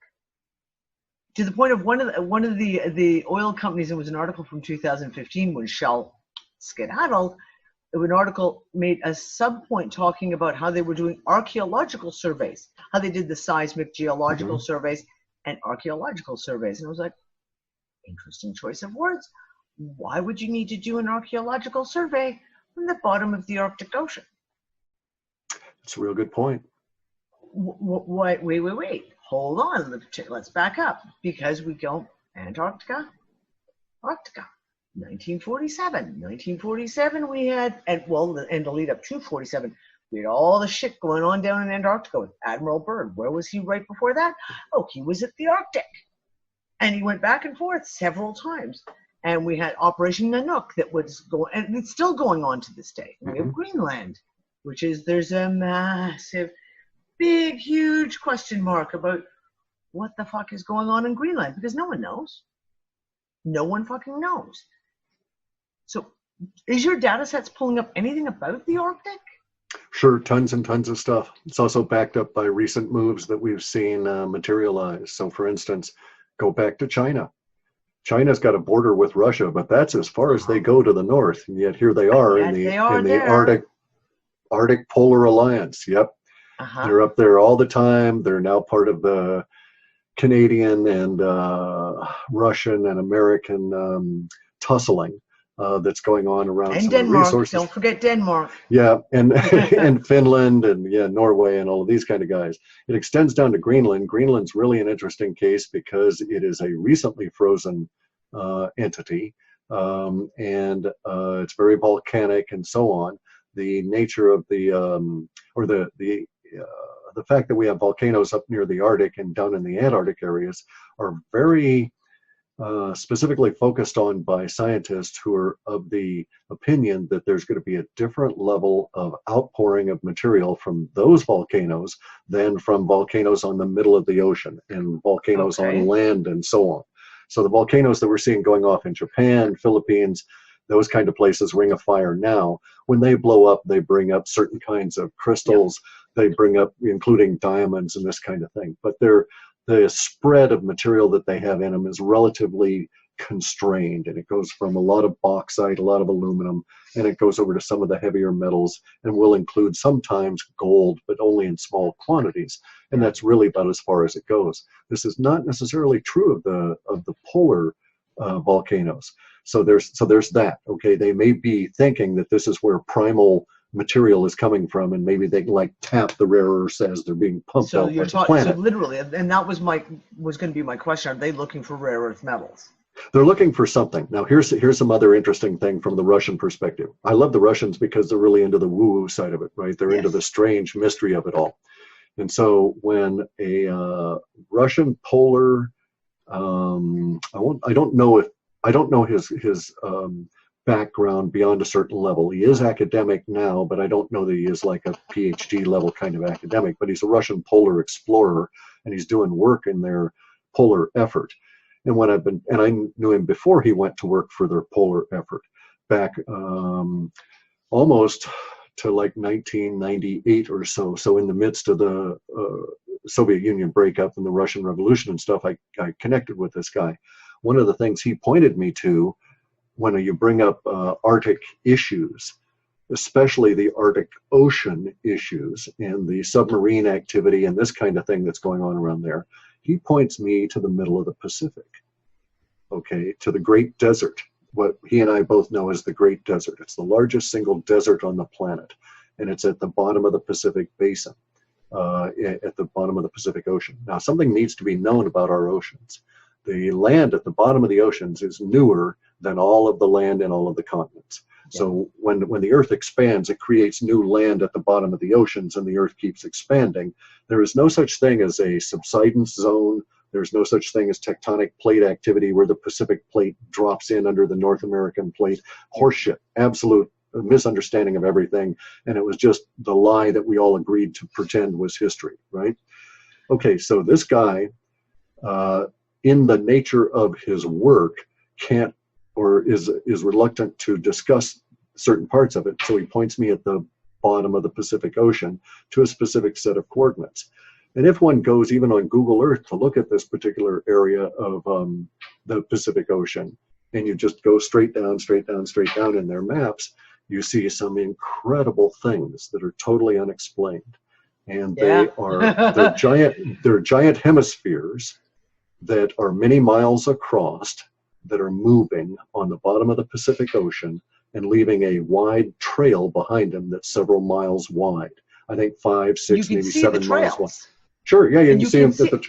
[SPEAKER 1] To the point of one of the oil companies, it was an article from 2015 when Shell skedaddled. An article made a sub-point talking about how they were doing archaeological surveys, how they did the seismic geological surveys and archaeological surveys. And I was like, interesting choice of words. Why would you need to do an archaeological survey from the bottom of the Arctic Ocean?
[SPEAKER 2] That's a real good point.
[SPEAKER 1] Wait. Hold on. Let's back up, because we go Antarctica, Arctica. 1947 we had, and the lead up to 47, we had all the shit going on down in Antarctica with Admiral Byrd. Where was he right before that? Oh, he was at the Arctic. And he went back and forth several times. And we had Operation Nanook that was going, and it's still going on to this day. We have Greenland, which is, there's a massive, big, huge question mark about what the fuck is going on in Greenland, because no one knows. No one fucking knows. So is your data sets pulling up anything about the Arctic?
[SPEAKER 2] Sure, tons and tons of stuff. It's also backed up by recent moves that we've seen materialize. So for instance, go back to China. China's got a border with Russia, but that's as far as they go to the north. And yet here they are in the Arctic Polar Alliance. Yep. They're up there all the time. They're now part of the Canadian and Russian and American tussling that's going on around
[SPEAKER 1] and
[SPEAKER 2] some
[SPEAKER 1] Denmark.
[SPEAKER 2] resources.
[SPEAKER 1] Don't forget Denmark.
[SPEAKER 2] Yeah, and and Finland and Norway and all of these kind of guys. It extends down to Greenland. Greenland's really an interesting case because it is a recently frozen entity, and it's very volcanic and so on. The nature of the fact that we have volcanoes up near the Arctic and down in the Antarctic areas are very specifically focused on by scientists who are of the opinion that there's going to be a different level of outpouring of material from those volcanoes than from volcanoes on the middle of the ocean and volcanoes on land and so on. So the volcanoes that we're seeing going off in Japan, Philippines, those kind of places, ring of fire now, when they blow up, they bring up certain kinds of crystals. They bring up, including diamonds and this kind of thing. But the spread of material that they have in them is relatively constrained, and it goes from a lot of bauxite, a lot of aluminum, and it goes over to some of the heavier metals, and will include sometimes gold, but only in small quantities. And that's really about as far as it goes. This is not necessarily true of the polar volcanoes. So there's that. Okay, they may be thinking that this is where primal material is coming from, and maybe they can like tap the rare earths as they're being pumped out by the planet.
[SPEAKER 1] So literally, and that was going to be my question. Are they looking for rare earth metals?
[SPEAKER 2] They're looking for something. Now here's some other interesting thing from the Russian perspective. I love the Russians because they're really into the woo-woo side of it, right? They're into the strange mystery of it all. And so when a Russian polar, I don't know his background beyond a certain level. He is academic now, but I don't know that he is like a PhD level kind of academic, but he's a Russian polar explorer, and he's doing work in their polar effort. And I knew him before he went to work for their polar effort back almost to like 1998 or so. So in the midst of the Soviet Union breakup and the Russian Revolution and stuff, I connected with this guy. One of the things he pointed me to when you bring up Arctic issues, especially the Arctic Ocean issues and the submarine activity and this kind of thing that's going on around there, he points me to the middle of the Pacific, okay, to the Great Desert, what he and I both know as the Great Desert. It's the largest single desert on the planet, and it's at the bottom of the Pacific Basin, at the bottom of the Pacific Ocean. Now, something needs to be known about our oceans. The land at the bottom of the oceans is newer than all of the land in all of the continents. Yeah. So when the Earth expands, it creates new land at the bottom of the oceans, and the Earth keeps expanding. There is no such thing as a subsidence zone. There's no such thing as tectonic plate activity where the Pacific plate drops in under the North American plate. Horseshit, absolute misunderstanding of everything. And it was just the lie that we all agreed to pretend was history, right? Okay, so this guy, in the nature of his work, can't or is reluctant to discuss certain parts of it. So he points me at the bottom of the Pacific Ocean to a specific set of coordinates. And if one goes even on Google Earth to look at this particular area of the Pacific Ocean, and you just go straight down, straight down, straight down in their maps, you see some incredible things that are totally unexplained. And they are, they're giant hemispheres that are many miles across, that are moving on the bottom of the Pacific Ocean and leaving a wide trail behind them that's several miles wide. I think 5, 6, maybe 7 miles wide. Sure, yeah, you can see them,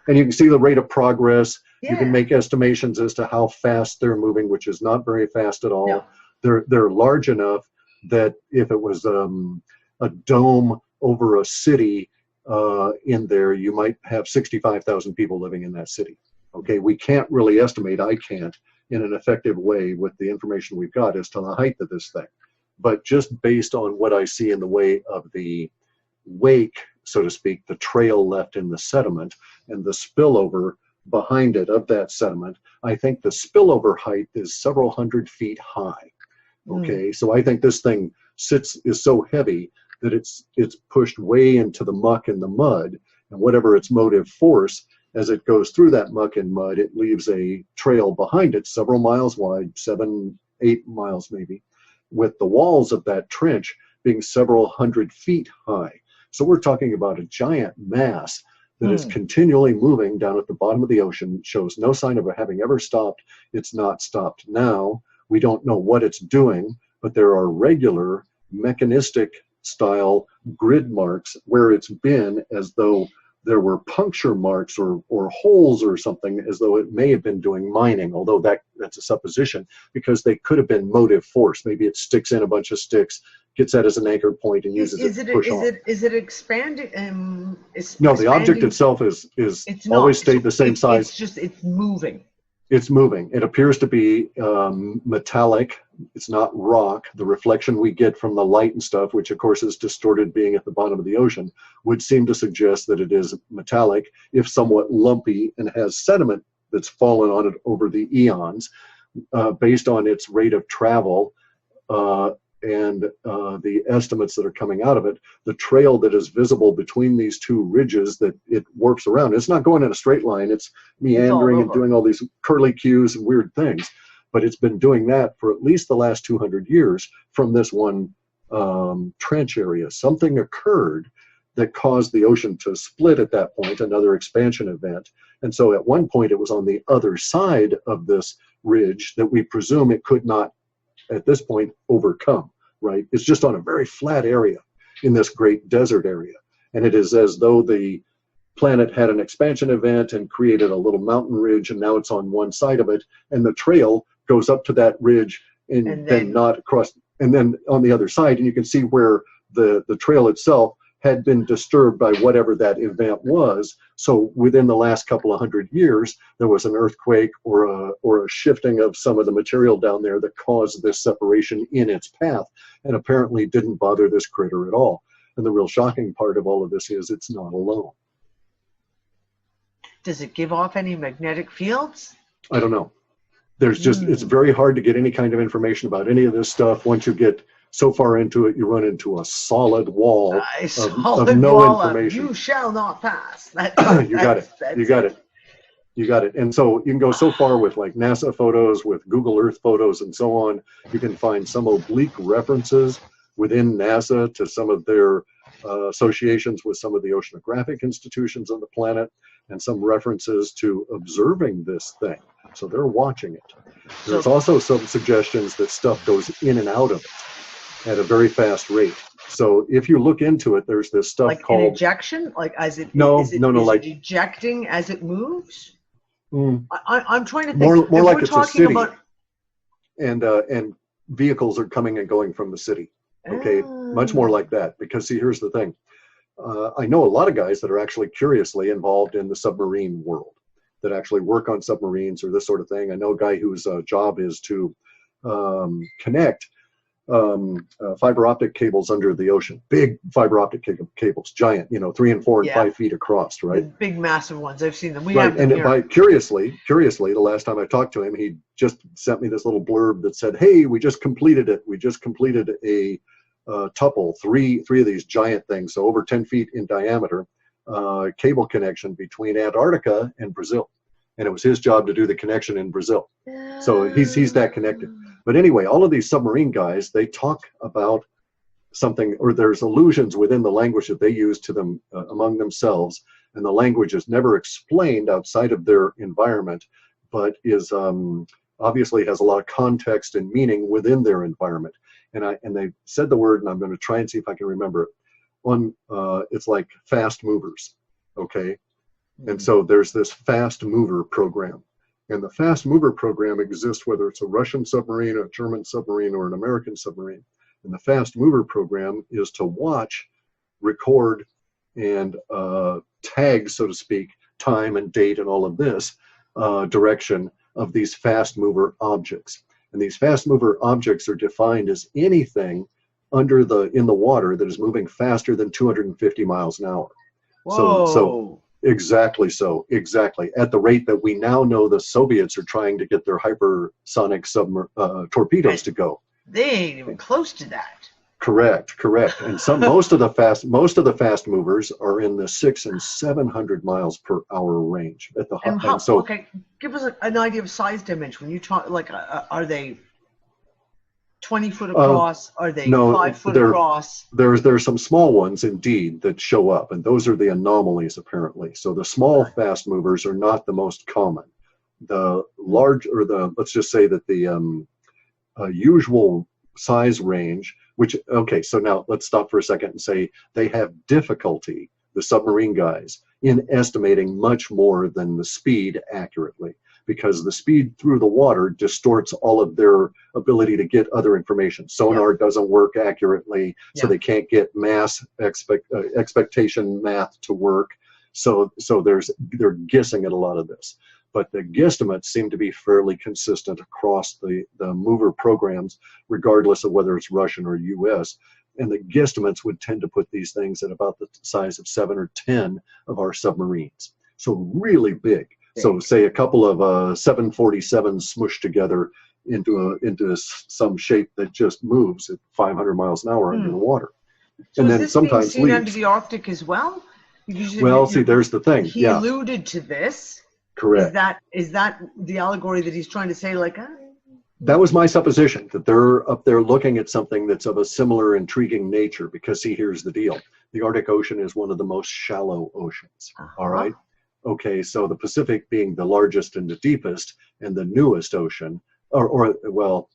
[SPEAKER 2] and you can see the rate of progress. Yeah. You can make estimations as to how fast they're moving, which is not very fast at all. No. They're large enough that if it was a dome over a city in there, you might have 65,000 people living in that city. Okay, we can't really estimate, I can't, in an effective way with the information we've got as to the height of this thing. But just based on what I see in the way of the wake, so to speak, the trail left in the sediment and the spillover behind it of that sediment, I think the spillover height is several hundred feet high. Okay, so I think this thing is so heavy that it's pushed way into the muck and the mud, and whatever its motive force, as it goes through that muck and mud, it leaves a trail behind it several miles wide, 7, 8 miles maybe, with the walls of that trench being several hundred feet high. So we're talking about a giant mass that is continually moving down at the bottom of the ocean, shows no sign of it having ever stopped. It's not stopped now. We don't know what it's doing, but there are regular mechanistic style grid marks where it's been, as though there were puncture marks or holes or something, as though it may have been doing mining, although that's a supposition, because they could have been motive force. Maybe it sticks in a bunch of sticks, gets that as an anchor point, and uses it to push on.
[SPEAKER 1] Is it expanding?
[SPEAKER 2] No, the object itself is always stayed the same size.
[SPEAKER 1] It's moving.
[SPEAKER 2] It's moving. It appears to be metallic. It's not rock. The reflection we get from the light and stuff, which of course is distorted being at the bottom of the ocean, would seem to suggest that it is metallic, if somewhat lumpy, and has sediment that's fallen on it over the eons, based on its rate of travel and the estimates that are coming out of it. The trail that is visible between these two ridges that it warps around, it's not going in a straight line, it's meandering and doing all these curlicues and weird things, but it's been doing that for at least the last 200 years from this one trench area. Something occurred that caused the ocean to split at that point, another expansion event. And so at one point it was on the other side of this ridge that we presume it could not at this point overcome, right? It's just on a very flat area in this great desert area. And it is as though the planet had an expansion event and created a little mountain ridge, and now it's on one side of it, and the trail goes up to that ridge and then not across, and then on the other side, and you can see where the trail itself had been disturbed by whatever that event was. So within the last couple of 100 years, there was an earthquake or a shifting of some of the material down there that caused this separation in its path, and apparently didn't bother this critter at all. And the real shocking part of all of this is it's not alone.
[SPEAKER 1] Does it give off any magnetic fields?
[SPEAKER 2] I don't know. There's just, it's very hard to get any kind of information about any of this stuff. Once you get so far into it, you run into a solid wall of no information.
[SPEAKER 1] You shall not pass.
[SPEAKER 2] You got it. And so you can go so far with like NASA photos, with Google Earth photos, and so on. You can find some oblique references within NASA to some of their associations with some of the oceanographic institutions on the planet, and some references to observing this thing. So they're watching it. There's also some suggestions that stuff goes in and out of it at a very fast rate. So if you look into it, there's this stuff
[SPEAKER 1] like
[SPEAKER 2] called
[SPEAKER 1] an ejection, like as it
[SPEAKER 2] like
[SPEAKER 1] ejecting as it moves. I'm trying to think.
[SPEAKER 2] More like it's a city, and vehicles are coming and going from the city. Okay, much more like that. Because see, here's the thing. I know a lot of guys that are actually curiously involved in the submarine world, that actually work on submarines or this sort of thing. I know a guy whose job is to connect fiber optic cables under the ocean, big fiber optic cables, giant, 3 and 4 and 5 feet across, right?
[SPEAKER 1] The big massive ones. I've seen them. We
[SPEAKER 2] right.
[SPEAKER 1] have them
[SPEAKER 2] and by curiously, the last time I talked to him, he just sent me this little blurb that said, "Hey, we just completed it. We just completed a tuple, three of these giant things, so over 10 feet in diameter, cable connection between Antarctica and Brazil. And it was his job to do the connection in Brazil. So he's that connected. But anyway, all of these submarine guys, they talk about something, or there's allusions within the language that they use to them among themselves, and the language is never explained outside of their environment, but is obviously has a lot of context and meaning within their environment. And they said the word, and I'm going to try and see if I can remember it. It's like fast movers, okay? And so there's this fast mover program. And the fast mover program exists whether it's a Russian submarine, a German submarine, or an American submarine. And the fast mover program is to watch, record, and tag, so to speak, time and date and all of this direction of these fast mover objects. And these fast mover objects are defined as anything in the water that is moving faster than 250 miles an hour.
[SPEAKER 1] Whoa.
[SPEAKER 2] So exactly. At the rate that we now know the Soviets are trying to get their hypersonic torpedoes to go.
[SPEAKER 1] They ain't even close to that.
[SPEAKER 2] Correct. And most of the fast movers are in the 600 and 700 miles per hour range at the
[SPEAKER 1] and okay, give us an idea of size dimension. When you talk, like, are they 20 foot across? Are they 5 foot across?
[SPEAKER 2] There's some small ones indeed that show up, and those are the anomalies apparently. So the small fast movers are not the most common. The large, or let's just say that the usual size range, so now let's stop for a second and say they have difficulty, the submarine guys, in estimating much more than the speed accurately, because the speed through the water distorts all of their ability to get other information. Sonar doesn't work accurately, so they can't get mass expectation math to work. So they're guessing at a lot of this. But the guesstimates seem to be fairly consistent across the mover programs, regardless of whether it's Russian or US. And the guesstimates would tend to put these things at about the size of 7 or 10 of our submarines. So really big. So say a couple of 747s smushed together into some shape that just moves at 500 miles an hour under the water.
[SPEAKER 1] So
[SPEAKER 2] and
[SPEAKER 1] is
[SPEAKER 2] then
[SPEAKER 1] this
[SPEAKER 2] sometimes
[SPEAKER 1] being seen
[SPEAKER 2] leaves.
[SPEAKER 1] under the Arctic as well?
[SPEAKER 2] Well, see, there's the thing.
[SPEAKER 1] He alluded to this.
[SPEAKER 2] Correct.
[SPEAKER 1] Is that the allegory that he's trying to say, like?
[SPEAKER 2] That was my supposition, that they're up there looking at something that's of a similar intriguing nature, because see, here's the deal. The Arctic Ocean is one of the most shallow oceans, all right? Okay, so the Pacific being the largest and the deepest and the newest ocean, well,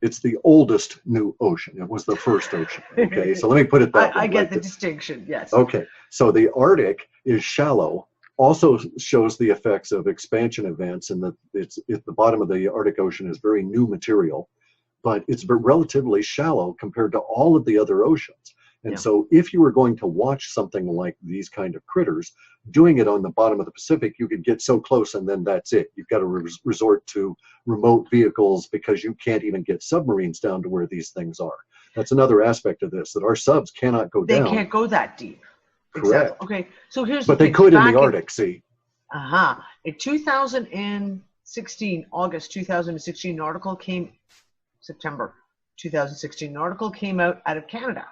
[SPEAKER 2] it's the oldest new ocean. It was the first ocean, okay? So let me put it that way.
[SPEAKER 1] I get the distinction, yes.
[SPEAKER 2] Okay, so the Arctic is shallow, also shows the effects of expansion events, and it's at the bottom of the Arctic Ocean is very new material, but it's relatively shallow compared to all of the other oceans. And so if you were going to watch something like these kind of critters, doing it on the bottom of the Pacific, you could get so close and then that's it. You've got to resort to remote vehicles because you can't even get submarines down to where these things are. That's another aspect of this, that our subs cannot go down.
[SPEAKER 1] They can't go that deep.
[SPEAKER 2] Correct.
[SPEAKER 1] Exactly. Okay, so here's
[SPEAKER 2] but they could in the Arctic, see.
[SPEAKER 1] In 2016, August 2016, an article came, September 2016, an article came out of Canada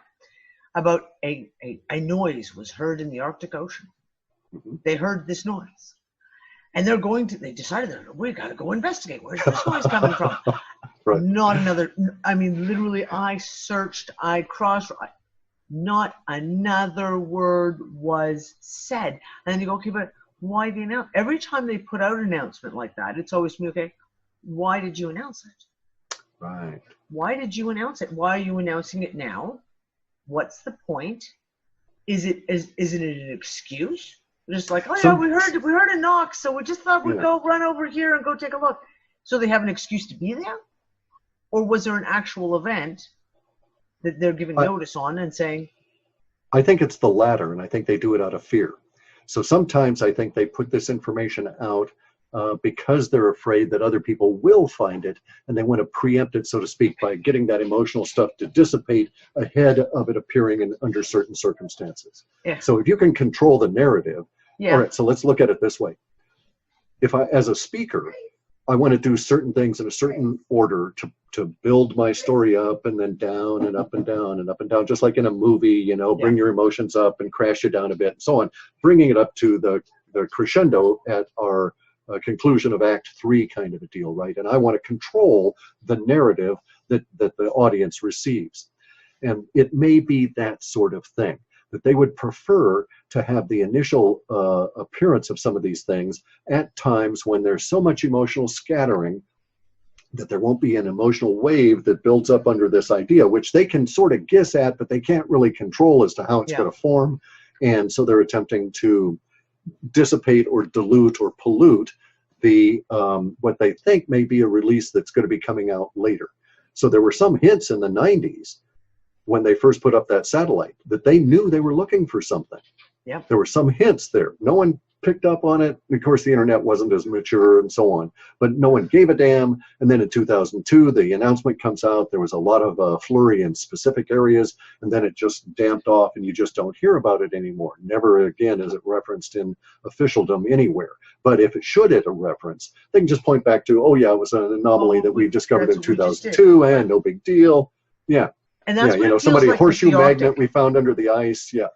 [SPEAKER 1] about a noise was heard in the Arctic Ocean. They heard this noise. And they decided that we got to go investigate. Where's this noise coming from?
[SPEAKER 2] Right.
[SPEAKER 1] Not another, I mean, literally, I searched, I cross-referenced. Not another word was said. And then you go, okay, but why the announcement? Every time they put out an announcement like that, it's always me, okay, why did you announce it?
[SPEAKER 2] Right.
[SPEAKER 1] Why did you announce it? Why are you announcing it now? What's the point? Is it an excuse? Just like, oh yeah, we heard a knock, so we just thought we'd go run over here and go take a look. So they have an excuse to be there? Or was there an actual event that they're giving notice on and saying?
[SPEAKER 2] I think it's the latter, and I think they do it out of fear. So sometimes I think they put this information out because they're afraid that other people will find it, and they want to preempt it, so to speak, by getting that emotional stuff to dissipate ahead of it appearing under certain circumstances.
[SPEAKER 1] Yeah.
[SPEAKER 2] So if you can control the narrative, all right, so let's look at it this way. If I, as a speaker, I want to do certain things in a certain order to build my story up and then down and up and down and up and down, just like in a movie, you know, bring your emotions up and crash you down a bit and so on, bringing it up to the crescendo at our conclusion of Act 3 kind of a deal, right? And I want to control the narrative that the audience receives. And it may be that sort of thing, that they would prefer to have the initial appearance of some of these things at times when there's so much emotional scattering that there won't be an emotional wave that builds up under this idea, which they can sort of guess at, but they can't really control as to how it's going to form. And so they're attempting to dissipate or dilute or pollute the what they think may be a release that's going to be coming out later. So there were some hints in the 90s when they first put up that satellite that they knew they were looking for something. Yeah. There were some hints there. No one picked up on it. Of course, the internet wasn't as mature and so on, but no one gave a damn. And then in 2002, the announcement comes out. There was a lot of flurry in specific areas, and then it just damped off, and you just don't hear about it anymore. Never again is it referenced in officialdom anywhere. But if it should hit a reference, they can just point back to, oh yeah, it was an anomaly that we discovered in 2002, and no big deal. Yeah. And that's you know, somebody like horseshoe magnet we found under the ice. Yeah.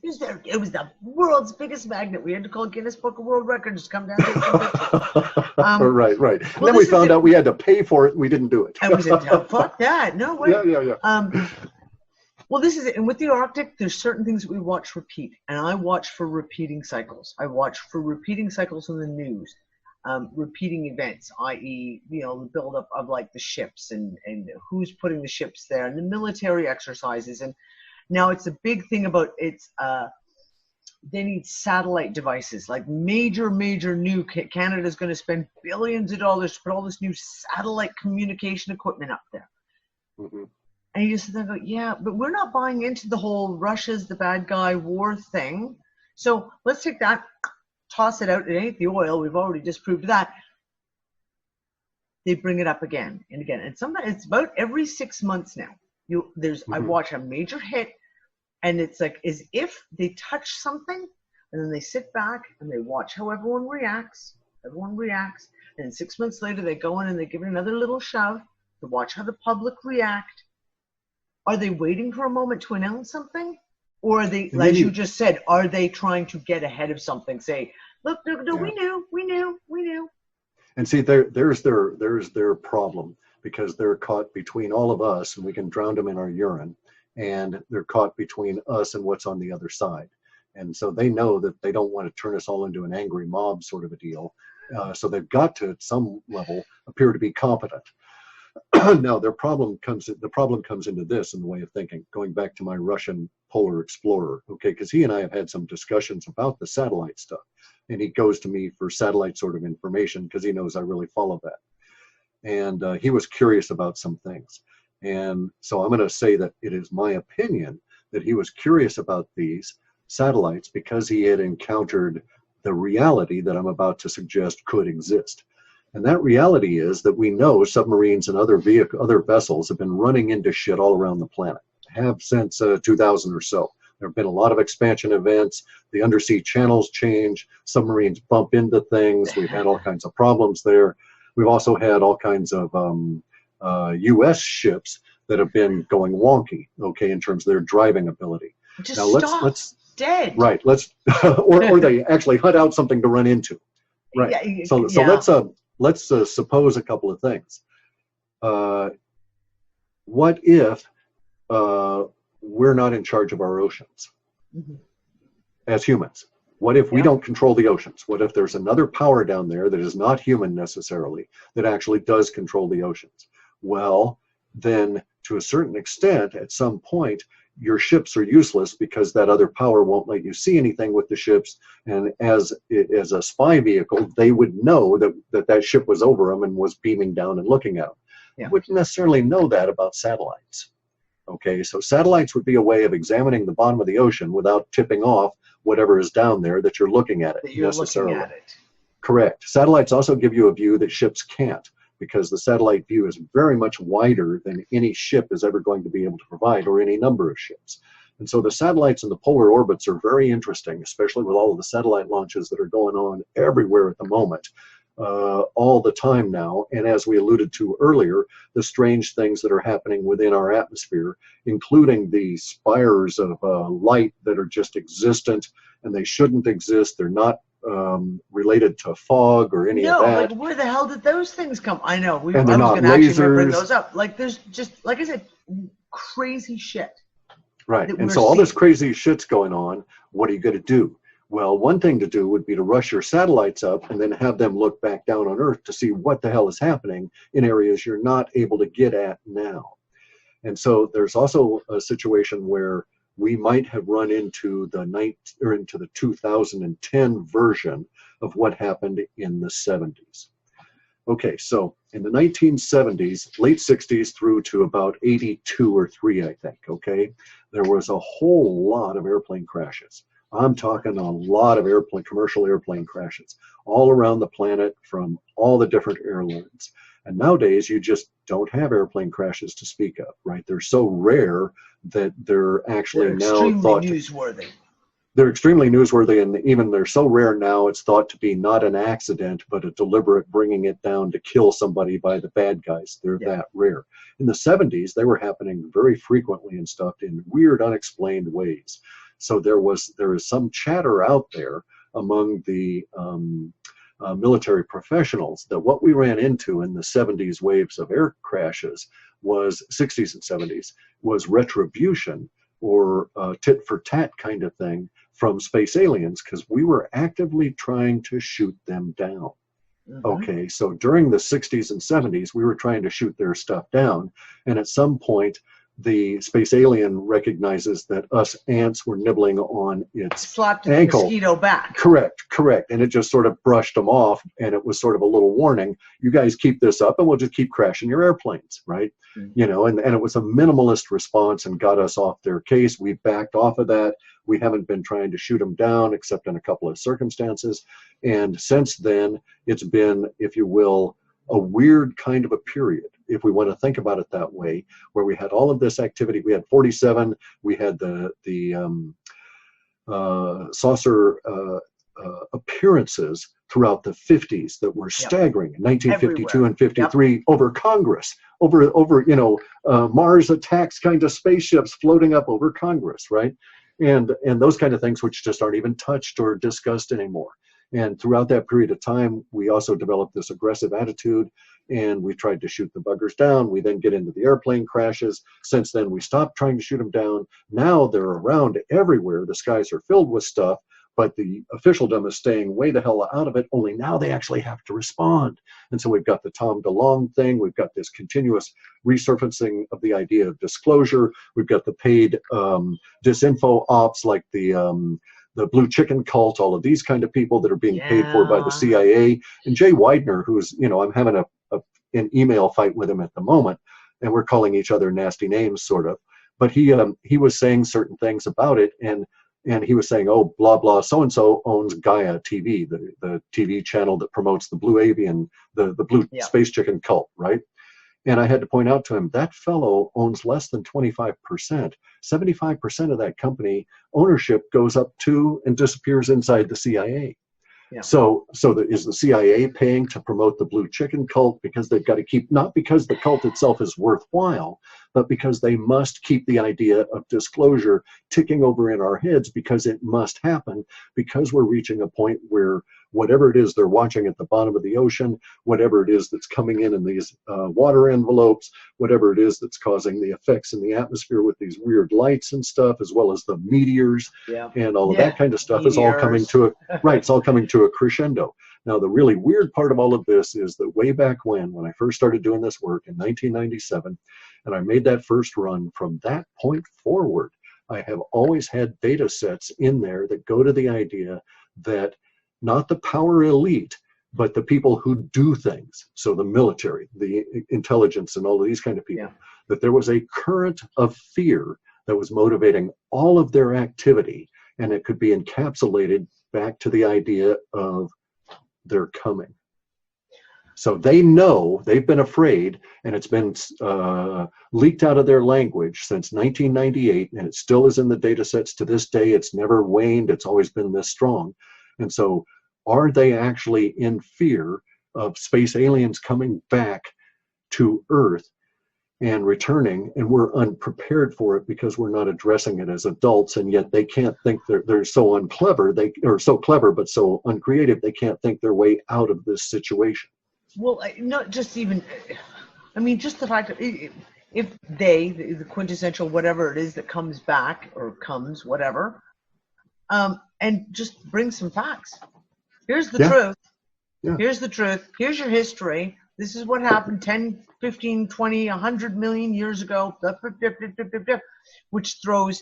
[SPEAKER 1] It was the world's biggest magnet. We had to call Guinness Book of World Records to come down here.
[SPEAKER 2] Right. Well, and then we found out we had to pay for it, and we didn't do it.
[SPEAKER 1] Fuck that. No way.
[SPEAKER 2] Yeah.
[SPEAKER 1] Well, this is it. And with the Arctic, there's certain things that we watch repeat. And I watch for repeating cycles. I watch for repeating cycles in the news. Repeating events, i.e., you know, the buildup of like the ships and who's putting the ships there and the military exercises. And now it's a big thing about they need satellite devices, like major new. Canada's going to spend billions of dollars to put all this new satellite communication equipment up there. Mm-hmm. And you just think, yeah, but we're not buying into the whole Russia's the bad guy war thing. So let's take that, toss it out. It ain't the oil. We've already disproved that. They bring it up again and again. And sometimes it's about every 6 months now. I watch a major hit, and it's like as if they touch something, and then they sit back and they watch how everyone reacts. And then 6 months later, they go in and they give it another little shove to watch how the public react. Are they waiting for a moment to announce something? Or are they, like you just said, are they trying to get ahead of something? Say, look, we knew.
[SPEAKER 2] And see, there's their problem, because they're caught between all of us, and we can drown them in our urine, and they're caught between us and what's on the other side. And so they know that they don't want to turn us all into an angry mob sort of a deal. So they've got to, at some level, appear to be competent. Now, the problem comes into this in the way of thinking, going back to my Russian polar explorer, okay, because he and I have had some discussions about the satellite stuff, and he goes to me for satellite sort of information because he knows I really follow that. And he was curious about some things. And so I'm going to say that it is my opinion that he was curious about these satellites because he had encountered the reality that I'm about to suggest could exist. And that reality is that we know submarines and other vessels have been running into shit all around the planet, have since 2000 or so. There have been a lot of expansion events. The undersea channels change. Submarines bump into things. We've had all kinds of problems there. We've also had all kinds of U.S. ships that have been going wonky, okay, in terms of their driving ability.
[SPEAKER 1] Just now let's dead.
[SPEAKER 2] Right. Or they actually hunt out something to run into. Right. Yeah, so let's suppose a couple of things. What if we're not in charge of our oceans as humans? What if we don't control the oceans? What if there's another power down there that is not human necessarily, that actually does control the oceans? Well, then to a certain extent, at some point, your ships are useless because that other power won't let you see anything with the ships. And as a spy vehicle, they would know that ship was over them and was beaming down and looking at them. Yeah. Wouldn't necessarily know that about satellites. Okay, so satellites would be a way of examining the bottom of the ocean without tipping off whatever is down there that you're looking at it necessarily. Looking at it. Correct. Satellites also give you a view that ships can't, because the satellite view is very much wider than any ship is ever going to be able to provide, or any number of ships. And so the satellites in the polar orbits are very interesting, especially with all of the satellite launches that are going on everywhere at the moment, all the time now. And as we alluded to earlier, the strange things that are happening within our atmosphere, including the spires of light that are just existent and they shouldn't exist. They're not related to fog or any of that.
[SPEAKER 1] Like where the hell did those things come? I know.
[SPEAKER 2] And they're not
[SPEAKER 1] actually bring
[SPEAKER 2] lasers.
[SPEAKER 1] those up. Like there's just, like I said, crazy shit.
[SPEAKER 2] Right. And so all this crazy shit's going on. What are you going to do? Well, one thing to do would be to rush your satellites up and then have them look back down on Earth to see what the hell is happening in areas you're not able to get at now. And so there's also a situation where we might have run into the 2010 version of what happened in the 70s. Okay, so in the 1970s, late 60s through to about 82 or 3, I think, okay, there was a whole lot of airplane crashes. I'm talking a lot of commercial airplane crashes all around the planet from all the different airlines. And nowadays, you just don't have airplane crashes to speak of, right? They're so rare that they're actually now thought
[SPEAKER 1] newsworthy.
[SPEAKER 2] They're extremely newsworthy, and even they're so rare now, it's thought to be not an accident, but a deliberate bringing it down to kill somebody by the bad guys. They're that rare. In the 70s, they were happening very frequently and stuff in weird, unexplained ways. So there is some chatter out there among the military professionals that what we ran into in the 70s waves of air crashes was 60s and 70s was retribution or tit for tat kind of thing from space aliens, because we were actively trying to shoot them down. Okay, so during the 60s and 70s, we were trying to shoot their stuff down, and at some point the space alien recognizes that us ants were nibbling on its
[SPEAKER 1] slapped
[SPEAKER 2] ankle.
[SPEAKER 1] The mosquito back.
[SPEAKER 2] Correct. And it just sort of brushed them off, and it was sort of a little warning. You guys keep this up and we'll just keep crashing your airplanes, right? You know, and it was a minimalist response and got us off their case. We backed off of that. We haven't been trying to shoot them down except in a couple of circumstances. And since then, it's been, if you will, a weird kind of a period, if we want to think about it that way, where we had all of this activity. We had 47, we had the saucer appearances throughout the 50s that were staggering. In 1952 everywhere. And 53 over Congress, over Mars attacks kind of spaceships floating up over Congress, right? And those kind of things which just aren't even touched or discussed anymore. And throughout that period of time, we also developed this aggressive attitude, and we tried to shoot the buggers down. We then get into the airplane crashes. Since then, we stopped trying to shoot them down. Now they're around everywhere. The skies are filled with stuff, but the officialdom is staying way the hell out of it, only now they actually have to respond. And so we've got the Tom DeLonge thing. We've got this continuous resurfacing of the idea of disclosure. We've got the paid disinfo ops like the blue chicken cult, all of these kind of people that are being paid for by the CIA. And Jay Widener, who's, I'm having an email fight with him at the moment, and we're calling each other nasty names, sort of. But he was saying certain things about it, and he was saying, oh, blah, blah, so-and-so owns Gaia TV, the TV channel that promotes the blue avian, the blue space chicken cult, right? And I had to point out to him, that fellow owns less than 25%. 75% of that company ownership goes up to and disappears inside the CIA. Yeah. So is the CIA paying to promote the blue chicken cult because they've got to keep, not because the cult itself is worthwhile, but because they must keep the idea of disclosure ticking over in our heads, because it must happen, because we're reaching a point where whatever it is they're watching at the bottom of the ocean, whatever it is that's coming in these water envelopes, whatever it is that's causing the effects in the atmosphere with these weird lights and stuff, as well as the meteors and all of that kind of stuff is all coming to it's all coming to a crescendo. Now, the really weird part of all of this is that way back when I first started doing this work in 1997, and I made that first run, from that point forward, I have always had data sets in there that go to the idea that not the power elite, but the people who do things, so the military, the intelligence, and all of these kind of people, that there was a current of fear that was motivating all of their activity, and it could be encapsulated back to the idea of they're coming. So they know, they've been afraid, and it's been leaked out of their language since 1998, and it still is in the data sets to this day. It's never waned. It's always been this strong. And so are they actually in fear of space aliens coming back to Earth and returning, and we're unprepared for it because we're not addressing it as adults, and yet they can't think they're so unclever, they are so clever but so uncreative, they can't think their way out of this situation.
[SPEAKER 1] Well, not just even, I mean, just the fact that if they, the quintessential whatever it is that comes back or comes, whatever, and just bring some facts. Here's the truth.
[SPEAKER 2] Yeah.
[SPEAKER 1] Here's the truth. Here's your history. This is what happened 10, 15, 20, 100 million years ago, which throws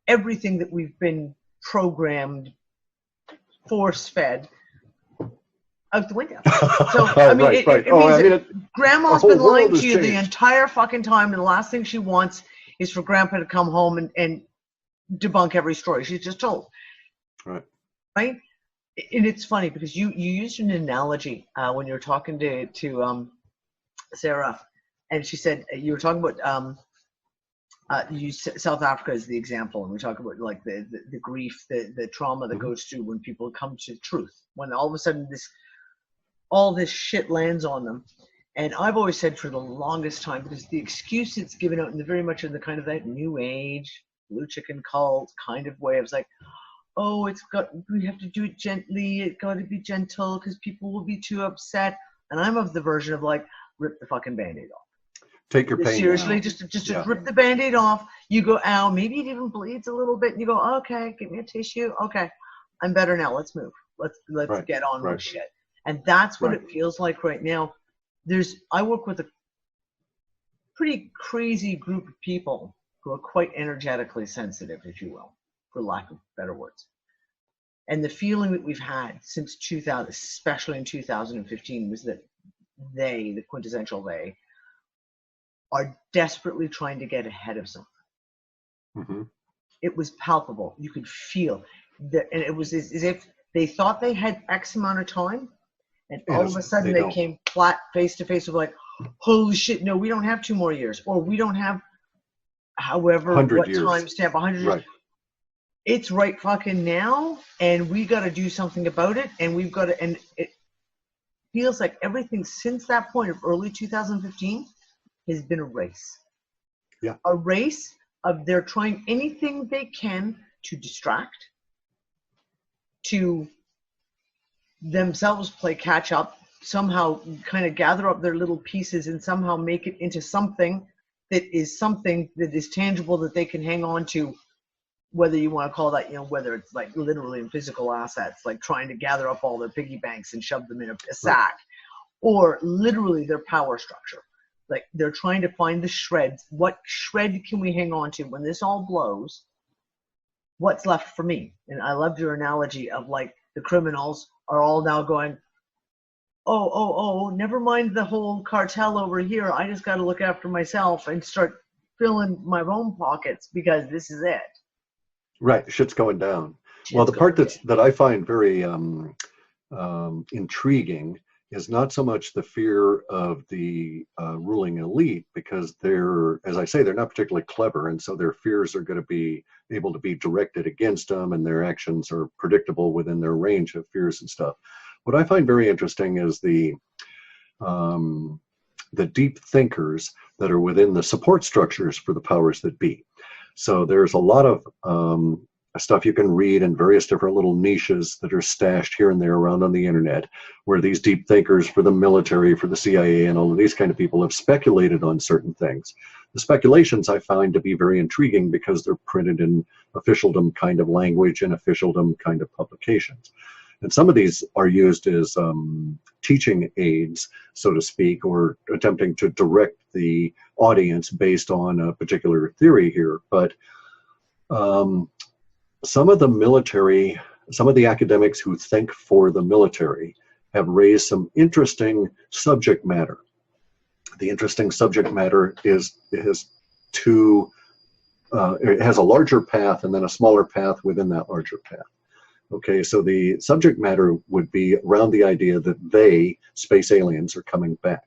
[SPEAKER 1] everything that we've been programmed, force-fed, out the window. So, I mean, it means Grandma's been lying to you the entire fucking time, and the last thing she wants is for Grandpa to come home and debunk every story she's just told.
[SPEAKER 2] Right.
[SPEAKER 1] Right? And it's funny because you used an analogy when you were talking to Sarah, and she said you were talking about you used South Africa as the example, and we talk about like the grief, the trauma that goes through when people come to truth, when all of a sudden all this shit lands on them. And I've always said for the longest time, because the excuse it's given out in the very much in the kind of that new age blue chicken cult kind of way, I was like, oh, we have to do it gently, it's got to be gentle because people will be too upset. And I'm of the version of like, rip the fucking Band-Aid off.
[SPEAKER 2] Take your pain.
[SPEAKER 1] Seriously, just rip the Band-Aid off. You go, ow, maybe it even bleeds a little bit. And you go, okay, give me a tissue. Okay, I'm better now. Let's move. Let's get on with shit. And that's what it feels like right now. I work with a pretty crazy group of people who are quite energetically sensitive, if you will, for lack of better words. And the feeling that we've had since 2000, especially in 2015, was that the quintessential they, are desperately trying to get ahead of something. Mm-hmm. It was palpable. You could feel that, and it was as if they thought they had X amount of time, and all of a sudden they came flat face to face with like, holy shit, no, we don't have 2 more years, or we don't have however what years. Time stamp, 100 years. It's right fucking now, and we got to do something about it, and we've got to, and it feels like everything since that point of early 2015 has been a race. Yeah. A race of they're trying anything they can to distract, to themselves play catch up, somehow kind of gather up their little pieces and somehow make it into something that is tangible that they can hang on to, whether you want to call that, whether it's like literally in physical assets, like trying to gather up all their piggy banks and shove them in a sack, or literally their power structure. Like they're trying to find the shreds. What shred can we hang on to when this all blows? What's left for me? And I loved your analogy of like the criminals are all now going, oh, never mind the whole cartel over here. I just got to look after myself and start filling my own pockets because this is it.
[SPEAKER 2] Right, shit's going down. Well, the part that I find very intriguing is not so much the fear of the ruling elite, because they're, as I say, they're not particularly clever, and so their fears are going to be able to be directed against them, and their actions are predictable within their range of fears and stuff. What I find very interesting is the deep thinkers that are within the support structures for the powers that be. So there's a lot of stuff you can read in various different little niches that are stashed here and there around on the internet, where these deep thinkers for the military, for the CIA, and all of these kind of people have speculated on certain things. The speculations I find to be very intriguing because they're printed in officialdom kind of language and officialdom kind of publications. And some of these are used as teaching aids, so to speak, or attempting to direct the audience based on a particular theory here. But some of the military, some of the academics who think for the military have raised some interesting subject matter. The interesting subject matter it has a larger path and then a smaller path within that larger path. Okay, so the subject matter would be around the idea that they, space aliens, are coming back.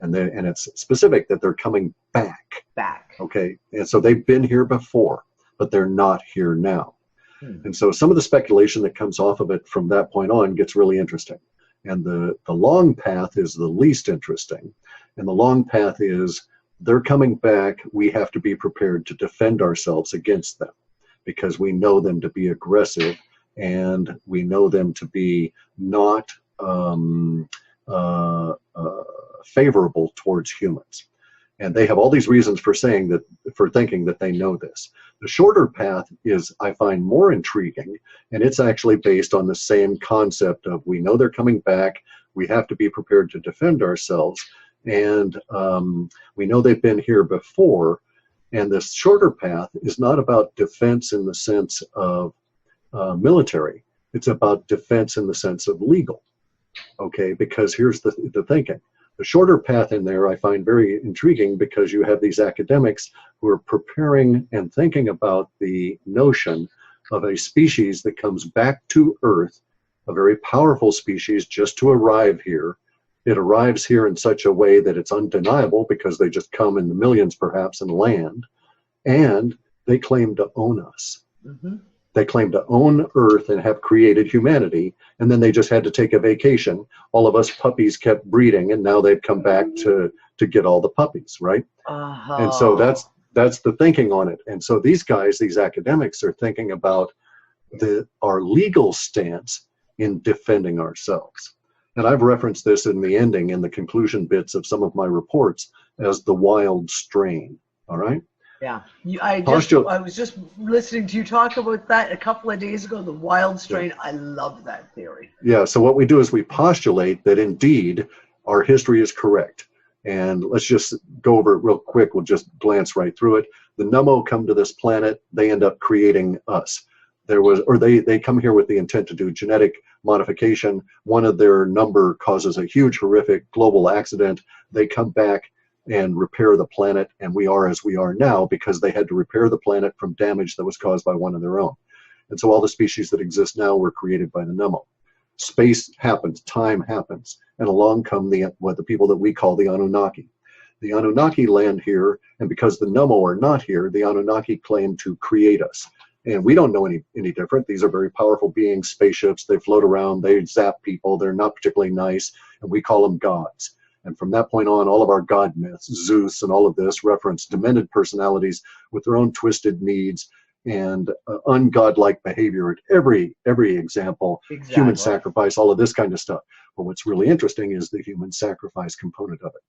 [SPEAKER 2] And it's specific that they're coming back.
[SPEAKER 1] Back.
[SPEAKER 2] Okay, and so they've been here before, but they're not here now. And so some of the speculation that comes off of it from that point on gets really interesting. And the long path is the least interesting. And the long path is they're coming back. We have to be prepared to defend ourselves against them because we know them to be aggressive and we know them to be not favorable towards humans. And they have all these reasons for saying that, for thinking that they know this. The shorter path is, I find, more intriguing, and it's actually based on the same concept of we know they're coming back, we have to be prepared to defend ourselves, and we know they've been here before. And this shorter path is not about defense in the sense of military. It's about defense in the sense of legal. Okay, because here's the thinking. The shorter path in there I find very intriguing because you have these academics who are preparing and thinking about the notion of a species that comes back to Earth, a very powerful species, just to arrive here. It arrives here in such a way that it's undeniable because they just come in the millions perhaps and land, and they claim to own us. They claim to own Earth and have created humanity, and then they just had to take a vacation. All of us puppies kept breeding, and now they've come back to get all the puppies, right? And so that's the thinking on it. And so these guys, these academics, are thinking about our legal stance in defending ourselves. And I've referenced this in the ending, in the conclusion bits of some of my reports, as the wild strain, all right?
[SPEAKER 1] Yeah, I was just listening to you talk about that a couple of days ago, the wild strain. Yeah. I love that theory.
[SPEAKER 2] Yeah, so what we do is we postulate that indeed our history is correct. And let's just go over it real quick. We'll just glance right through it. The Nummo come to this planet, they end up creating us. They come here with the intent to do genetic modification. One of their number causes a huge, horrific global accident. They come back and repair the planet, and we are as we are now because they had to repair the planet from damage that was caused by one of their own. And so all the species that exist now were created by the Nummo. Space happens, time happens, and along come the people that we call the Anunnaki. The Anunnaki land here, and because the Nummo are not here, the Anunnaki claim to create us. And we don't know any different. These are very powerful beings, spaceships, they float around, they zap people, they're not particularly nice, and we call them gods. And from that point on, all of our god myths, Zeus and all of this, reference demented personalities with their own twisted needs and ungodlike behavior at every example, exactly. Human sacrifice, all of this kind of stuff. But what's really interesting is the human sacrifice component of it.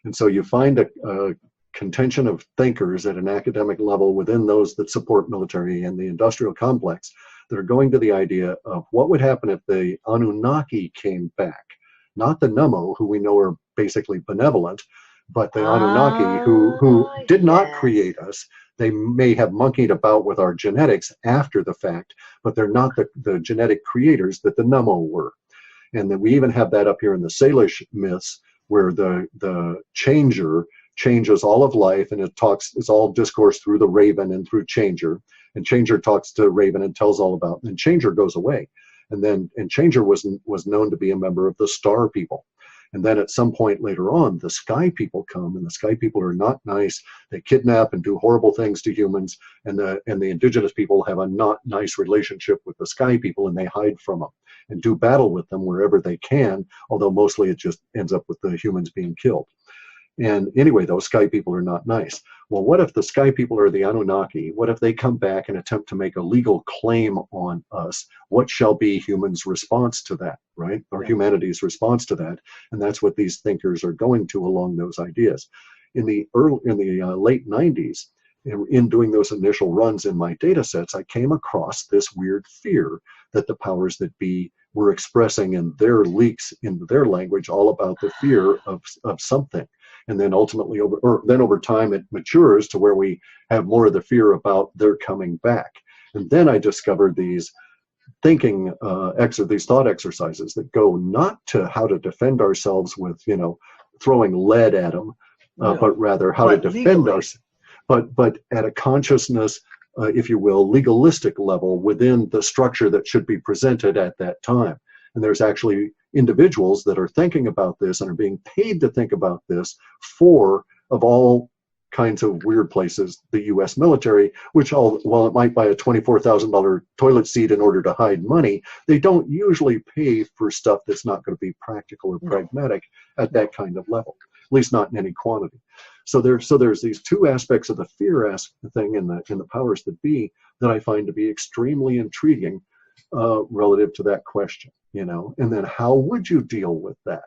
[SPEAKER 2] And so you find a contention of thinkers at an academic level within those that support military and the industrial complex that are going to the idea of what would happen if the Anunnaki came back. Not the Nummo, who we know are basically benevolent, but the Anunnaki who did not create us. They may have monkeyed about with our genetics after the fact, but they're not the genetic creators that the Nummo were. And then we even have that up here in the Salish myths, where the changer changes all of life, and it's all discourse through the raven and through changer. And changer talks to raven and tells all about, and changer goes away. And changer was known to be a member of the star people. And then at some point later on, the sky people come, and the sky people are not nice. They kidnap and do horrible things to humans, and the indigenous people have a not nice relationship with the sky people, and they hide from them and do battle with them wherever they can, although mostly it just ends up with the humans being killed. And anyway, those sky people are not nice. Well, what if the sky people are the Anunnaki? What if they come back and attempt to make a legal claim on us? What shall be humans' response to that, right? Or humanity's response to that? And that's what these thinkers are going to along those ideas. In the late 90s, in doing those initial runs in my data sets, I came across this weird fear that the powers that be were expressing in their leaks, in their language, all about the fear of something. And then ultimately, over time, it matures to where we have more of the fear about their coming back. And then I discovered these these thought exercises that go not to how to defend ourselves with, throwing lead at them, but rather how to defend ourselves, but at a consciousness if you will, legalistic level within the structure that should be presented at that time. And there's actually individuals that are thinking about this and are being paid to think about this for, of all kinds of weird places, the US military, which while it might buy a $24,000 toilet seat in order to hide money, they don't usually pay for stuff that's not going to be practical or pragmatic at that kind of level, at least not in any quantity. So there's these two aspects of the fear thing in the powers that be that I find to be extremely intriguing relative to that question, you know. And then how would you deal with that?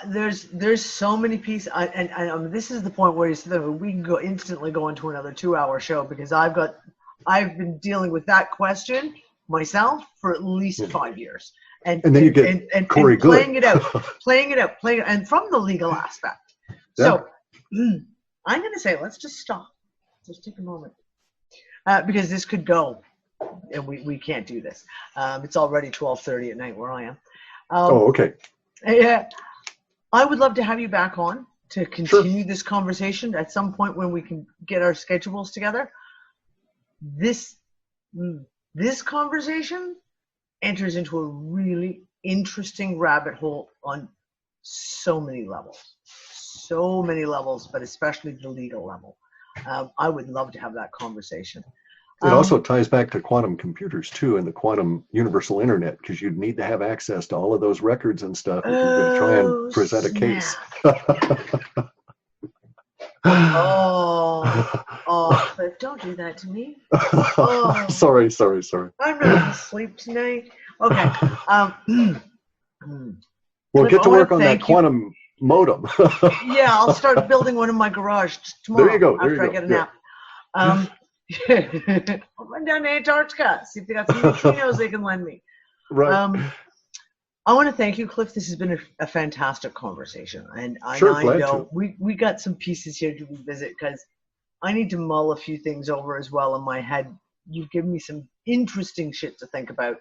[SPEAKER 1] There's so many pieces, and this is the point where we can instantly go into another 2-hour show, because I've been dealing with that question myself for at least 5 years, and then you get Corey Good playing it out, and from the legal aspect. Yeah. So I'm going to say, let's just stop, just take a moment, because this could go. And we can't do this. It's already 12:30 at night where I am.
[SPEAKER 2] Okay.
[SPEAKER 1] Yeah, I would love to have you back on to continue this conversation at some point when we can get our schedules together. This conversation enters into a really interesting rabbit hole on so many levels, but especially the legal level. I would love to have that conversation.
[SPEAKER 2] It also ties back to quantum computers too, and the quantum universal internet, because you'd need to have access to all of those records and stuff if you're going to try and present a case.
[SPEAKER 1] Cliff, don't do that to me.
[SPEAKER 2] Sorry.
[SPEAKER 1] I'm not asleep tonight. Okay.
[SPEAKER 2] We'll get to work on that quantum modem.
[SPEAKER 1] Yeah, I'll start building one in my garage tomorrow.
[SPEAKER 2] There you go.
[SPEAKER 1] After I get a nap. I'll run down to Antarctica, see if they got some neutrinos they can lend me.
[SPEAKER 2] Right.
[SPEAKER 1] I want to thank you, Cliff. This has been a fantastic conversation, and I know we got some pieces here to revisit, because I need to mull a few things over as well in my head. You've given me some interesting shit to think about,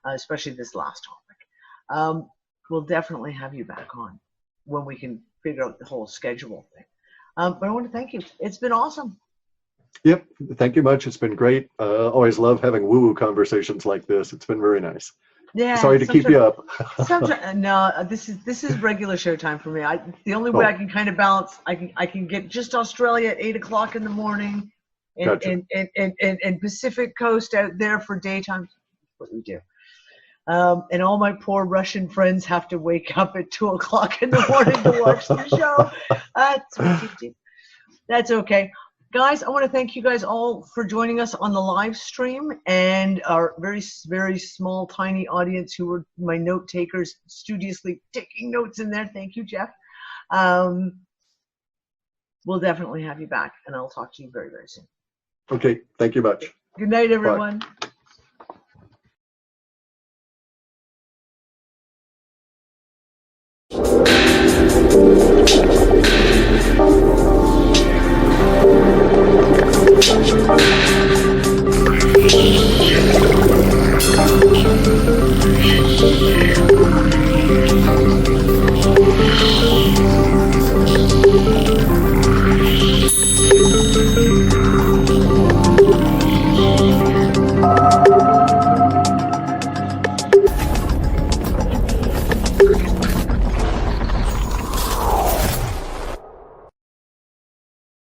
[SPEAKER 1] especially this last topic. We'll definitely have you back on when we can figure out the whole schedule thing. But I want to thank you. It's been awesome.
[SPEAKER 2] Yep. Thank you much. It's been great. Always love having woo-woo conversations like this. It's been very nice.
[SPEAKER 1] Yeah.
[SPEAKER 2] Sorry to keep you up.
[SPEAKER 1] No, this is regular show time for me. The only way I can kind of balance, I can get just Australia at 8 o'clock in the morning, and Pacific Coast out there for daytime. That's what we do. And all my poor Russian friends have to wake up at 2 o'clock in the morning to watch the show. That's what you do. That's okay. Guys, I want to thank you guys all for joining us on the live stream, and our very, very small, tiny audience who were my note takers, studiously taking notes in there. Thank you, Jeff. We'll definitely have you back, and I'll talk to you very, very soon.
[SPEAKER 2] Okay. Thank you much.
[SPEAKER 1] Good night, everyone. Bye.